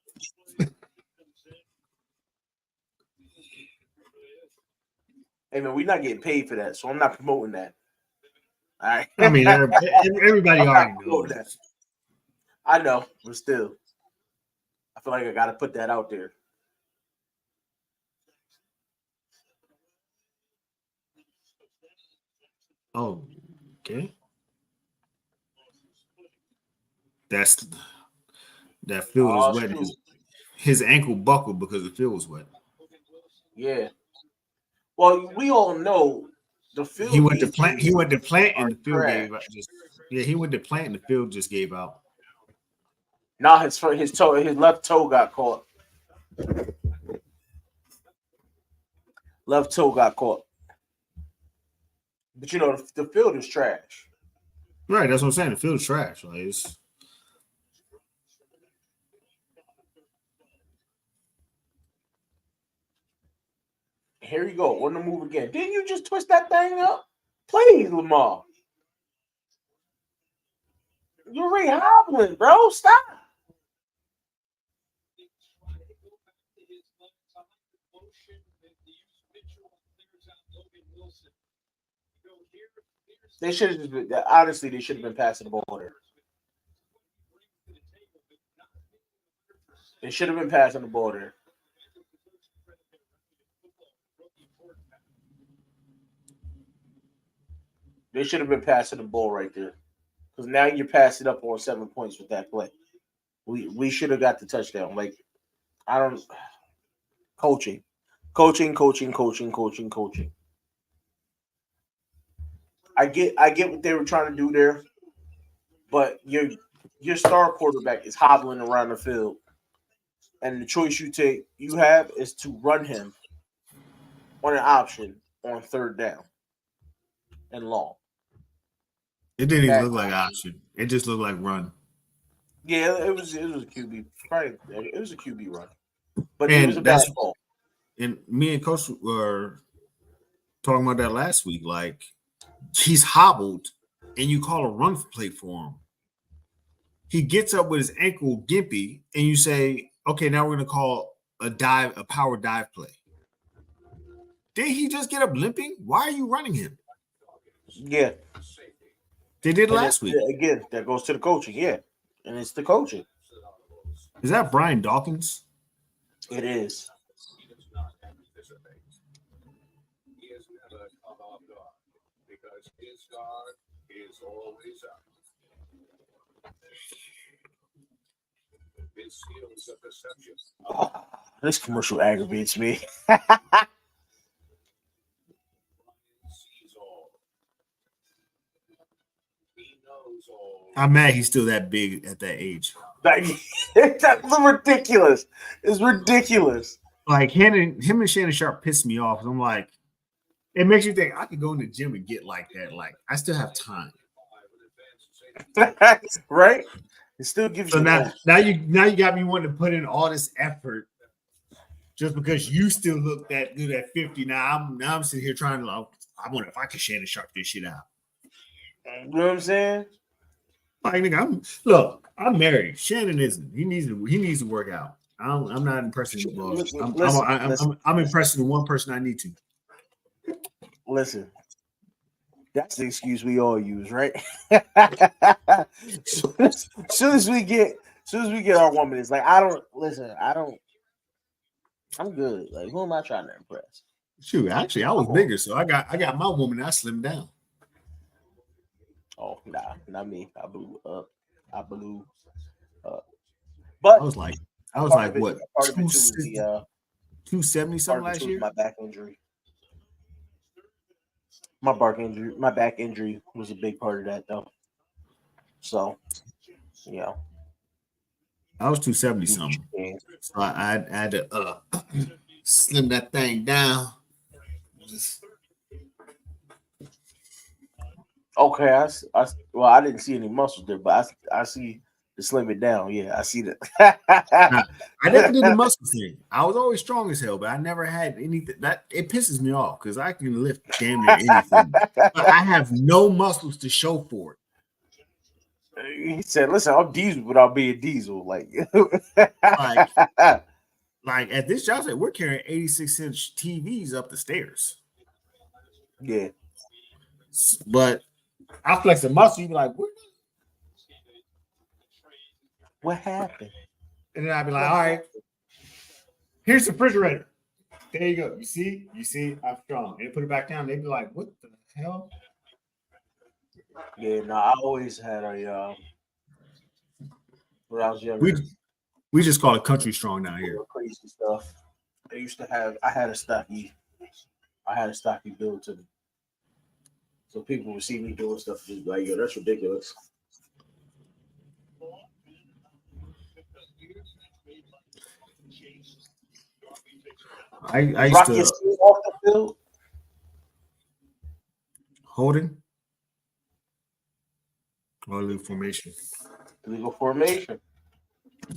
Hey man, we're not getting paid for that, so I'm not promoting that. All right. I mean, everybody I'm already not promoting that. knows. I know, but still, I feel like I got to put that out there. Oh, okay. That field is Oh wet. shoot! His ankle buckled because the field was wet. Yeah. Well, we all know the He field went to these plant. days He went to plant, are and the field trash. gave out. He went to plant, and the field just gave out. Now his left toe got caught. Left toe got caught. But you know the field is trash. Right, that's what I'm saying. The field is trash. Like it's Here you go on the move again. Didn't you just twist that thing up? Please, Lamar. You're rehobbling, bro. Stop. They should have just been, honestly, they should have been passing the ball there. They should have been passing the ball there. They should have been passing the ball right there. Because now you're passing up on 7 points with that play. We should have got the touchdown. Like, I don't coaching. Coaching. I get what they were trying to do there, but your star quarterback is hobbling around the field. And the choice you have is to run him on an option on third down and long. it didn't even That look like option. It just looked like run. yeah, it was a QB. Probably it was a QB run, but it was a And bad ball. and me and Coach were talking about that last week. Like he's hobbled, and you call a run play for him. He gets up with his ankle gimpy, and you say, "Okay, now we're going to call a power dive play." Did he just get up limping? Why are you running him? Yeah, They did and last week. again, that goes to the coaching. Yeah, and it's the coaching. Is that Brian Dawkins? It is. Oh, this commercial aggravates me. I'm mad he's still that big at that age. Like, that's ridiculous. It's ridiculous. Like him and Shannon Sharp pissed me off. I'm like, it makes you think I could go in the gym and get like that. Like I still have time. Right? It still gives So you now you got me wanting to put in all this effort just because you still look that good at 50. Now I'm sitting here trying to I wonder if I can Shannon Sharp this shit out. You know what I'm saying? Like nigga, I'm married. Shannon isn't. He needs to work out. I'm not impressing the boss. I'm impressing the one person I need to. Listen, that's the excuse we all use, right? soon as we get our woman, it's like I'm good. Like who am I trying to impress? Shoot, actually, I was bigger, so I got my woman. I slimmed down. Oh nah, not me. I blew up. But I was like what 270 something last year. My back injury. My back injury was a big part of that though. So, yeah. I was 270 something. So I had to slim that thing down. Okay, I didn't see any muscles there, but I see to slim it down. Yeah, I see that. I never did the muscle thing. I was always strong as hell, but I never had anything. That it pisses me off because I can lift damn near anything, but I have no muscles to show for it. He said, "Listen, I'm diesel without being diesel." Like at this job site, we're carrying 86-inch TVs up the stairs. Yeah. But I flex a muscle, you be like, What happened? and then I'd be like, all right, here's the refrigerator. There you go. You see, I'm strong. And put it back down. They'd be like, what the hell? Yeah, no, I always had a when I was younger, We just call it country strong down here. crazy stuff. I had a stocky build to me. So people would see me doing stuff just be like, yo, that's ridiculous. I used Rocky to off the field. holding or legal formation. Legal formation.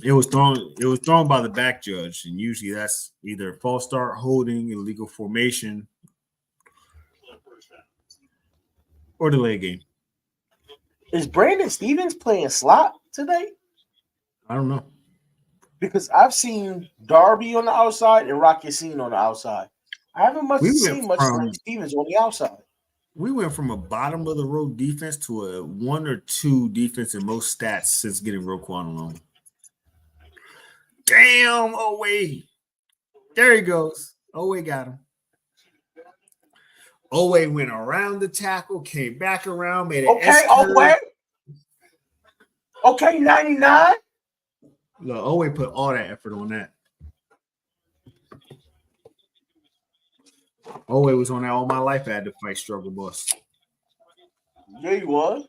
It was thrown by the back judge, and usually that's either false start, holding, illegal formation, or delay game. Is Brandon Stevens playing slot today? I don't know. Because I've seen Darby on the outside and Rocky Yacine on the outside. I haven't seen much like Stevens on the outside. We went from a bottom of the road defense to a 1 or 2 defense in most stats since getting Roquan alone. Damn, Owe. There he goes. Owe got him. Owe went around the tackle, came back around, made an Owe. Okay, 99. Look, Owe put all that effort on that. Owe was on that all my life. I had to fight struggle bus. Yeah, he was.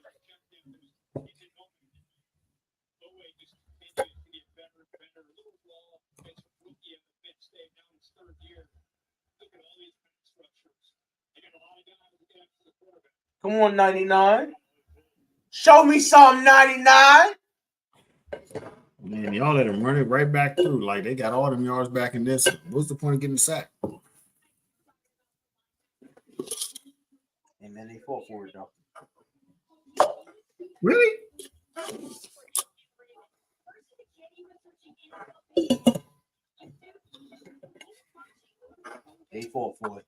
Come on, 99. Show me some 99. Man, y'all let him run it right back through. Like they got all them yards back in this. What's the point of getting sacked? And then they fought for it, though. Really? They fought for it.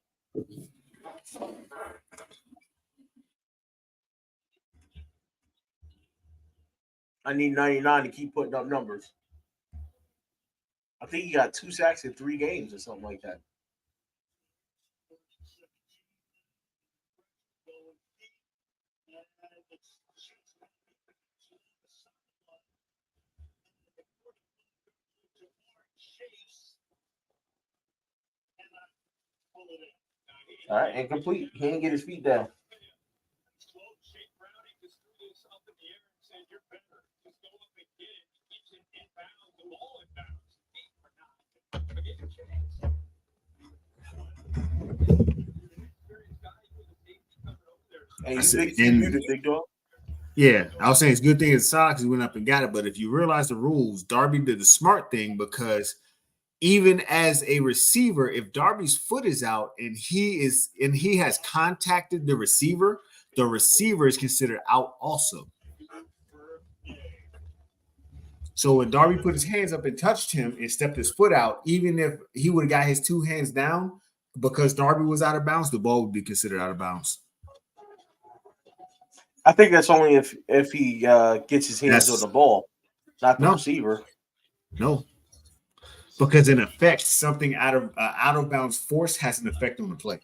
I need 99 to keep putting up numbers. I think he got 2 sacks in 3 games or something like that. All right, incomplete. He didn't get his feet down. Hey, big dog. Yeah, I was saying it's a good thing it's Sox he went up and got it. But if you realize the rules, Darby did the smart thing because even as a receiver, if Darby's foot is out and he has contacted the receiver is considered out also. So when Darby put his hands up and touched him and stepped his foot out, even if he would have got his 2 hands down, because Darby was out of bounds, the ball would be considered out of bounds. I think that's only if he gets his hands on the ball, not the receiver. No, because in effect, something out of bounds force has an effect on the play.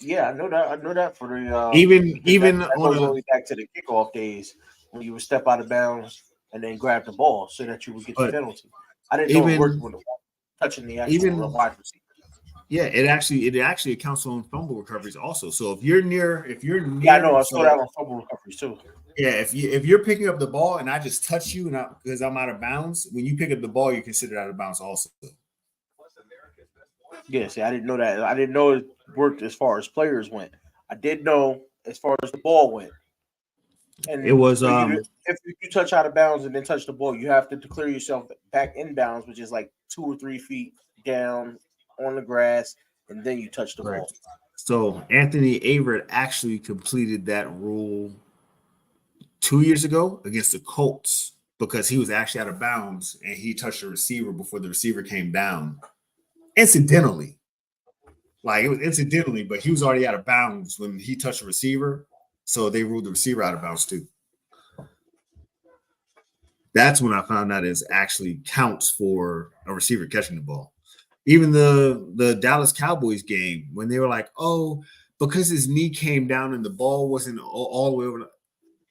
Yeah, I know that. I know that for the even that goes all the way back to the kickoff days when you would step out of bounds and then grab the ball so that you would get the penalty. I didn't know it worked when touching the actual wide receiver. Yeah, it actually accounts on fumble recoveries also. So if you're near, yeah, I know. I saw that on fumble recoveries too. Yeah, if you're picking up the ball and I just touch you and because I'm out of bounds, when you pick up the ball, you're considered out of bounds also. Yeah, see, I didn't know that. I didn't know it worked as far as players went. I did know as far as the ball went. And it was if you touch out of bounds and then touch the ball, you have to declare yourself back in bounds, which is like 2 or 3 feet down on the grass, and then you touch the ball. So Anthony Averett actually completed that rule 2 years ago against the Colts because he was actually out of bounds and he touched the receiver before the receiver came down. Incidentally. Like it was incidentally, but he was already out of bounds when he touched the receiver. So they ruled the receiver out of bounds too. That's when I found out it actually counts for a receiver catching the ball. Even the Dallas Cowboys game, when they were like, oh, because his knee came down and the ball wasn't all the way over,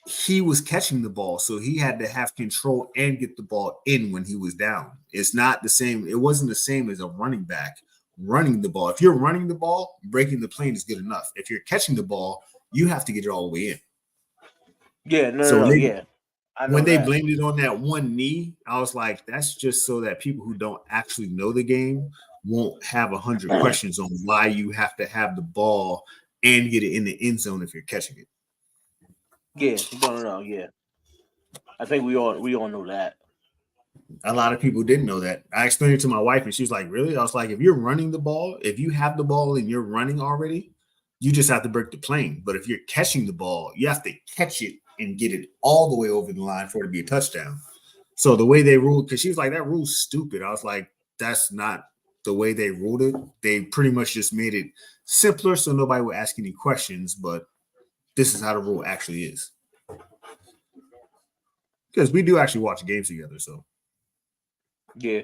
he was catching the ball, so he had to have control and get the ball in when he was down. It's not the same. It wasn't the same as a running back running the ball. If you're running the ball, breaking the plane is good enough. If you're catching the ball, you have to get it all the way in. Yeah, no, yeah. When they blamed it on that one knee, I was like, that's just so that people who don't actually know the game won't have 100 questions on why you have to have the ball and get it in the end zone if you're catching it. Yeah, no, yeah. I think we all know that. A lot of people didn't know that. I explained it to my wife, and she was like, really? I was like, if you're running the ball, if you have the ball and you're running already, you just have to break the plane. But if you're catching the ball, you have to catch it and get it all the way over the line for it to be a touchdown. So the way they ruled, because she was like, that rule's stupid. I was like, that's not the way they ruled it. They pretty much just made it simpler so nobody would ask any questions, but this is how the rule actually is. Because we do actually watch games together, so. Yeah.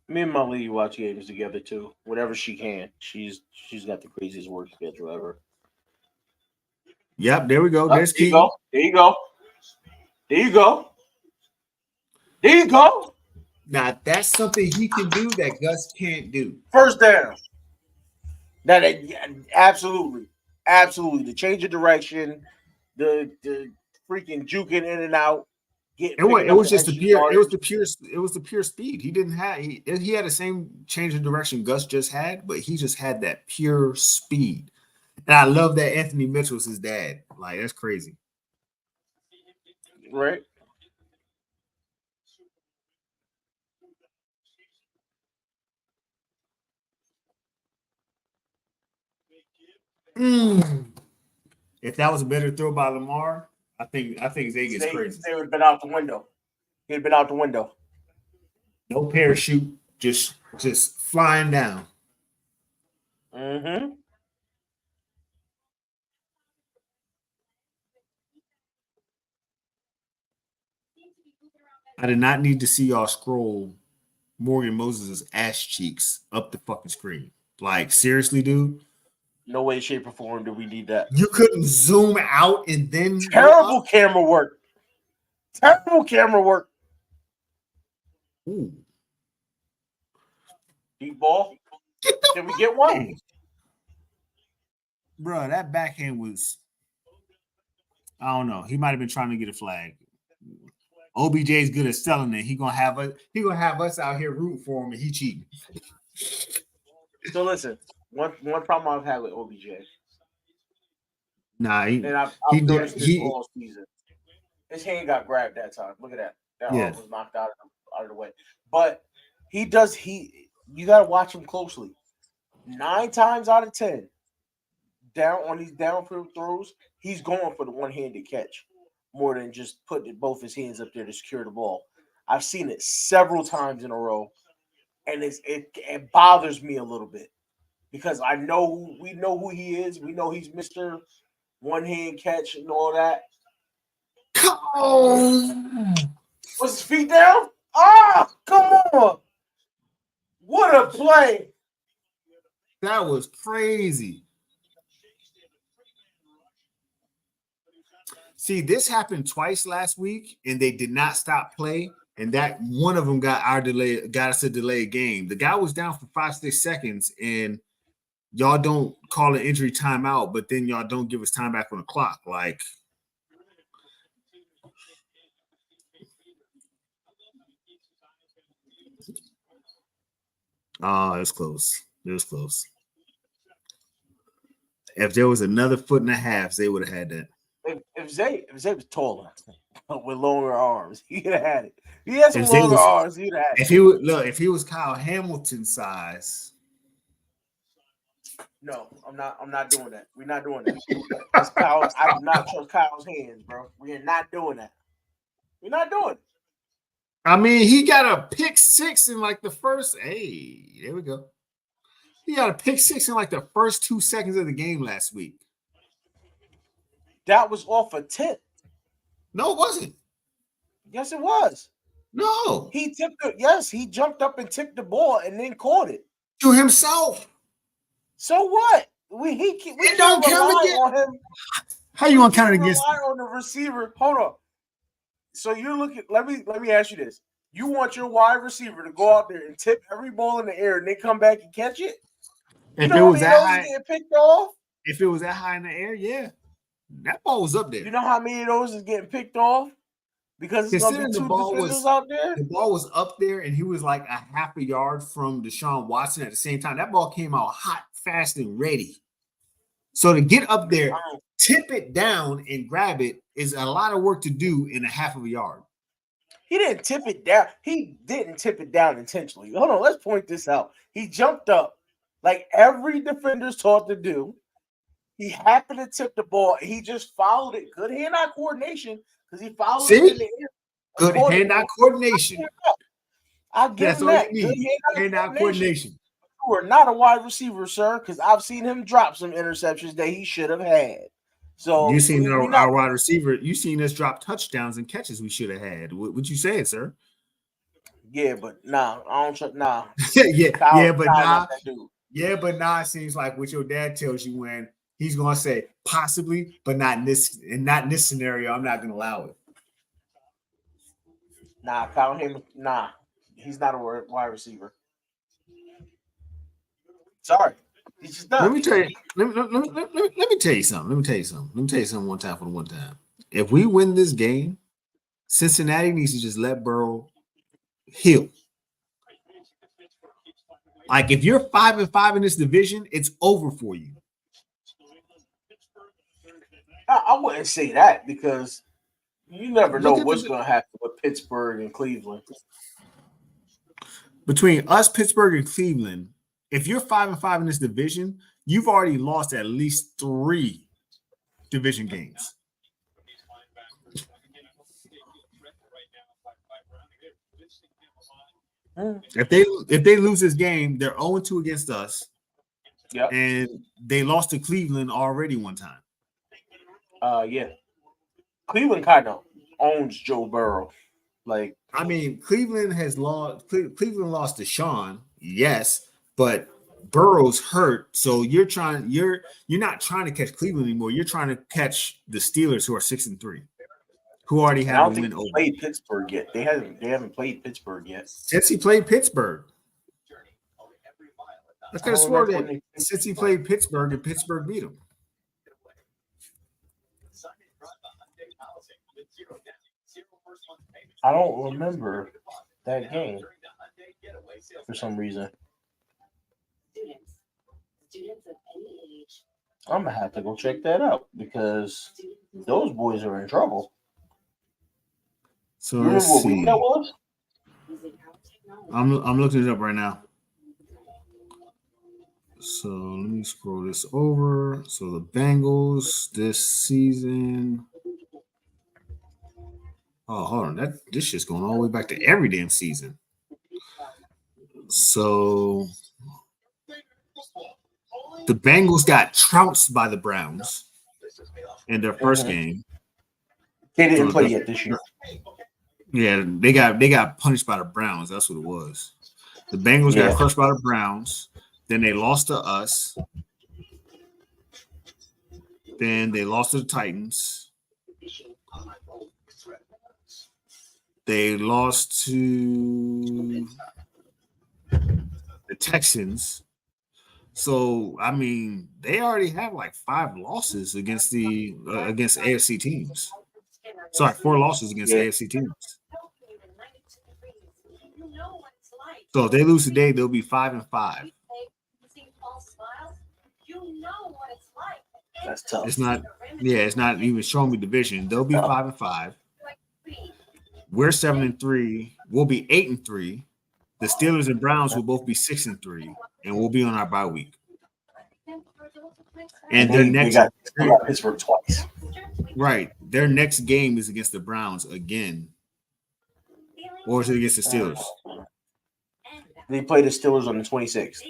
Me and my lady watch games together too. Whenever she can. She's got the craziest work schedule ever. Yep, there we go. There's Keaton. There you go. There you go. There you go. Now that's something he can do that Gus can't do. First down. Absolutely. The change of direction, the freaking juking in and out. It was the pure speed. He didn't have he had the same change of direction Gus just had, but he just had that pure speed. And I love that Anthony Mitchell's his dad. Like, that's crazy. Right. If that was a better throw by Lamar, I think Zay gets crazy. Zay would have been out the window. He'd been out the window. No parachute, just flying down. Mm-hmm. I did not need to see y'all scroll Morgan Moses' ass cheeks up the fucking screen. Like, seriously, dude? No way, shape, or form do we need that. You couldn't zoom out and then terrible camera work. Terrible camera work. Ooh. Deep ball. Can we get one? Bro, that backhand was, I don't know. He might have been trying to get a flag. OBJ is good at selling it. He gonna have us out here rooting for him, and he cheating. So listen, one problem I've had with OBJ. Nah, I've noticed this all season. His hand got grabbed that time. Look at that. That arm was knocked out of the way. But you gotta watch him closely. 9 times out of 10, down on these downfield throws, he's going for the one-handed catch more than just putting both his hands up there to secure the ball. I've seen it several times in a row, and it bothers me a little bit because we know who he is. We know he's Mr. One-hand catch and all that. Oh. Was his feet down? Ah, come on. What a play. That was crazy. See, this happened twice last week, and they did not stop play. And that one of them got us a delayed game. The guy was down for 5-6 seconds, and y'all don't call an injury timeout, but then y'all don't give us time back on the clock. Like, oh, it was close. It was close. If there was another foot and a half, they would have had that. If Zay was taller with longer arms, he could have had it. He had some longer arms. He'd have had it. If he was Kyle Hamilton's size. No, I'm not doing that. We're not doing that. I do not trust Kyle's hands, bro. We are not doing that. We're not doing it. I mean, he got a pick 6 in like the first. Hey, there we go. He got a pick six in like the first 2 seconds of the game last week. That was off a tip. No, it wasn't. Yes, it was. No. He tipped it. Yes, he jumped up and tipped the ball and then caught it. To himself. So what? We don't can't count rely again. on him. How you gonna count it against? Rely on the receiver. Hold on. So you're looking. Let me ask you this: you want your wide receiver to go out there and tip every ball in the air and then come back and catch it? If it was that high, getting picked off. If it was that high in the air, yeah, that ball was up there. You know how many of those is getting picked off? Because it's gonna be two defenders out there. The ball was up there, and he was like a half a yard from Deshaun Watson at the same time. That ball came out hot, fast, and ready. So to get up there, tip it down, and grab it is a lot of work to do in a half of a yard. He didn't tip it down. He didn't tip it down intentionally. Hold on, let's point this out. He jumped up like every defender's taught to do. He happened to tip the ball. He just followed it. Good hand-eye coordination because he followed it in the air. Good hand-eye coordination. I'll give him that. Good hand-eye coordination. You are not a wide receiver, sir, because I've seen him drop some interceptions that he should have had. So you seen our wide receiver. You seen us drop touchdowns and catches we should have had. What you saying, sir? Yeah, but nah, I don't trust. Nah. But nah. It seems like what your dad tells you when he's gonna say possibly, but not in this scenario. I'm not gonna allow it. Nah, count him. Nah, he's not a wide receiver. Sorry, he's just not. Let me tell you. Let me tell you something. Let me tell you something one time for the one time. If we win this game, Cincinnati needs to just let Burrow heal. Like if you're 5-5 in this division, it's over for you. I wouldn't say that because you never know what's going to happen with Pittsburgh and Cleveland. Between us, Pittsburgh, and Cleveland, if you're 5-5 in this division, you've already lost at least 3 division games. If they lose this game, they're 0-2 against us. Yep. And they lost to Cleveland already one time. Yeah. Cleveland kind of owns Joe Burrow. Like, I mean, Cleveland lost to Sean, yes, but Burrow's hurt, so you're not trying to catch Cleveland anymore. You're trying to catch the Steelers, who are 6-3, who already have a win over. Played Pittsburgh yet? They haven't played Pittsburgh yet. Since he played Pittsburgh, I could have sworn that since he played Pittsburgh and Pittsburgh beat him. I don't remember that game for some reason. I'm gonna have to go check that out because those boys are in trouble. So let's see. What that was? I'm looking it up right now. So let me scroll this over. So the Bengals this season. Oh, hold on. This shit's going all the way back to every damn season. So the Bengals got trounced by the Browns in their first game. They didn't play yet this year. Yeah, they got punished by the Browns. That's what it was. The Bengals got crushed by the Browns. Then they lost to us. Then they lost to the Titans. They lost to the Texans. So, I mean, they already have like 5 losses against against AFC teams. Sorry, 4 losses against AFC teams. So if they lose today, they'll be 5-5. That's tough. It's not even showing me division. They'll be 5-5. We're 7-3. We'll be 8-3. The Steelers and Browns will both be 6-3, and we'll be on our bye week. And their next they got Pittsburgh twice. Right. Their next game is against the Browns again. Or is it against the Steelers? They play the Steelers on the 26th.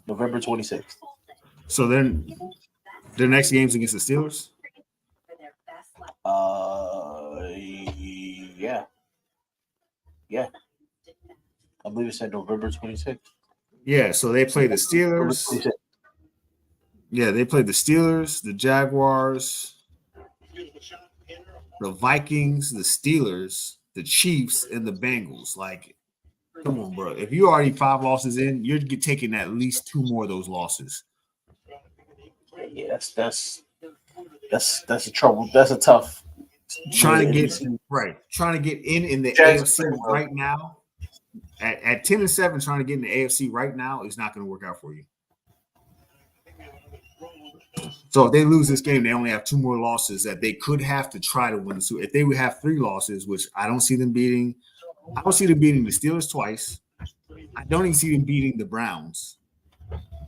November 26th. So then the next game's against the Steelers? Yeah. Yeah. I believe it said November 26th. Yeah, so they play the Steelers. Yeah, they played the Steelers, the Jaguars, the Vikings, the Steelers, the Chiefs, and the Bengals. Like, come on, bro. If you're already 5 losses in, you're taking at least 2 more of those losses. Yeah, that's a trouble. That's a tough. Trying to get in the AFC right now. At 10-7, trying to get in the AFC right now is not going to work out for you. So if they lose this game, they only have 2 more losses that they could have to try to win. So if they would have 3 losses, which I don't see them beating, I don't see them beating the Steelers twice. I don't even see them beating the Browns.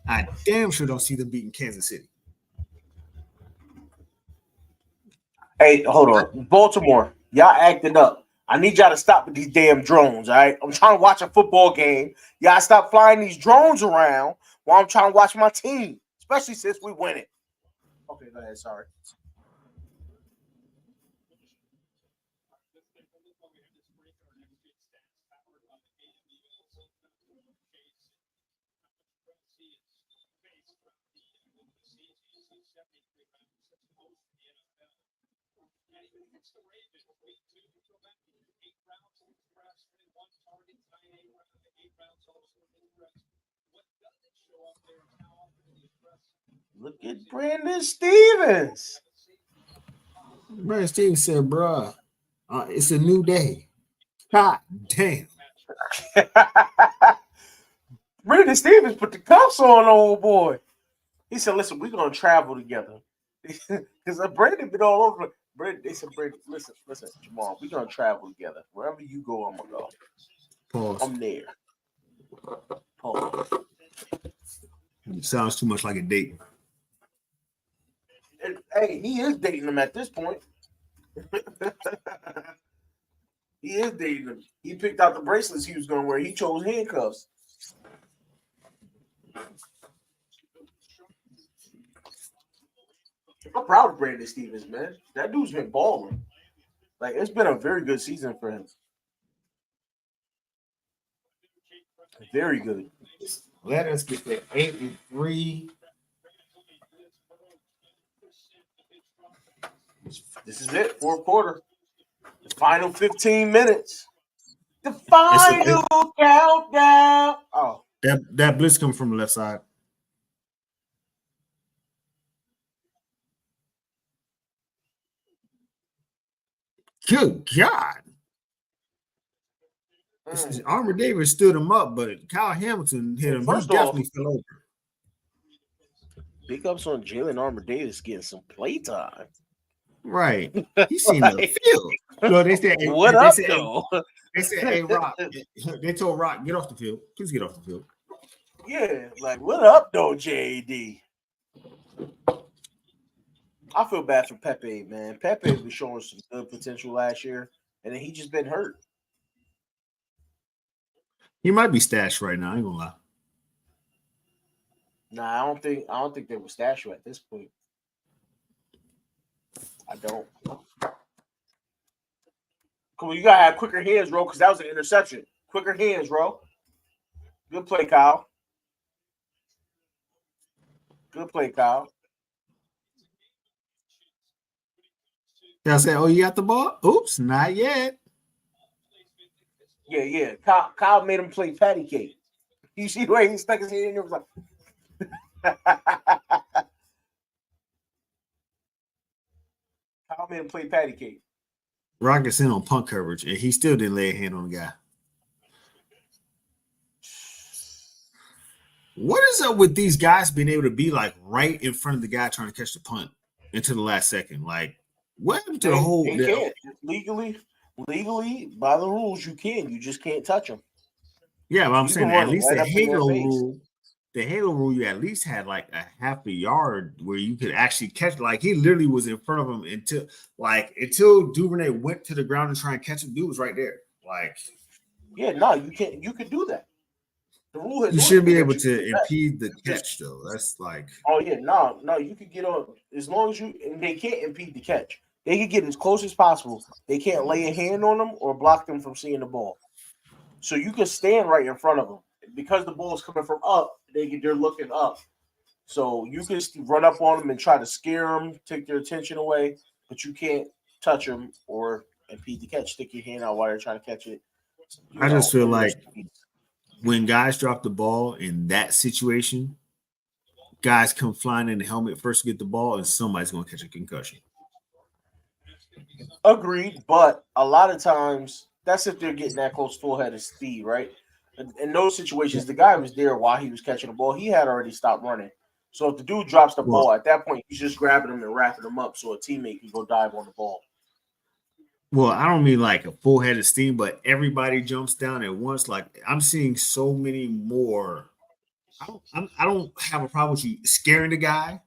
I damn sure don't see them beating Kansas City. Hey, hold on. Baltimore, y'all acting up. I need y'all to stop with these damn drones, all right? I'm trying to watch a football game. Y'all stop flying these drones around while I'm trying to watch my team, especially since we win it. Okay, go ahead. Sorry. Look at Brandon Stevens. Brandon Stevens said, bruh, it's a new day. God damn. Brandon Stevens put the cuffs on, old boy. He said, listen, we're going to travel together. Because Brandon been all over. They said, Brandon, listen, Jamal, we're going to travel together. Wherever you go, I'm going to go. Pause. I'm there. Pause. It sounds too much like a date. And, hey, he is dating them at this point. He is dating them. He picked out the bracelets he was going to wear. He chose handcuffs. I'm proud of Brandon Stevens, man. That dude's been balling. Like, it's been a very good season for him. Very good. Let us get to 8-3. This is it. 4th quarter. The final 15 minutes. The final countdown. Oh. That blitz comes from the left side. Good God. Armour Davis stood him up, but Kyle Hamilton hit him. He definitely fell over. Big ups on Jalen Armour Davis getting some playtime. Right. He's seen the field. So they said, what up, though? They said, hey, Rock. They told Rock, get off the field. Please get off the field. Yeah, like, what up, though, JD? I feel bad for Pepe, man. Pepe was showing some good potential last year, and then he just been hurt. He might be stashed right now. I ain't gonna lie. Nah, I don't think they were stashed at this point. I don't. Cool, you gotta have quicker hands, bro, because that was an interception. Quicker hands, bro. Good play, Kyle. Good play, Kyle. I said, oh, you got the ball? Oops, not yet. Yeah. Kyle made him play patty cake. You see the way he stuck his hand in there? Was like, Kyle made him play patty cake. Rockets in on punt coverage, and he still didn't lay a hand on the guy. What is up with these guys being able to be like right in front of the guy trying to catch the punt into the last second? Like, what happened to the whole? They can't. Legally, by the rules, you can. You just can't touch them. Yeah, but I'm saying at least the Halo rule. The Halo rule, you at least had like a half a yard where you could actually catch. Like he literally was in front of him until Duvernay went to the ground and try and catch him. Dude was right there. Like, yeah, no, you can't. You could do that. The rule has You always should been be that able you can to do that. impede the Just catch, though. That's like, oh yeah, no, you can get on as long as you and they can't impede the catch. They can get as close as possible. They can't lay a hand on them or block them from seeing the ball. So you can stand right in front of them because the ball is coming from up. They're looking up. So you can run up on them and try to scare them, take their attention away, but you can't touch them or impede the catch. Stick your hand out while they're trying to catch it. You I just know, feel in their like speed. when guys drop the ball in that situation, guys come flying in the helmet first to get the ball, and somebody's going to catch a concussion. Agreed, but a lot of times that's if they're getting that close full head of speed, right? In those situations, the guy was there while he was catching the ball. He had already stopped running. So if the dude drops the Well, ball at that point, he's just grabbing him and wrapping him up so a teammate can go dive on the ball. well, I don't mean like a full head of steam, but everybody jumps down at once. Like I'm seeing so many more. I don't have a problem with you scaring the guy,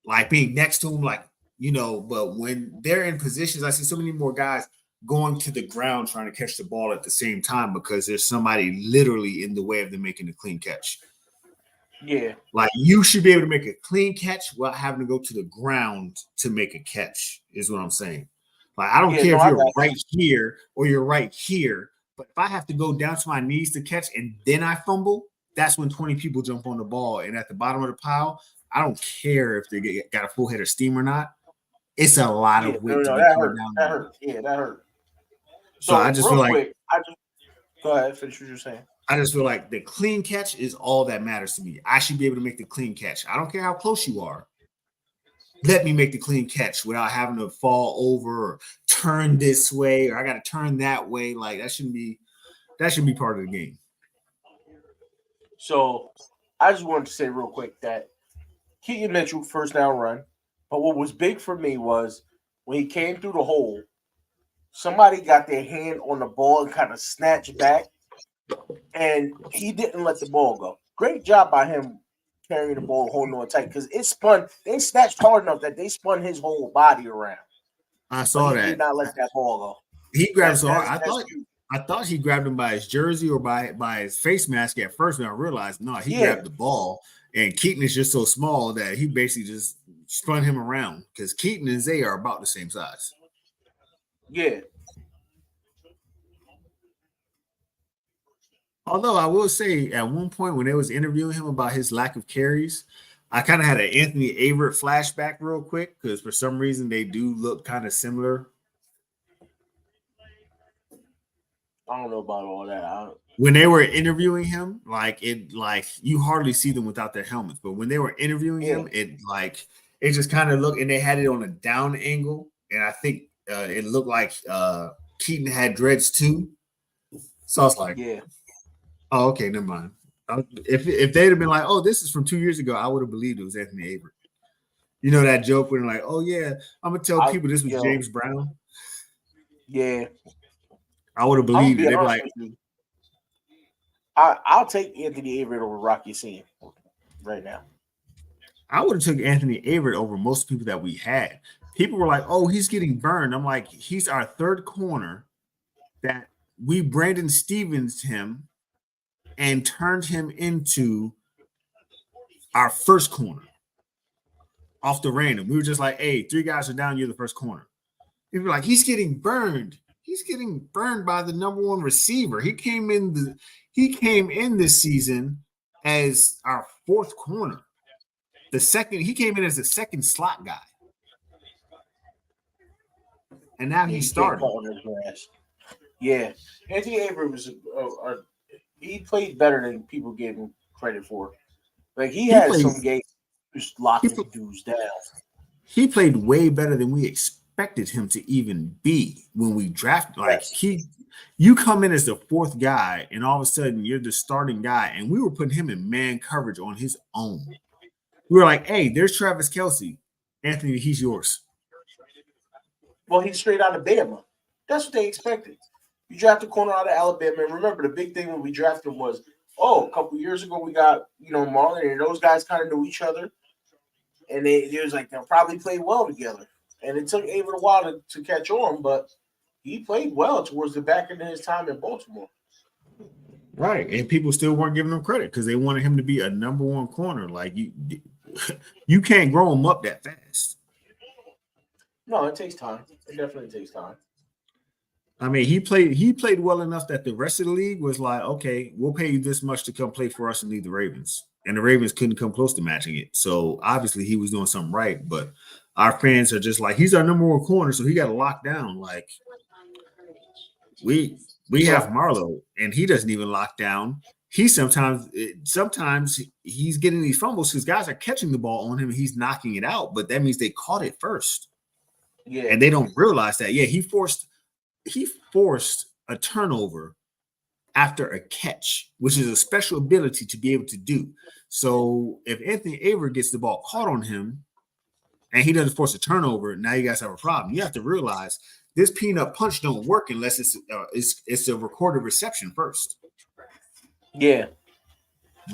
like being next to him, like But when they're in positions, I see so many more guys going to the ground trying to catch the ball at the same time because there's somebody literally in the way of them making a clean catch. Yeah. Like you should be able to make a clean catch without having to go to the ground to make a catch, is what I'm saying. Like I don't Yeah, care no, if I you're got you. right here or you're right here, but if I have to go down to my knees to catch and then I fumble, that's when 20 people jump on the ball. And at the bottom of the pile, I don't care if they got a full head of steam or not. It's a lot Yeah, of weight to no, be that coming hurt. down That there. hurt. Yeah, that hurt. So I So just feel real like quick, I just go ahead, finish what you're saying. the clean catch is all that matters to me. I should be able to make the clean catch. I don't care how close you are. Let me make the clean catch without having to fall over or turn this way or I got to turn that way. Like that should be part of the game. So I just wanted to say real quick that Keaton Mitchell first down run, but what was big for me was when he came through the hole, somebody got their hand on the ball and kind of snatched back, and he didn't let the ball go. Great job by him carrying the ball, holding on tight because it spun. They snatched hard enough that they spun his whole body around, I but saw he did that. not let that ball go. He grabbed so hard. That's cute. I thought he grabbed him by his jersey or by his face mask at first, and I realized no, he Yeah, grabbed the ball. And Keaton is just so small that he basically just spun him around because Keaton and Zay are about the same size. yeah. Although I will say, at one point when they was interviewing him about his lack of carries, I kind of had an Anthony Averett flashback real quick because for some reason they do look kind of similar. I don't know about all that. When they were interviewing him, like you hardly see them without their helmets. But when they were interviewing Yeah, him, it just kind of looked, and they had it on a down angle, and I think it looked like Keaton had dreads too. So I was like, yeah. oh, okay, never mind. If they'd have been like, oh, this is from 2 years ago, I would have believed it was Anthony Averett. You know that joke when they're like, oh yeah, I'm gonna tell people this was Yo, James Brown. yeah. I would have I'm gonna believed it. be They'd be honest like, with you. I'll take Anthony Averett over Rocky Sin right now. I would have took Anthony Averett over most people that we had. People were like, oh, he's getting burned. I'm like, he's our third corner that we Brandon Stevens him and turned him into our first corner off the random. We were just like, hey, 3 guys are down, you're the first corner. People were like, he's getting burned. He's getting burned by the number 1 receiver. He came in this season as our 4th corner. He came in as the second slot guy. And now Yeah, he's he can't cut starting. on his grass. Yeah, Anthony Averett was he played better than people gave him credit for. Like he He had played some games just he, locking dudes down. he played way better than we expected him to even be when we drafted. Yes. You come in as the 4th guy, and all of a sudden you're the starting guy, and we were putting him in man coverage on his own. We were like, hey, there's Travis Kelce. Anthony, he's yours. Well, he's straight out of Bama. That's what they expected. You draft a corner out of Alabama, and remember the big thing when we drafted him was, a couple years ago we got Marlon, and those guys kind of knew each other, and they was like they'll probably play well together. And it took Averett a while to catch on, but he played well towards the back end of his time in Baltimore. Right, and people still weren't giving him credit because they wanted him to be a number one corner. Like you can't grow him up that fast. No, it takes time. It definitely takes time. I mean, he played well enough that the rest of the league was like, okay, we'll pay you this much to come play for us and lead the Ravens. And the Ravens couldn't come close to matching it. So obviously he was doing something right. But our fans are just like, he's our number one corner, so he got to lock down. Like we have So Marlowe, and he doesn't even lock down. He sometimes he's getting these fumbles because guys are catching the ball on him and he's knocking it out. But that means they caught it first. yeah, And they don't realize that. Yeah, he forced a turnover after a catch, which is a special ability to be able to do. So if Anthony Aver gets the ball caught on him and he doesn't force a turnover, now you guys have a problem. You have to realize this peanut punch don't work unless it's a recorded reception first. yeah.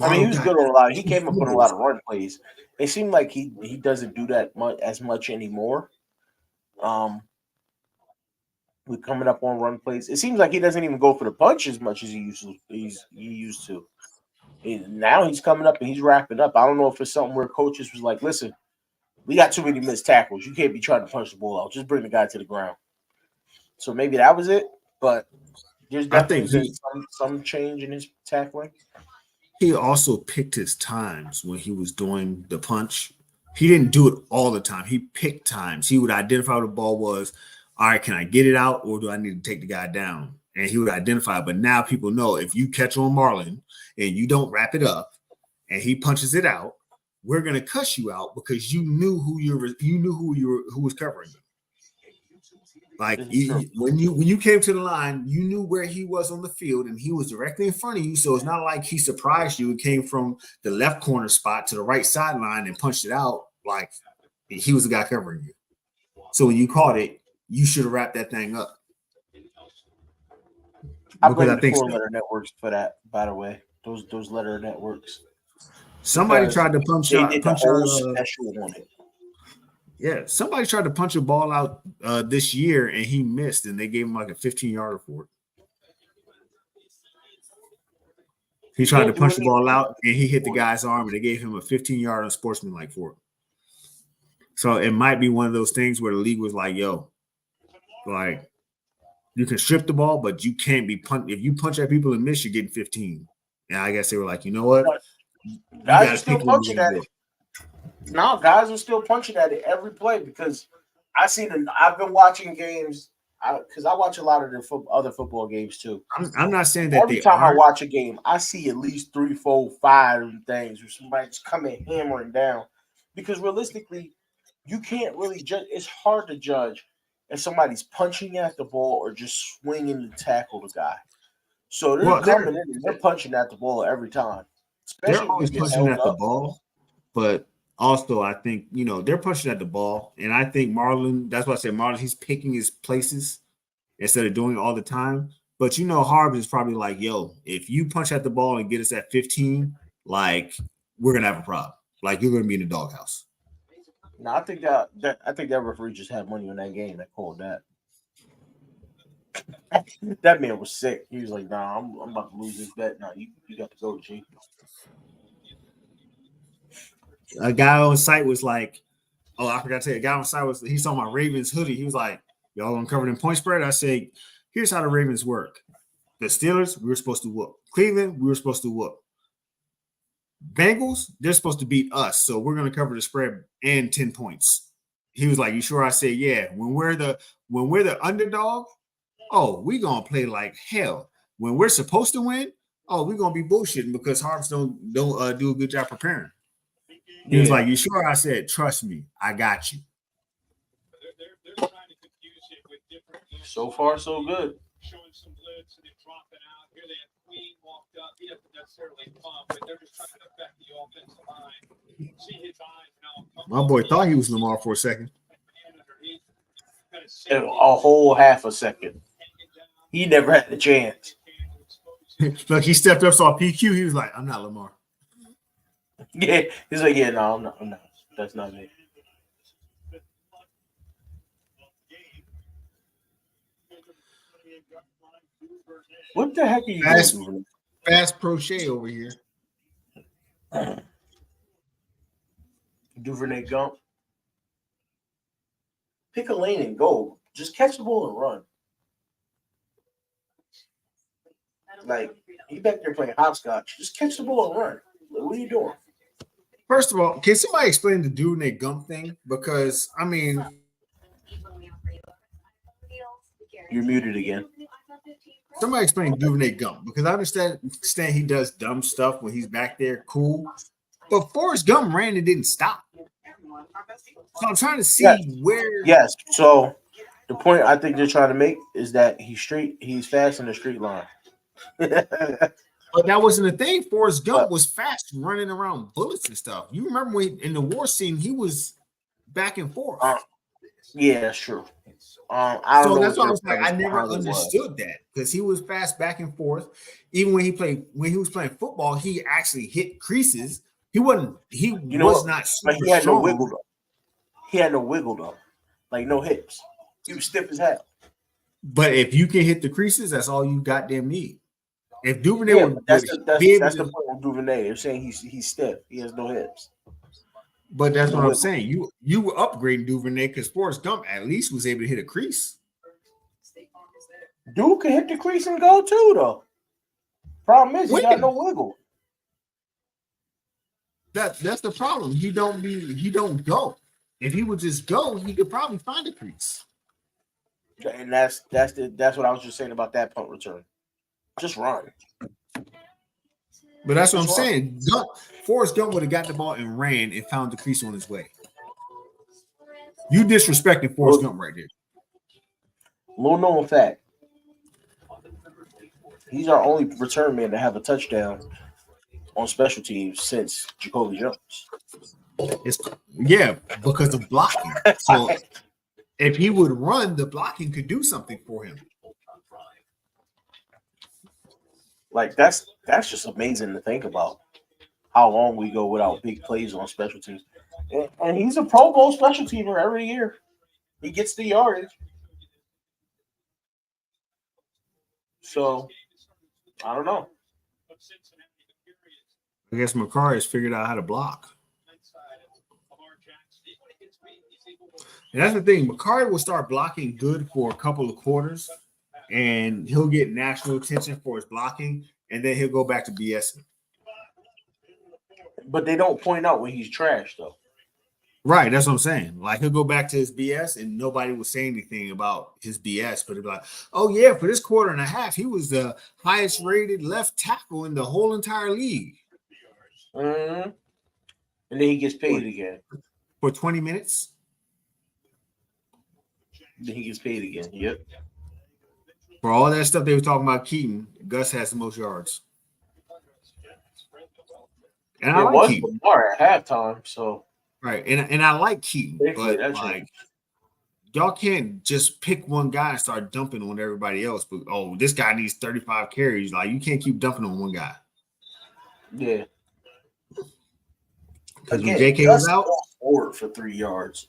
I mean, he Marlowe was got good on a lot. He two came up with a lot fumbles. of run plays. It seemed like he doesn't do that as much anymore. Um, with coming up on run plays, it seems like he doesn't even go for the punch as much as he used to. He used to. Now he's coming up and he's wrapping up. I don't know if it's something where coaches was like, "Listen, we got too many missed tackles. You can't be trying to punch the ball out. Just bring the guy to the ground." So maybe that was it. But there's I definitely think been he some change in his tackling. he also picked his times when he was doing the punch. He didn't do it all the time. He picked times. He would identify what the ball was. All right, can I get it out or do I need to take the guy down? And he would identify. But now people know if you catch on Marlon and you don't wrap it up and he punches it out, we're gonna cuss you out because you knew who was covering you. Like This is true. when you came to the line, you knew where he was on the field, and he was directly in front of you. So it's not like he surprised you. It came from the left corner spot to the right sideline and punched it out. Like he was the guy covering you. So when you caught it, you should have wrapped that thing up I because blame I the think four so. letter networks for that. By the way, those letter networks Somebody because tried to punch they out, did the punch whole out. special on it. Yeah, somebody tried to punch a ball out this year and he missed, and they gave him like a 15-yarder for it. He You tried to can't do punch the anything ball out and he hit the for it. guy's arm, and they gave him a 15-yard unsportsmanlike for it. So it might be one of those things where the league was like, yo, like you can strip the ball, but you can't be punt. If you punch at people and miss, you're getting 15. And I guess they were like, you know what? But You guys got are to still pick when you're punching going to at do it. it. No, guys are still punching at it every play because I've been watching games because I watch a lot of the other football games too. I'm not saying And that every they time I aren't. watch a game, I see at least 3, 4, 5 things where somebody's coming hammering down. Because realistically, you can't really judge. It's hard to judge if somebody's punching at the ball or just swinging to tackle the guy. So they're Well, coming in and they're punching at the ball every time, they're especially when always you get punching held at the up. ball, but also I think they're punching at the ball, and I think Marlon. That's why I say Marlon. He's picking his places instead of doing it all the time. But Harbs is probably like, yo, if you punch at the ball and get us at 15, like we're gonna have a problem. Like you're gonna be in the doghouse. Now I think that referee just had money on that game that called that. That man was sick. He was like, "Nah, I'm about to lose this bet. Nah, you got to go, G." A guy on site was like, oh, I forgot to tell you, a guy on site he saw my Ravens hoodie. He was like, y'all uncovered in point spread. I said, here's how the Ravens work. The Steelers, we were supposed to whoop. Cleveland, we were supposed to whoop. Bengals, they're supposed to beat us. So we're gonna cover the spread and 10 points. He was like, you sure? I said, yeah. When we're the underdog, oh, we gonna play like hell. When we're supposed to win, oh, we're gonna be bullshitting because Harps don't do a good job preparing. He was Yeah. like, you sure? I said, trust me, I got you. So far, so good. My boy thought he was Lamar for a second. A whole half a second. He never had the chance. Look, he stepped up, saw PQ. He was like, I'm not Lamar. Yeah, he's like, yeah, no, I'm not. That's not me. What the heck are you doing, Duvernay? Fast crochet over here. Duvernay Gump. Pick a lane and go. Just catch the ball and run. Like, you back there playing hopscotch. Just catch the ball and run. Like, what are you doing? First of all, can somebody explain the Duvernay Gump thing? Because, I mean, you're muted again. Somebody explain Duvernay Gump, because I understand he does dumb stuff when he's back there, cool. But Forrest Gump ran and didn't stop. So I'm trying to see where. Yes. So the point I think they're trying to make is that he's fast in the straight line. But that wasn't the thing. Forrest Gump was fast running around bullets and stuff. You remember when in the war scene he was back and forth. Yeah, that's true. I don't know. That's why I was like, I never understood that, because he was fast back and forth. Even when he was playing football, he actually hit creases. He wasn't. He was not super he had strong. No wiggle though. He had no wiggle though, like no hips. He was stiff as hell. But if you can hit the creases, that's all you goddamn need. If Duvernay that's the point of Duvernay. They're saying he's stiff. He has no hips. But that's what I'm saying. You were upgrading Duvernay because Forrest Gump at least was able to hit a crease. Dude can hit the crease and go too, though. Problem is he got no wiggle. That's the problem. He don't go. If he would just go, he could probably find a crease. And that's what I was just saying about that punt return. Just run. But that's what I'm saying. Forrest Gump would have got the ball and ran and found the crease on his way. You disrespecting Forrest Gump right there. Little known fact. He's our only return man to have a touchdown on special teams since Jacoby Jones. Because of blocking. So if he would run, the blocking could do something for him. Like that's just amazing to think about. How long we go without big plays on special teams. And he's a Pro Bowl special teamer every year. He gets the yardage. So, I don't know. I guess McCarr has figured out how to block. And that's the thing. McCarr will start blocking good for a couple of quarters, and he'll get national attention for his blocking, and then he'll go back to BSing. But they don't point out when he's trash, though. Right, that's what I'm saying. Like, he'll go back to his BS, and nobody will say anything about his BS, but it'll be like, oh, yeah, for this quarter and a half, he was the highest-rated left tackle in the whole entire league. Mm-hmm. And then he gets paid again. For 20 minutes? Then he gets paid again, yep. For all that stuff they were talking about Keaton, Gus has the most yards. And I like Keaton. Lamar at halftime, so right. And I like Keaton, but like y'all can't just pick one guy and start dumping on everybody else. But this guy needs 35 carries. Like, you can't keep dumping on one guy. Yeah. Because when JK was out, forward for 3 yards.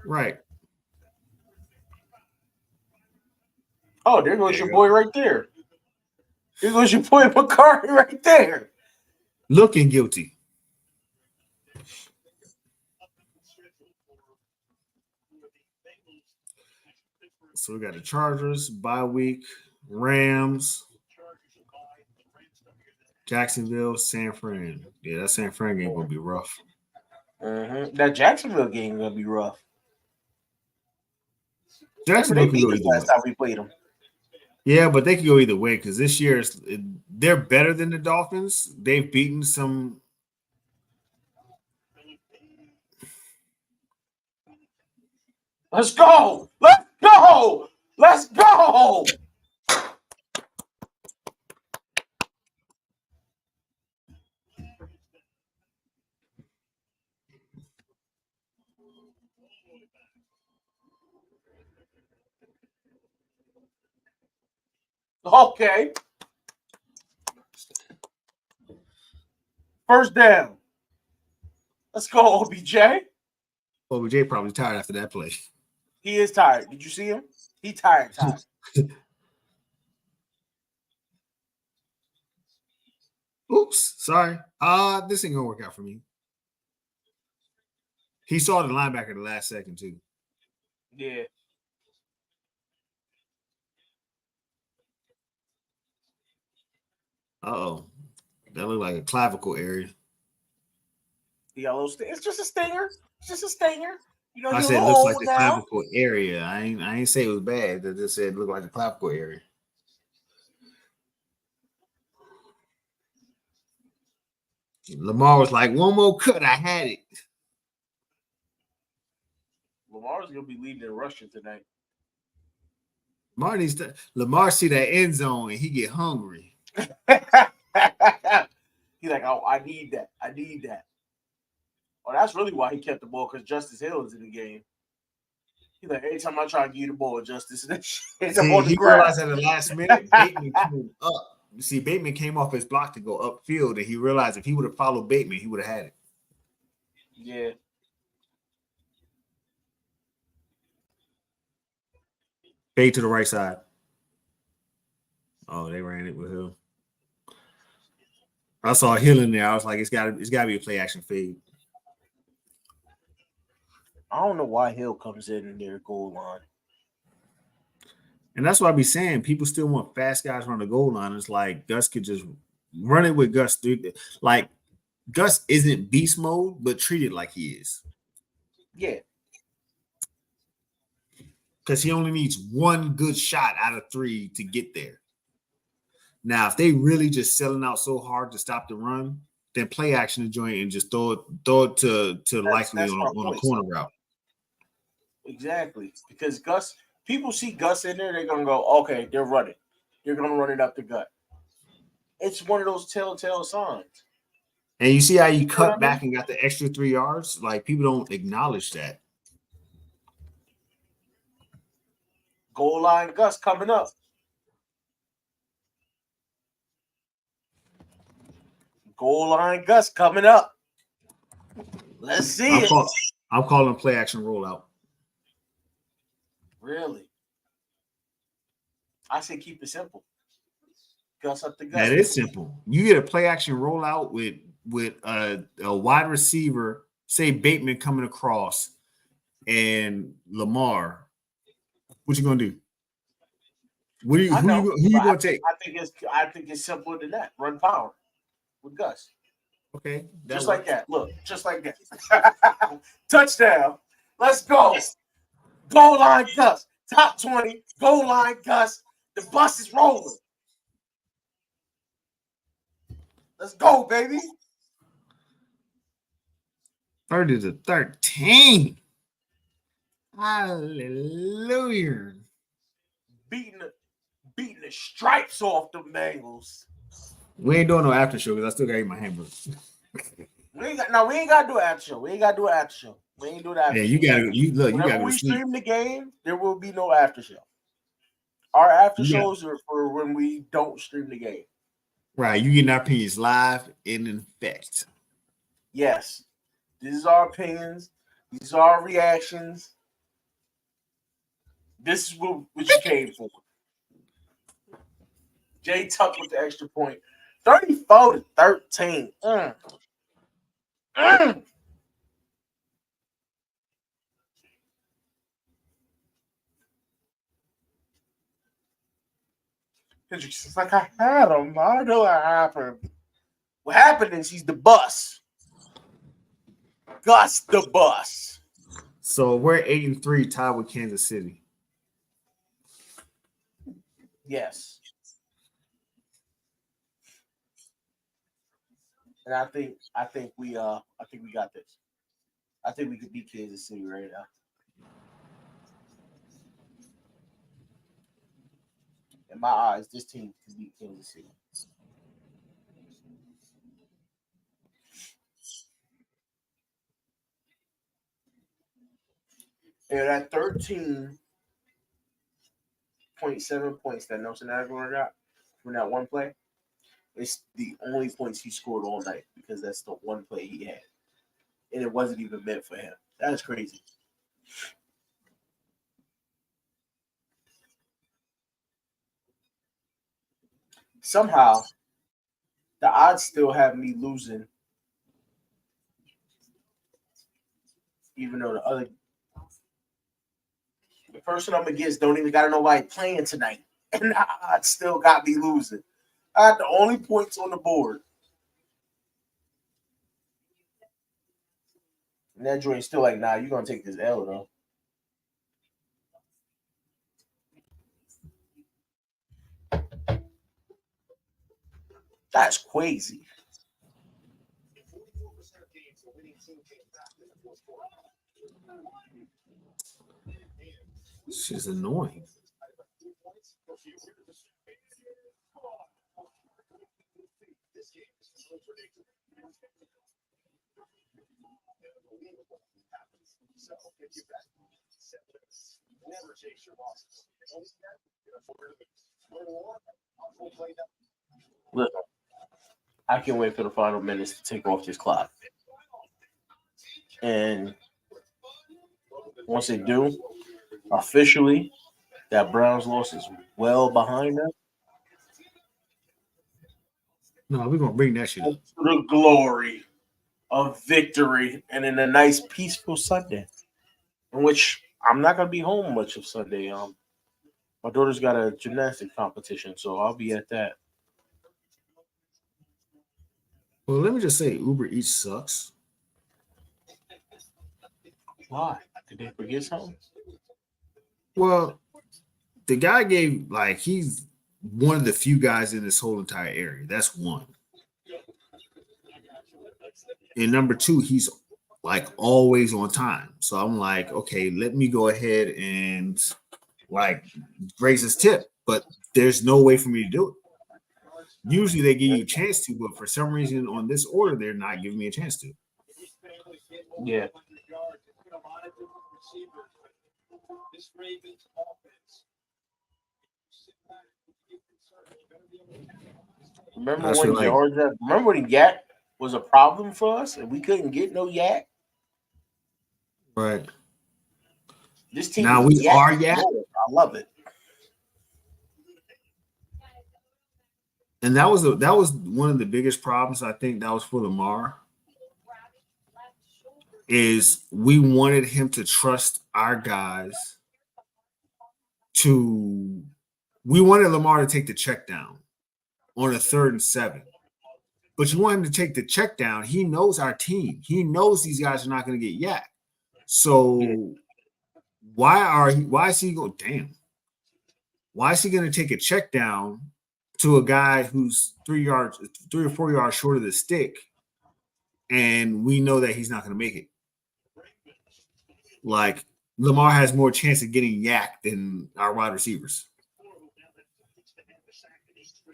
Right. Oh, there goes your boy right there. There goes your boy McCarthy right there. Looking guilty. So we got the Chargers, bye week, Rams, Jacksonville, San Fran. Yeah, that San Fran game gonna be rough. Mm-hmm. That Jacksonville game gonna be rough. Jacksonville can go either way. Last time we played them. Yeah, but they can go either way because this year they're better than the Dolphins. They've beaten some. Let's go! Let's go! Let's go! Okay. First down. Let's go, OBJ. OBJ probably tired after that play. He is tired. Did you see him? He tired. Sorry. This ain't gonna work out for me. He saw the linebacker the last second too. Yeah. Uh-oh. That looked like a clavicle area. The yellow it's just a stinger. It's just a stinger. You know, I he's a said it little looks like old the now. clavicle area. I ain't say it was bad. I just said it looked like the clavicle area. Lamar was like, one more cut, I had it. Lamar's gonna be leading in rushing tonight. Lamar see that end zone and he get hungry. He's like, oh, I need that. I need that. Oh, that's really why he kept the ball, because Justice Hill is in the game. He's like, anytime I try to give you the ball, Justice, it's on the He ground. realized at the last minute, Bateman came up. See, Bateman came off his block to go upfield, and he realized if he would have followed Bateman, he would have had it. Yeah. Fade to the right side. Oh, they ran it with Hill. I saw Hill in there. I was like, it's got to be a play action fade. I don't know why Hill comes in near goal line. And that's what I be saying. People still want fast guys on the goal line. It's like Gus could just run it with Gus. Dude. Like Gus isn't beast mode, but treat it like he is. Yeah. Because he only needs one good shot out of 3 to get there. Now, if they really just selling out so hard to stop the run, then play action to joint and just throw it to likely on a corner route. Exactly. Because Gus, people see Gus in there, they're gonna go, okay, they're running. They're gonna run it up the gut. It's one of those telltale signs. And you see how he cut back and got the extra 3 yards? Like, people don't acknowledge that. Goal line Gus coming up. Goal line Gus coming up. Let's see I'm calling play action rollout. Really? I say keep it simple. Gus up the gut. That is simple. You get a play action rollout with a wide receiver, say Bateman coming across, and Lamar. What you gonna do? Who you gonna take? I think it's simpler than that. Run power with Gus. Okay, just like that. Look, just like that. Touchdown. Let's go. Goal line Gus. Top 20. Goal line Gus. The bus is rolling. Let's go, baby. 30-13. Hallelujah. Beating the stripes off the Bengals. We ain't doing no after show because I still got to eat my hamburger. we ain't got to do an after show. We ain't got to do an after show. We ain't do that. Yeah, you got to. Whenever we stream the game, there will be no after show. Our after shows are for when we don't stream the game. Right, you getting our opinions live and in effect. Yes, this is our opinions. These are our reactions. This is what you came for. Jay Tuck with the extra point. 34-13. It's like, I had him. I don't know what happened. What happened is he's the bus. Gus the bus. So we're 8-3, tied with Kansas City. Yes. And I think we got this. I think we could beat Kansas City right now. In my eyes, this team can beat Kansas City. And at 13.7 points that Nelson Aguilar got from that one play, it's the only points he scored all night because that's the one play he had. And it wasn't even meant for him. That's crazy. Somehow, The odds still have me losing, even though the person I'm against don't even got to know why he's playing tonight, and the odds still got me losing. I had the only points on the board. And that joint's still like, nah, you're gonna take this L though. That's crazy. She's annoying. Look, I can't wait for the final minutes to take off this clock. And once they do, officially, that Browns loss is well behind us. No, we're gonna bring that shit up. The glory of victory and in a nice peaceful Sunday, in which I'm not gonna be home much of Sunday. My daughter's got a gymnastic competition, so I'll be at that. Well, let me just say, Uber Eats sucks. Why? Did they forget something? Well, the guy gave he's one of the few guys in this whole entire area. That's one. And number two, he's always on time. So I'm like, okay, let me go ahead and raise his tip. But there's no way for me to do it. Usually they give you a chance to, but for some reason on this order, they're not giving me a chance to. Yeah. Remember when Yak was a problem for us and we couldn't get no Yak? Right. This team now we Yak. are Yak. I love it. And that was one of the biggest problems. I think that was for Lamar. Is we wanted him to trust our guys we wanted Lamar to take the check down on a 3rd and 7. But you want him to take the check down. He knows our team. He knows these guys are not going to get Yak. So why is he going, damn? Why is he going to take a check down to a guy who's 3 or 4 yards short of the stick, and we know that he's not going to make it? Lamar has more chance of getting Yak than our wide receivers.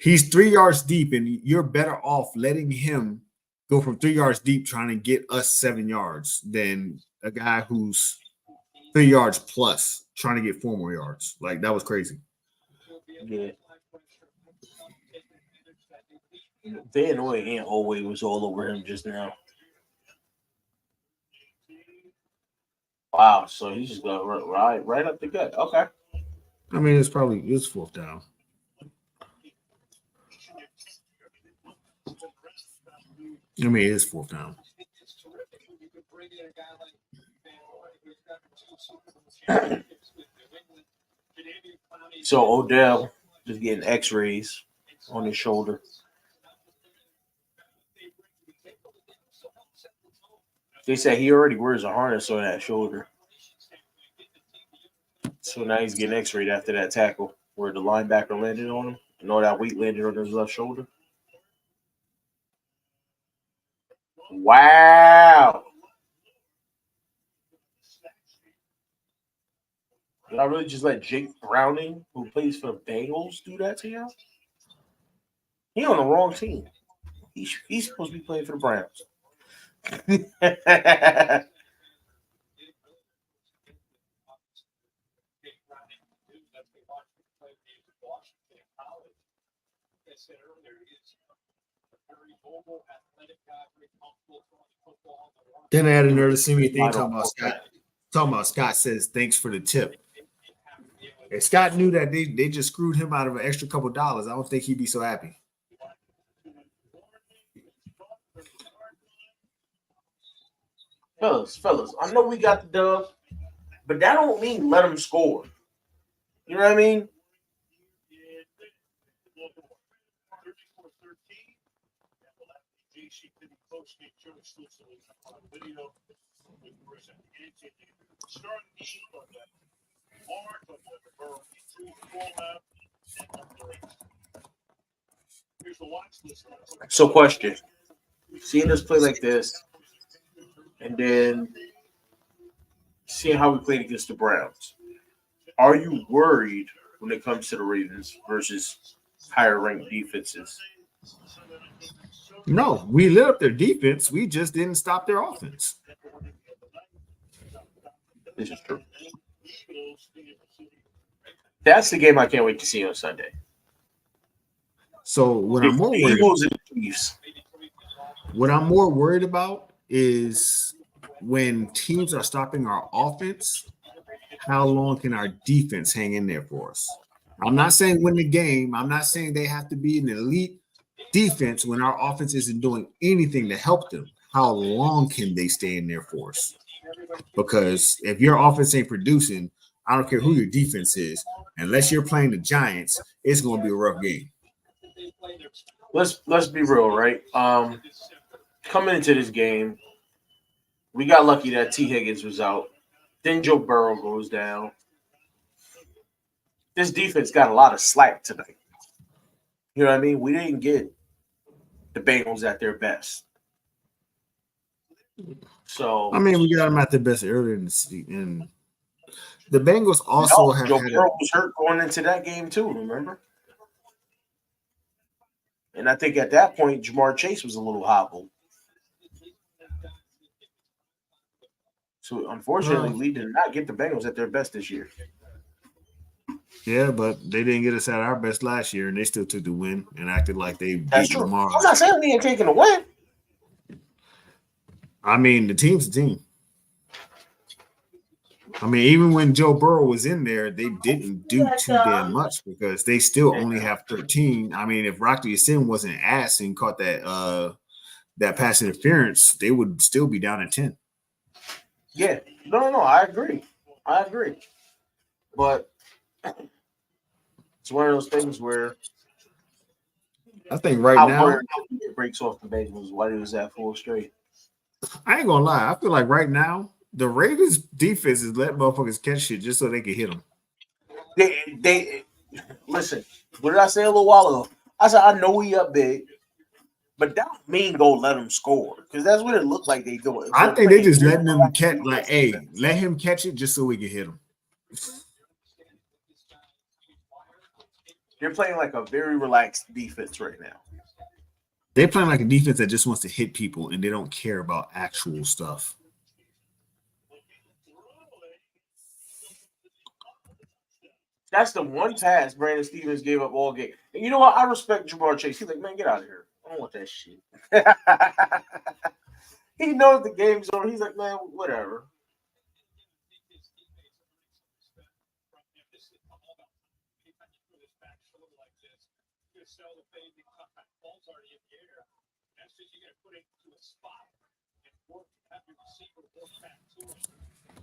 He's 3 yards deep, and you're better off letting him go from 3 yards deep trying to get us 7 yards than a guy who's 3 yards plus trying to get 4 more yards. That was crazy. Yeah. Van Noy and Oway was all over him just now. Wow, so he just got right up the gut. Okay. I mean, it's 4th down. I mean, it is 4th down. So Odell just getting X-rays on his shoulder. They said he already wears a harness on that shoulder. So now he's getting X-rayed after that tackle where the linebacker landed on him and all that weight landed on his left shoulder. Wow. Did I really just let Jake Browning, who plays for the Bengals, do that to you? He on the wrong team. He's supposed to be playing for the Browns. Then I had a nerve to see me thing talking about Scott says thanks for the tip. If Scott knew that they just screwed him out of an extra couple dollars, I don't think he'd be so happy. fellas, I know we got the dub, but that don't mean let them score. You know what I mean? So, question: seeing us play like this, and then seeing how we played against the Browns, are you worried when it comes to the Ravens versus higher ranked defenses? No, we lit up their defense. We just didn't stop their offense. This is true. That's the game I can't wait to see on Sunday. So what I'm more worried Eagles and Chiefs. What I'm more worried about is when teams are stopping our offense, how long can our defense hang in there for us? I'm not saying win the game. I'm not saying they have to be an elite defense when our offense isn't doing anything to help them. How long can they stay in there for us? Because if your offense ain't producing, I don't care who your defense is, unless you're playing the Giants, it's going to be a rough game. Let's be real, right? Coming into this game, we got lucky that T. Higgins was out. Then Joe Burrow goes down. This defense got a lot of slack tonight. You know what I mean? We didn't get the Bengals at their best. So I mean, we got them at their best earlier in the season. The Bengals also have Joe Burrow was hurt going into that game too. Remember? And I think at that point, Jamar Chase was a little hobbled. So unfortunately, we did not get the Bengals at their best this year. Yeah, but they didn't get us at our best last year, and they still took the win and acted like they beat Lamar. I'm not saying we ain't taking a win. I mean, the team's the team. I mean, even when Joe Burrow was in there, they didn't do too damn much because they still only have 13. I mean, if Rocky Sin wasn't ass and caught that pass interference, they would still be down at 10. Yeah. No, I agree. But it's one of those things where I think right now it breaks off the Bengals while he was at full straight. I ain't gonna lie. I feel like right now the Ravens defense is letting motherfuckers catch shit just so they can hit them. They listen. What did I say a little while ago? I said I know we up big, but that don't mean go let them score because that's what it looked like they do. I think they just letting them catch. Like, hey, let him catch it just so we can hit him. They're playing like a very relaxed defense right now. They're playing like a defense that just wants to hit people and they don't care about actual stuff. That's the one pass Brandon Stevens gave up all game. And you know what? I respect Jamar Chase. He's like, man, get out of here. I don't want that shit. He knows the game's over. He's like, man, whatever.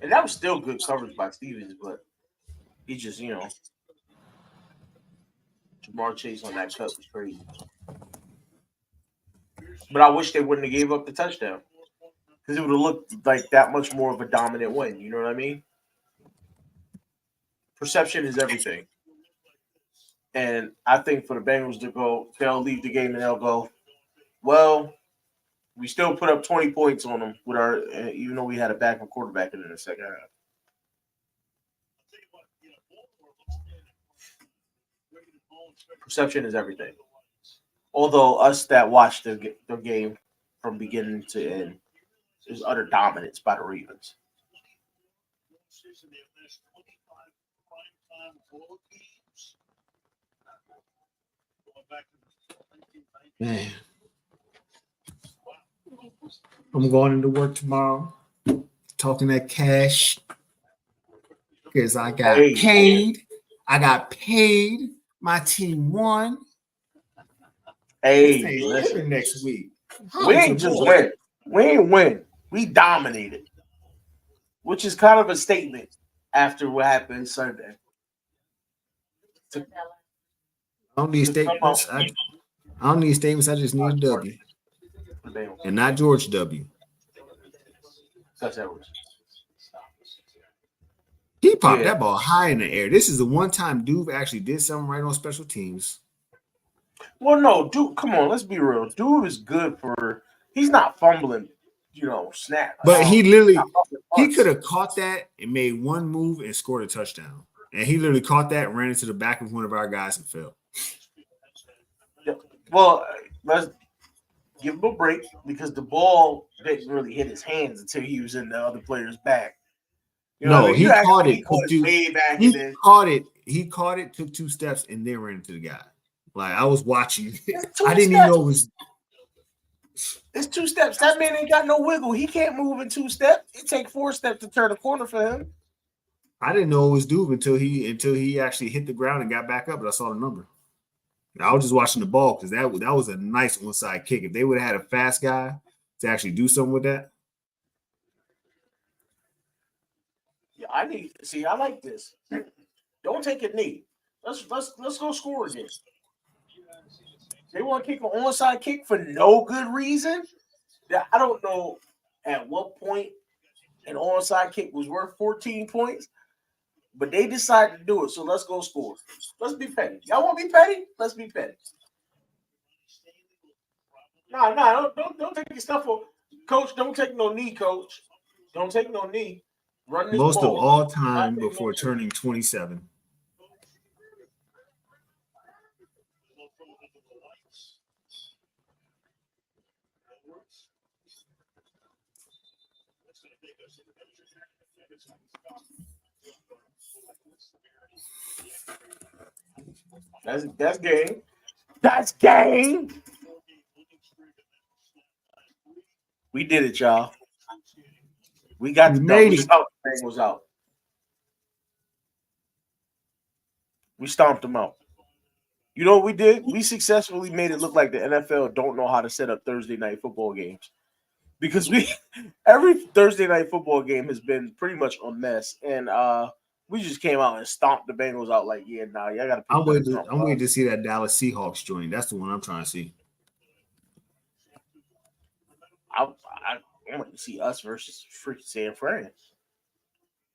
And that was still good coverage by Stevens, but he just, Jamar Chase on that cut was crazy. But I wish they wouldn't have gave up the touchdown because it would have looked like that much more of a dominant win. You know what I mean? Perception is everything. And I think for the Bengals to go, they'll leave the game and they'll go, well, we still put up 20 points on them with our, even though we had a backup quarterback in the second half. Perception is everything. Although us that watched the game from beginning to end, there's utter dominance by the Ravens. Man. I'm going into work tomorrow, talking that cash because I got paid. I got paid. My team won. Hey, listen. Next week. We ain't just win. We ain't win. We dominated. which is kind of a statement after what happened Sunday. I don't need statements. I don't need statements. I just need a W. And not George W. He popped that ball high in the air. This is the one time Duve actually did something right on special teams. Well, no, Duve, come on, let's be real. Duve is good for he's not fumbling, snap. But he could have caught that and made one move and scored a touchdown. And he literally caught that and ran into the back of one of our guys and fell. Well, let's give him a break because the ball didn't really hit his hands until he was in the other player's back. He caught it. He caught it, took 2 steps, and then ran into the guy. Like, I was watching. I didn't even know it was. It's 2 steps. That man ain't got no wiggle. He can't move in 2 steps. It takes 4 steps to turn a corner for him. I didn't know it was Duve until he actually hit the ground and got back up, and I saw the number. I was just watching the ball because that was a nice onside kick. If they would have had a fast guy to actually do something with that. Yeah, I like this. Don't take a knee. Let's go score again. They want to kick an onside kick for no good reason. I don't know at what point an onside kick was worth 14 points, but they decided to do it. So let's go score. Let's be petty. Y'all want to be petty? Let's be petty. Nah, don't take your stuff off. Coach, don't take no knee, coach. Don't take no knee. Run this most ball. Of all time before turning 27. That's game. That's game. We did it, y'all. We got the Bengals out. We stomped them out. You know what we did? We successfully made it look like the NFL don't know how to set up Thursday night football games. Because every Thursday night football game has been pretty much a mess. And we just came out and stomped the Bengals out like, y'all got to pick I'm waiting to see that Dallas Seahawks join. That's the one I'm trying to see. I want to see us versus freaking San Fran.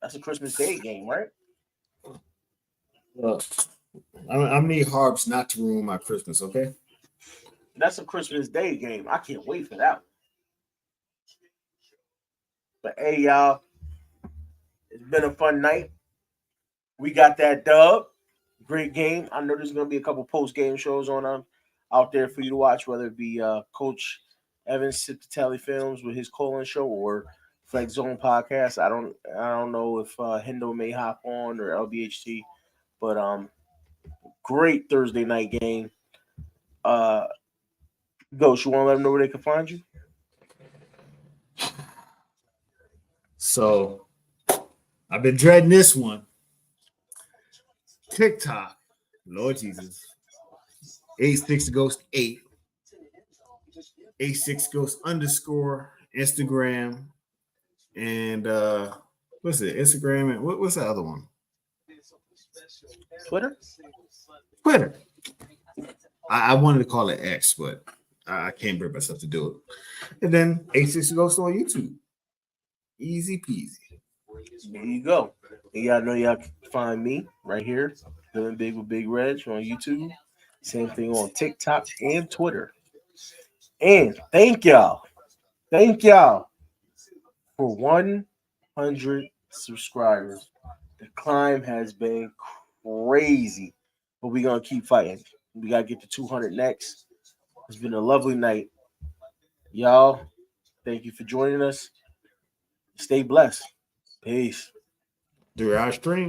That's a Christmas Day game, right? Well, I need Harbs not to ruin my Christmas, okay? That's a Christmas Day game. I can't wait for that one. But hey, y'all, it's been a fun night. We got that dub. Great game. I know there's going to be a couple post-game shows on out there for you to watch, whether it be Coach Evans Cipitelli Films with his Colon show or Flex Zone podcast. I don't know if Hendo may hop on or LBHT, but great Thursday night game. Ghost, you want to let them know where they can find you? So I've been dreading this one. TikTok, Lord Jesus, 86Ghost8, 86Ghost _, Instagram, and what's it? Instagram and what's the other one? Twitter. I wanted to call it X, but I can't bring myself to do it. And then 86Ghost on YouTube. Easy peasy. There you go. And y'all know y'all can find me right here, Living Big with Big Reg on YouTube. Same thing on TikTok and Twitter. And thank y'all for 100 subscribers. The climb has been crazy, but we're going to keep fighting. We got to get to 200 next. It's been a lovely night. Y'all, thank you for joining us. Stay blessed. Peace. Through our stream.